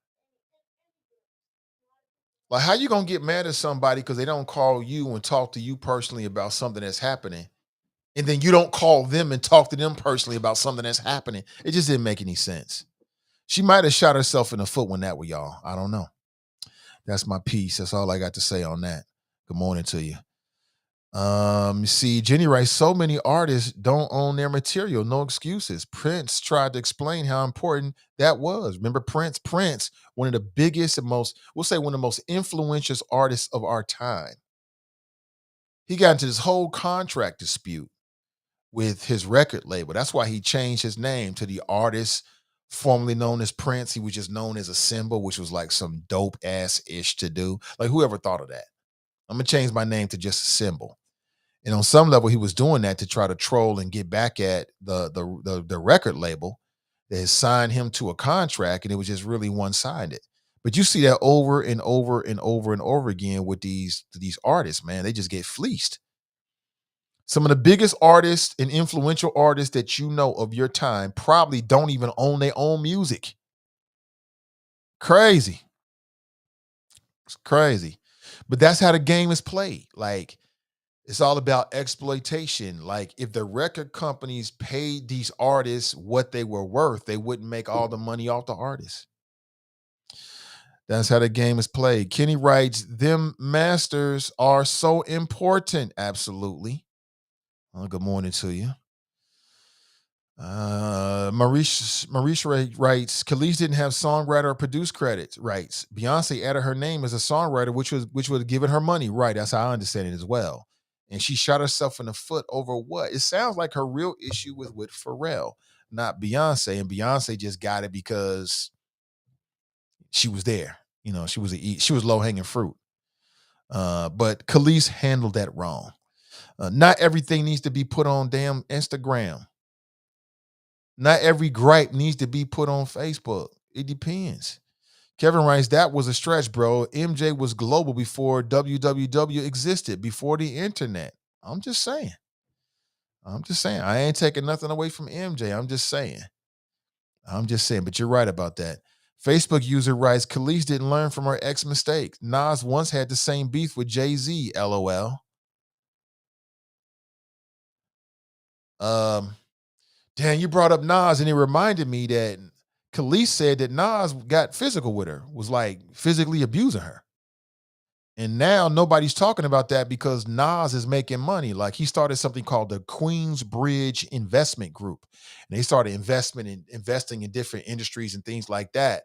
Like, how you gonna get mad at somebody because they don't call you and talk to you personally about something that's happening, and then you don't call them and talk to them personally about something that's happening? It just didn't make any sense. She might have shot herself in the foot when that were y'all. I don't know. That's my piece. That's all I got to say on that. Good morning to you. See, Jenny writes, so many artists don't own their material. No excuses. Prince tried to explain how important that was. Remember Prince? Prince, one of the biggest and we'll say one of the most influential artists of our time. He got into this whole contract dispute with his record label. That's why he changed his name to the artist formerly known as Prince. He was just known as a symbol, which was like some dope ass ish to do. Like, whoever thought of that? I'm gonna change my name to just a symbol. And on some level, he was doing that to try to troll and get back at the record label that has signed him to a contract, and it was just really one-sided. But you see that over and over and over and over again with these artists, man. They just get fleeced. Some of the biggest artists and influential artists that you know of your time probably don't even own their own music. Crazy. It's crazy. But that's how the game is played. Like, it's all about exploitation. Like, if the record companies paid these artists what they were worth, they wouldn't make all the money off the artists. That's how the game is played. Kenny writes, them masters are so important. Absolutely. Well, good morning to you. Maurice writes, Khalees didn't have songwriter or produce credits rights. Beyonce added her name as a songwriter, which would have given her money. Right. That's how I understand it as well. And she shot herself in the foot over what? It sounds like her real issue was with Pharrell, not Beyonce. And Beyonce just got it because she was there. She was low hanging fruit. But Khalees handled that wrong. Not everything needs to be put on damn Instagram. Not every gripe needs to be put on Facebook. It depends. Kevin writes, that was a stretch, bro. MJ was global before www existed, before the internet. I'm just saying. I ain't taking nothing away from MJ. I'm just saying. But you're right about that. Facebook user writes, Khalees didn't learn from her ex mistake. Nas once had the same beef with Jay-Z, LOL. Dan, you brought up Nas, and it reminded me that Khalees said that Nas got physical with her, was like physically abusing her. And now nobody's talking about that because Nas is making money. Like, he started something called the Queensbridge Investment Group. And they started investing in different industries and things like that.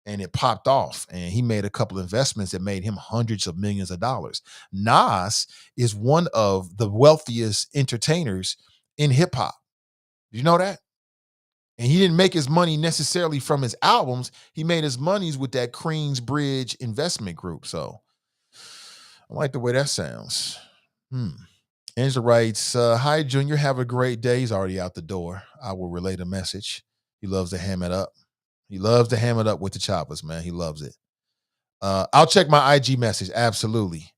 And it popped off. And he made a couple investments that made him hundreds of millions of dollars. Nas is one of the wealthiest entertainers in hip hop. Did you know that? And he didn't make his money necessarily from his albums. He made his monies with that Queensbridge Investment Group. So I like the way that sounds. Angela writes, hi, Junior. Have a great day. He's already out the door. I will relay the message. He loves to ham it up. He loves to ham it up with the choppers, man. He loves it. I'll check my IG message. Absolutely.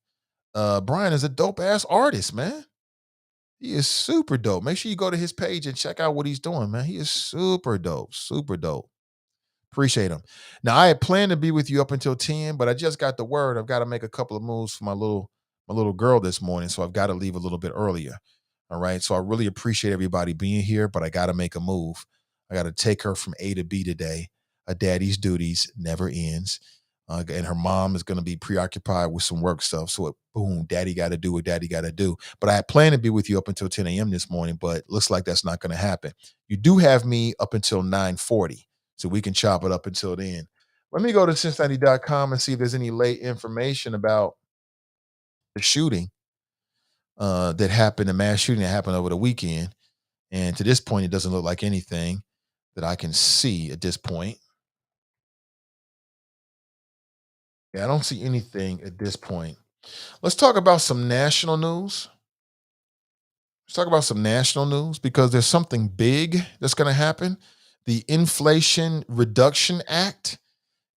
Brian is a dope ass artist, man. He is super dope. Make sure you go to his page and check out what he's doing, man. He is super dope. Super dope. Appreciate him. Now, I had planned to be with you up until 10, but I just got the word. I've got to make a couple of moves for my little girl this morning, so I've got to leave a little bit earlier. All right. So I really appreciate everybody being here, but I got to make a move. I got to take her from A to B today. A daddy's duties never ends. And her mom is going to be preoccupied with some work stuff. So, boom, daddy got to do what daddy got to do. But I had planned to be with you up until 10 a.m. this morning, but looks like that's not going to happen. You do have me up until 9:40, so we can chop it up until then. Let me go to Cincinnati.com and see if there's any late information about the shooting that happened, the mass shooting that happened over the weekend. And to this point, it doesn't look like anything that I can see at this point. Yeah, I don't see anything at this point. Let's talk about some national news. Let's talk about some national news because there's something big that's going to happen. The Inflation Reduction Act.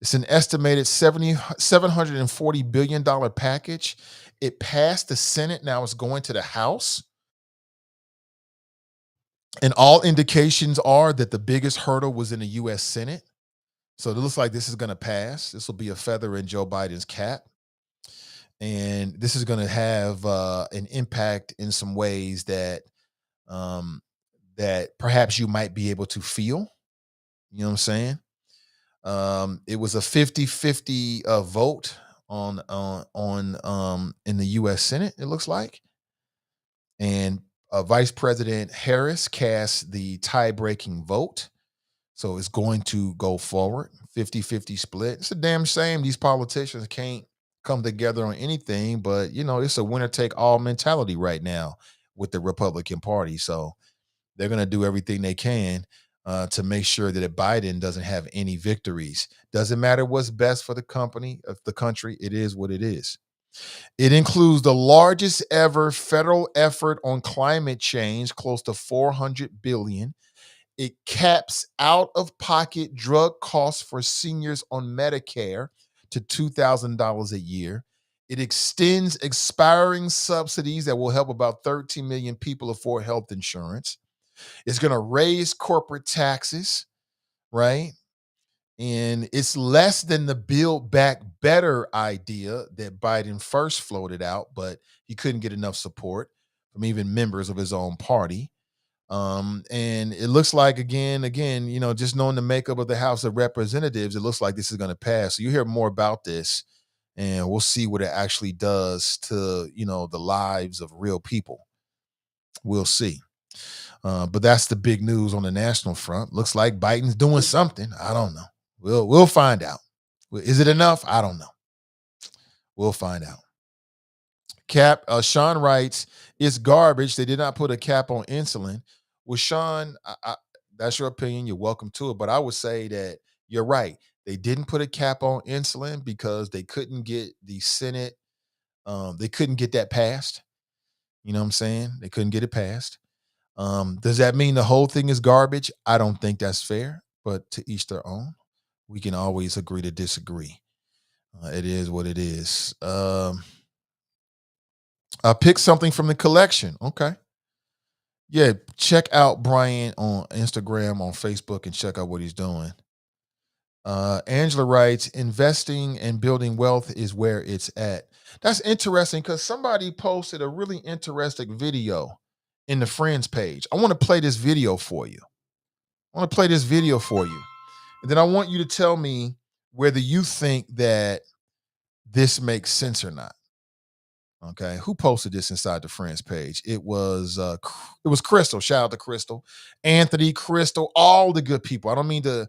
It's an estimated $740 billion package. It passed the Senate. Now it's going to the House. And all indications are that the biggest hurdle was in the U.S. Senate. So it looks like this is going to pass. This will be a feather in Joe Biden's cap. And this is going to have an impact in some ways that that perhaps you might be able to feel. You know what I'm saying? It was a 50-50 vote on in the U.S. Senate, it looks like. And Vice President Harris cast the tie-breaking vote. So it's going to go forward, 50-50 split. It's a damn shame these politicians can't come together on anything, but it's a winner-take-all mentality right now with the Republican Party. So they're going to do everything they can to make sure that Biden doesn't have any victories. Doesn't matter what's best for the country. It is what it is. It includes the largest ever federal effort on climate change, close to $400 billion. It caps out-of-pocket drug costs for seniors on Medicare to $2,000 a year. It extends expiring subsidies that will help about 13 million people afford health insurance. It's going to raise corporate taxes, right? And it's less than the Build Back Better idea that Biden first floated out, but he couldn't get enough support from even members of his own party. And it looks like again, just knowing the makeup of the House of Representatives, it looks like this is going to pass. So you hear more about this, and we'll see what it actually does to the lives of real people. We'll see. But that's the big news on the national front. Looks like Biden's doing something. I don't know. We'll find out. Is it enough? I don't know. We'll find out. Sean writes, it's garbage. They did not put a cap on insulin. Well, Sean, that's your opinion. You're welcome to it. But I would say that you're right. They didn't put a cap on insulin because they couldn't get the Senate. They couldn't get that passed. You know what I'm saying? They couldn't get it passed. Does that mean the whole thing is garbage? I don't think that's fair, but to each their own. We can always agree to disagree. It is what it is. Pick something from the collection. Okay. Yeah, check out Brian on Instagram, on Facebook, and check out what he's doing. Angela writes, investing and building wealth is where it's at. That's interesting because somebody posted a really interesting video in the Friends page. I want to play this video for you. And then I want you to tell me whether you think that this makes sense or not. Okay, who posted this inside the Friends page? It was Crystal. Shout out to Crystal, Anthony, Crystal, all the good people. I don't mean to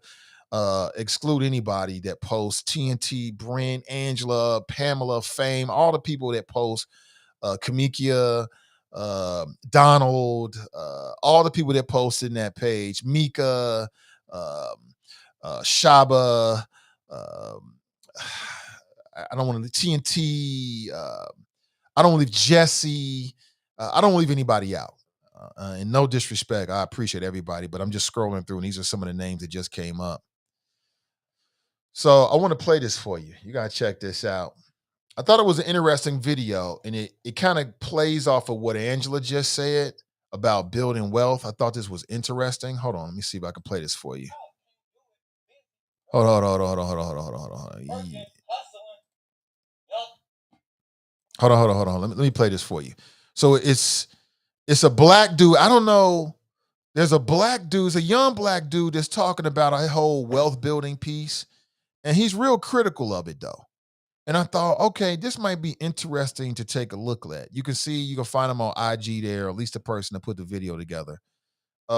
exclude anybody that posts. TNT, Brent, Angela, Pamela, Fame, all the people that post. Kamikia, Donald, all the people that posted in that page. Mika, Shaba. I don't want to TNT. I don't believe Jesse. I don't leave anybody out. And no disrespect, I appreciate everybody, but I'm just scrolling through, and these are some of the names that just came up. So I want to play this for you. You got to check this out. I thought it was an interesting video, and it kind of plays off of what Angela just said about building wealth. I thought this was interesting. Hold on, let me see if I can play this for you. Hold on. Yeah. Hold on. Let me play this for you. So it's a black dude. I don't know. There's a black dude, it's a young black dude that's talking about a whole wealth building piece, and he's real critical of it though. And I thought, okay, this might be interesting to take a look at. You can find him on IG there, or at least the person that put the video together.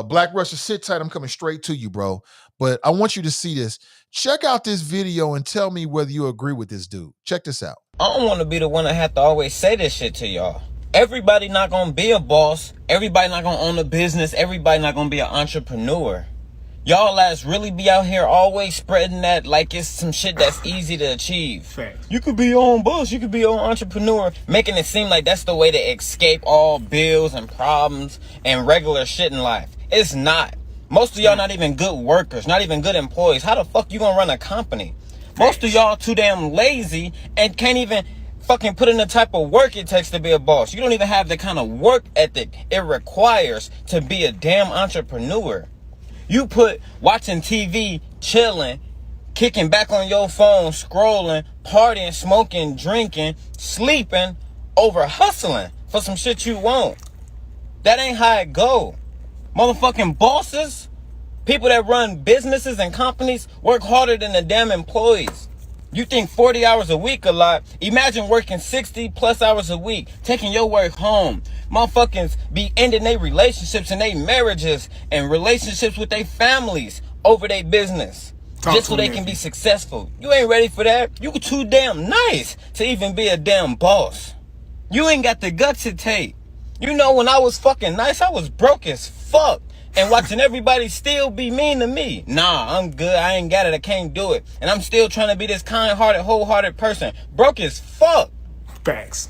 Black Russia, sit tight. I'm coming straight to you, bro. But I want you to see this. Check out this video and tell me whether you agree with this dude. Check this out. I don't want to be the one that have to always say this shit to y'all. Everybody not gonna be a boss. Everybody not gonna own a business. Everybody not gonna be an entrepreneur. Y'all lads really be out here always spreading that like it's some shit that's easy to achieve. Facts. You could be your own boss, you could be your own entrepreneur, making it seem like that's the way to escape all bills and problems and regular shit in life. It's not. Most of y'all not even good workers, not even good employees. How the fuck you gonna run a company? Most of y'all too damn lazy and can't even fucking put in the type of work it takes to be a boss. You don't even have the kind of work ethic it requires to be a damn entrepreneur. You put watching TV, chilling, kicking back on your phone, scrolling, partying, smoking, drinking, sleeping, over hustling for some shit you want. That ain't how it go. Motherfucking bosses, people that run businesses and companies work harder than the damn employees. You think 40 hours a week a lot? Imagine working 60 plus hours a week, taking your work home. Motherfuckers be ending their relationships and their marriages and relationships with their families over their business. Just so they can be successful. You ain't ready for that. You too damn nice to even be a damn boss. You ain't got the guts it take. You know, when I was fucking nice, I was broke as fuck. And watching everybody still be mean to me. Nah, I'm good. I ain't got it. I can't do it. And I'm still trying to be this kind-hearted, wholehearted person. Broke as fuck. Facts.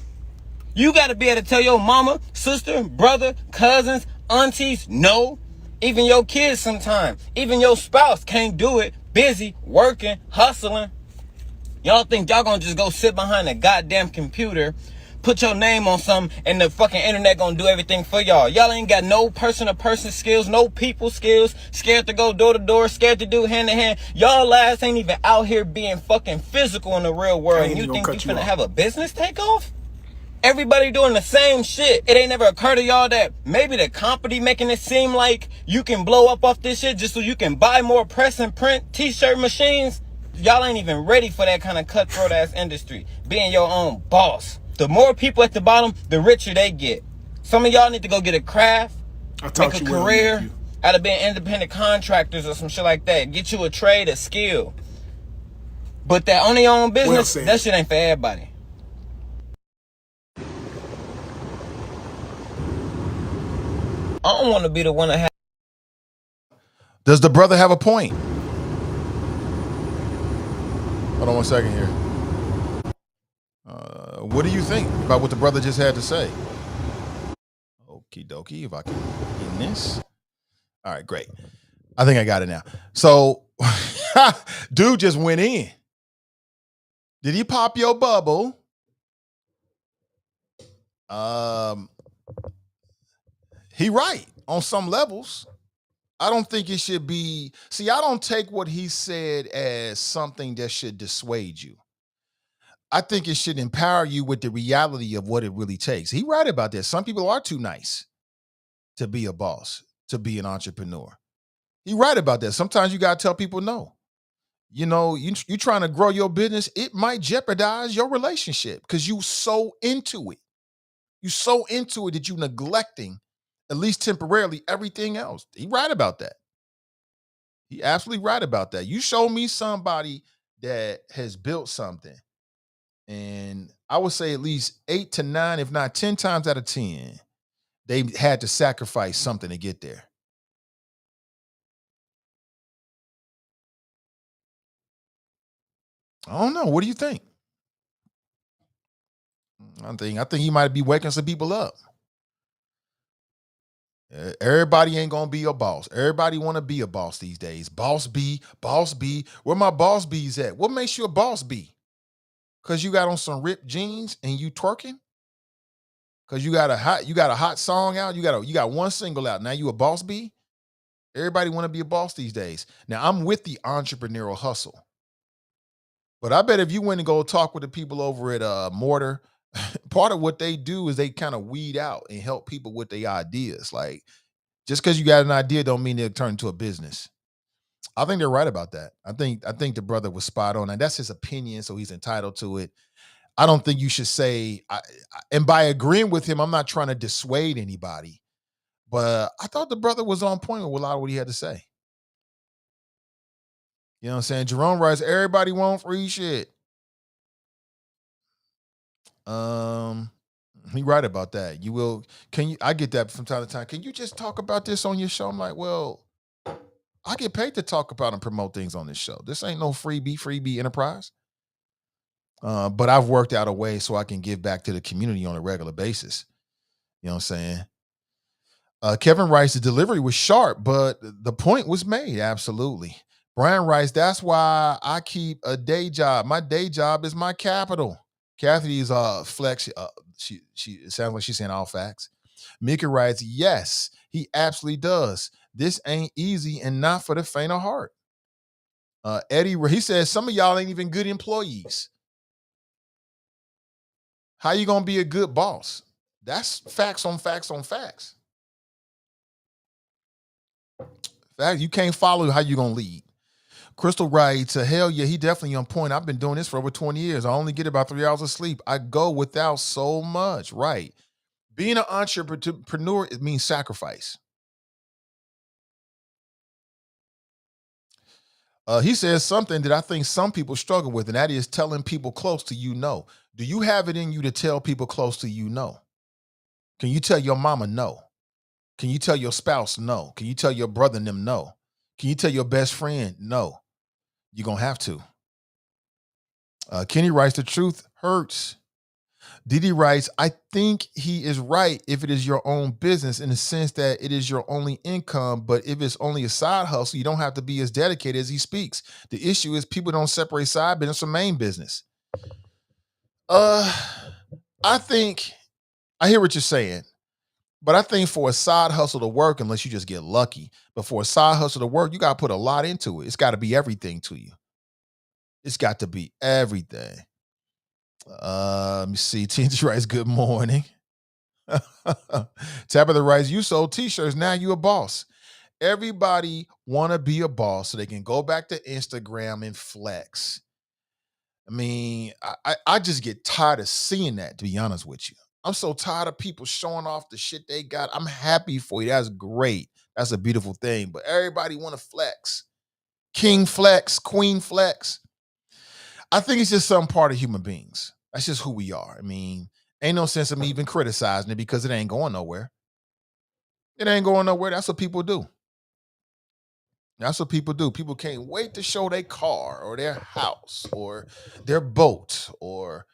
You got to be able to tell your mama, sister, brother, cousins, aunties, no. Even your kids sometimes. Even your spouse can't do it. Busy, working, hustling. Y'all think y'all gonna just go sit behind a goddamn computer, put your name on something, and the fucking internet gonna do everything for y'all. Y'all ain't got no person-to-person skills, no people skills, scared to go door-to-door, scared to do hand-to-hand. Y'all ass ain't even out here being fucking physical in the real world, and you think you finna have a business take off? Everybody doing the same shit. It ain't never occurred to y'all that maybe the company making it seem like you can blow up off this shit just so you can buy more press and print t-shirt machines? Y'all ain't even ready for that kind of cutthroat ass industry. Being your own boss. The more people at the bottom, the richer they get. Some of y'all need to go get a craft, make a career out of being independent contractors or some shit like that. Get you a trade, a skill. But that owning your own business, that shit ain't for everybody. I don't want to be the one to have. Does the brother have a point? Hold on one second here. What do you think about what the brother just had to say? Okie dokie, if I can get in this. All right, great. I think I got it now. So, dude just went in. Did he pop your bubble? He right on some levels. I don't think it should be. See, I don't take what he said as something that should dissuade you. I think it should empower you with the reality of what it really takes. He right about that. Some people are too nice to be a boss, to be an entrepreneur. He right about that. Sometimes you got to tell people no. You know, you trying to grow your business, it might jeopardize your relationship because you so into it. You so into it that you neglecting, at least temporarily, everything else. He right about that. He absolutely right about that. You show me somebody that has built something, and I would say at least 8 to 9, if not 10 times out of 10, they had to sacrifice something to get there. I don't know. What do you think? I think he might be waking some people up. Everybody ain't gonna be a boss. Everybody want to be a boss these days. Boss B, boss B. Where my boss B's at? What makes you a boss B? Cause you got on some ripped jeans and you twerking? Cause you got a hot song out. You got one single out. Now you a boss B? Everybody want to be a boss these days. Now I'm with the entrepreneurial hustle. But I bet if you went and go talk with the people over at Mortar, part of what they do is they kind of weed out and help people with their ideas. Like, just because you got an idea don't mean it'll turn into a business. I think they're right about that. I think the brother was spot on, and that's his opinion, so he's entitled to it. I don't think you should say, and by agreeing with him, I'm not trying to dissuade anybody, but I thought the brother was on point with a lot of what he had to say. You know what I'm saying? Jerome writes, everybody want free shit. He right about that. You will. Can you? I get that from time to time. Can you just talk about this on your show? I'm like, well, I get paid to talk about and promote things on this show. This ain't no freebie enterprise. But I've worked out a way so I can give back to the community on a regular basis. You know what I'm saying? Kevin writes, the delivery was sharp, but the point was made. Absolutely. Brian writes, that's why I keep a day job. My day job is my capital. Kathy's flex. She it sounds like she's saying all facts. Mika writes, yes, he absolutely does. This ain't easy and not for the faint of heart. Eddie, he says some of y'all ain't even good employees. How you gonna be a good boss? That's facts on facts on facts. Fact, you can't follow how you gonna lead. Crystal writes, hell yeah, he definitely on point. I've been doing this for over 20 years. I only get about 3 hours of sleep. I go without so much. Right. Being an entrepreneur, it means sacrifice. He says something that I think some people struggle with, and that is telling people close to you no. Do you have it in you to tell people close to you no? Can you tell your mama no? Can you tell your spouse no? Can you tell your brother and them no? Can you tell your best friend no? You're going to have to. Kenny writes, the truth hurts. Didi writes, I think he is right if it is your own business in the sense that it is your only income, but if it's only a side hustle, you don't have to be as dedicated as he speaks. The issue is people don't separate side business from main business. I think, I hear what you're saying, but I think for a side hustle to work, unless you just get lucky, but for a side hustle to work, you got to put a lot into it. It's got to be everything to you. It's got to be everything. Let me see. TNT writes, good morning. Tabitha writes, you sold t-shirts, now you a boss. Everybody want to be a boss so they can go back to Instagram and flex. I mean, I just get tired of seeing that, to be honest with you. I'm so tired of people showing off the shit they got. I'm happy for you. That's great. That's a beautiful thing. But everybody want to flex. King flex, queen flex. I think it's just some part of human beings. That's just who we are. I mean, ain't no sense of me even criticizing it because it ain't going nowhere. It ain't going nowhere. That's what people do. That's what people do. People can't wait to show their car or their house or their boat or,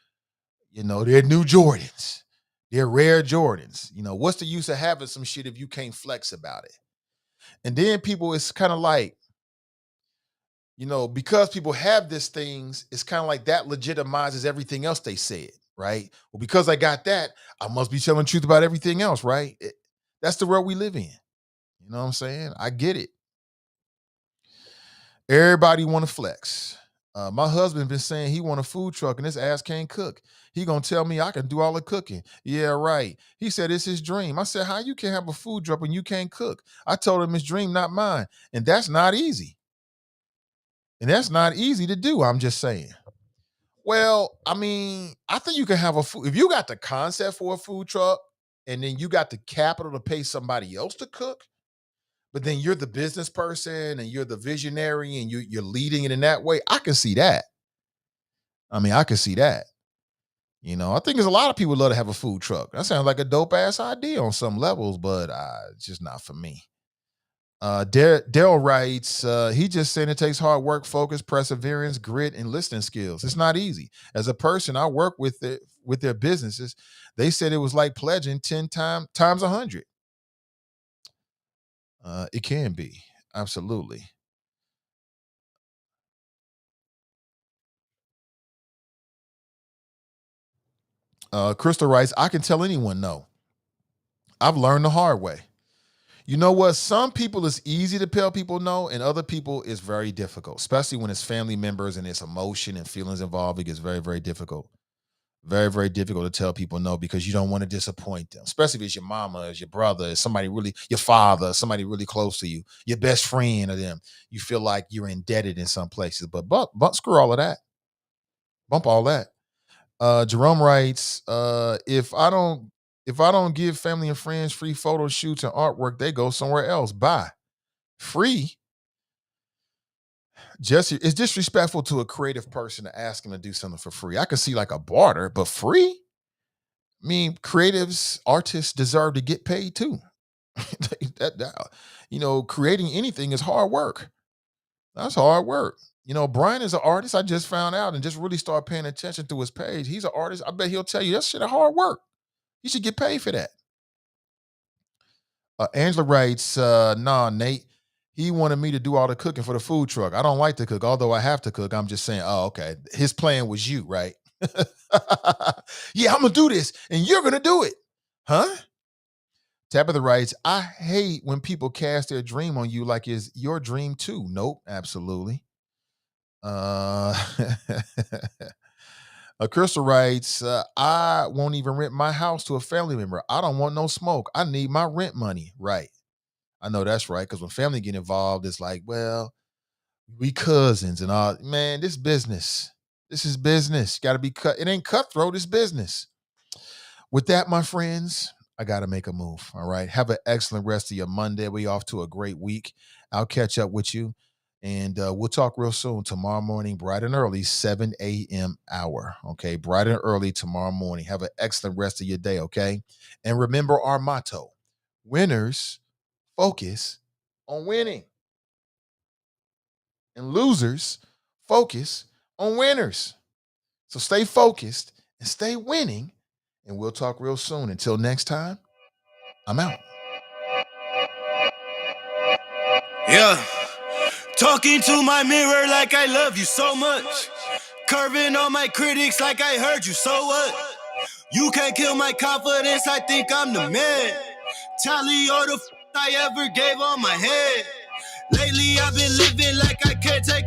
their new Jordans, their rare Jordans. What's the use of having some shit if you can't flex about it? And then people, it's kind of like, because people have these things, it's kind of like that legitimizes everything else they said, right? Well, because I got that, I must be telling the truth about everything else, right? That's the world we live in. You know what I'm saying? I get it. Everybody want to flex. My husband been saying he want a food truck and his ass can't cook. He gonna tell me I can do all the cooking. Yeah, right. He said it's his dream. I said, how you can have a food truck when you can't cook? I told him his dream, not mine. And that's not easy. And that's not easy to do. I'm just saying. Well, I mean, I think you can have a food. If you got the concept for a food truck and then you got the capital to pay somebody else to cook, but then you're the business person and you're the visionary and you're leading it in that way, I can see that. I can see that. I think there's a lot of people love to have a food truck. That sounds like a dope ass idea on some levels, but it's just not for me. Daryl writes, he just saying it takes hard work, focus, perseverance, grit, and listening skills. It's not easy. As a person, I work with their businesses. They said it was like pledging 10 times 100. It can be. Absolutely. Crystal writes, I can tell anyone no. I've learned the hard way. You know what? Some people it's easy to tell people no, and other people it's very difficult, especially when it's family members and it's emotion and feelings involved. It gets very, very difficult. Very, very difficult to tell people no because you don't want to disappoint them, especially if it's your mama, it's your brother, it's somebody really, your father, somebody really close to you, your best friend of them. You feel like you're indebted in some places, but screw all of that. Bump all that. Jerome writes, if I don't give family and friends free photo shoots and artwork, they go somewhere else. Bye. Free. Jesse, it's disrespectful to a creative person to ask them to do something for free. I can see like a barter, but free? I mean, creatives, artists deserve to get paid too. Creating anything is hard work. That's hard work. Brian is an artist. I just found out and just really started paying attention to his page. He's an artist. I bet he'll tell you that shit is hard work. You should get paid for that. Angela writes, nah, Nate, he wanted me to do all the cooking for the food truck. I don't like to cook, although I have to cook. I'm just saying, oh, okay. His plan was you, right? Yeah, I'm going to do this, and you're going to do it. Huh? Tabitha writes, I hate when people cast their dream on you like it's your dream too. Nope, absolutely. Crystal writes, I won't even rent my house to a family member. I don't want no smoke. I need my rent money. Right. I know that's right. Because when family get involved, it's like, well, we cousins and all. Man, this business. This is business. Got to be cut. It ain't cutthroat. It's business. With that, my friends, I got to make a move. All right. Have an excellent rest of your Monday. We off to a great week. I'll catch up with you. And we'll talk real soon tomorrow morning, bright and early, 7 a.m. hour. Okay. Bright and early tomorrow morning. Have an excellent rest of your day. Okay. And remember our motto: winners focus on winning, and losers focus on winners. So stay focused and stay winning. And we'll talk real soon. Until next time, I'm out. Yeah. Talking to my mirror like I love you so much. Curving on my critics like I heard you, so what? You can't kill my confidence, I think I'm the man. Tally all the I ever gave on my head. Lately I've been living like I can't take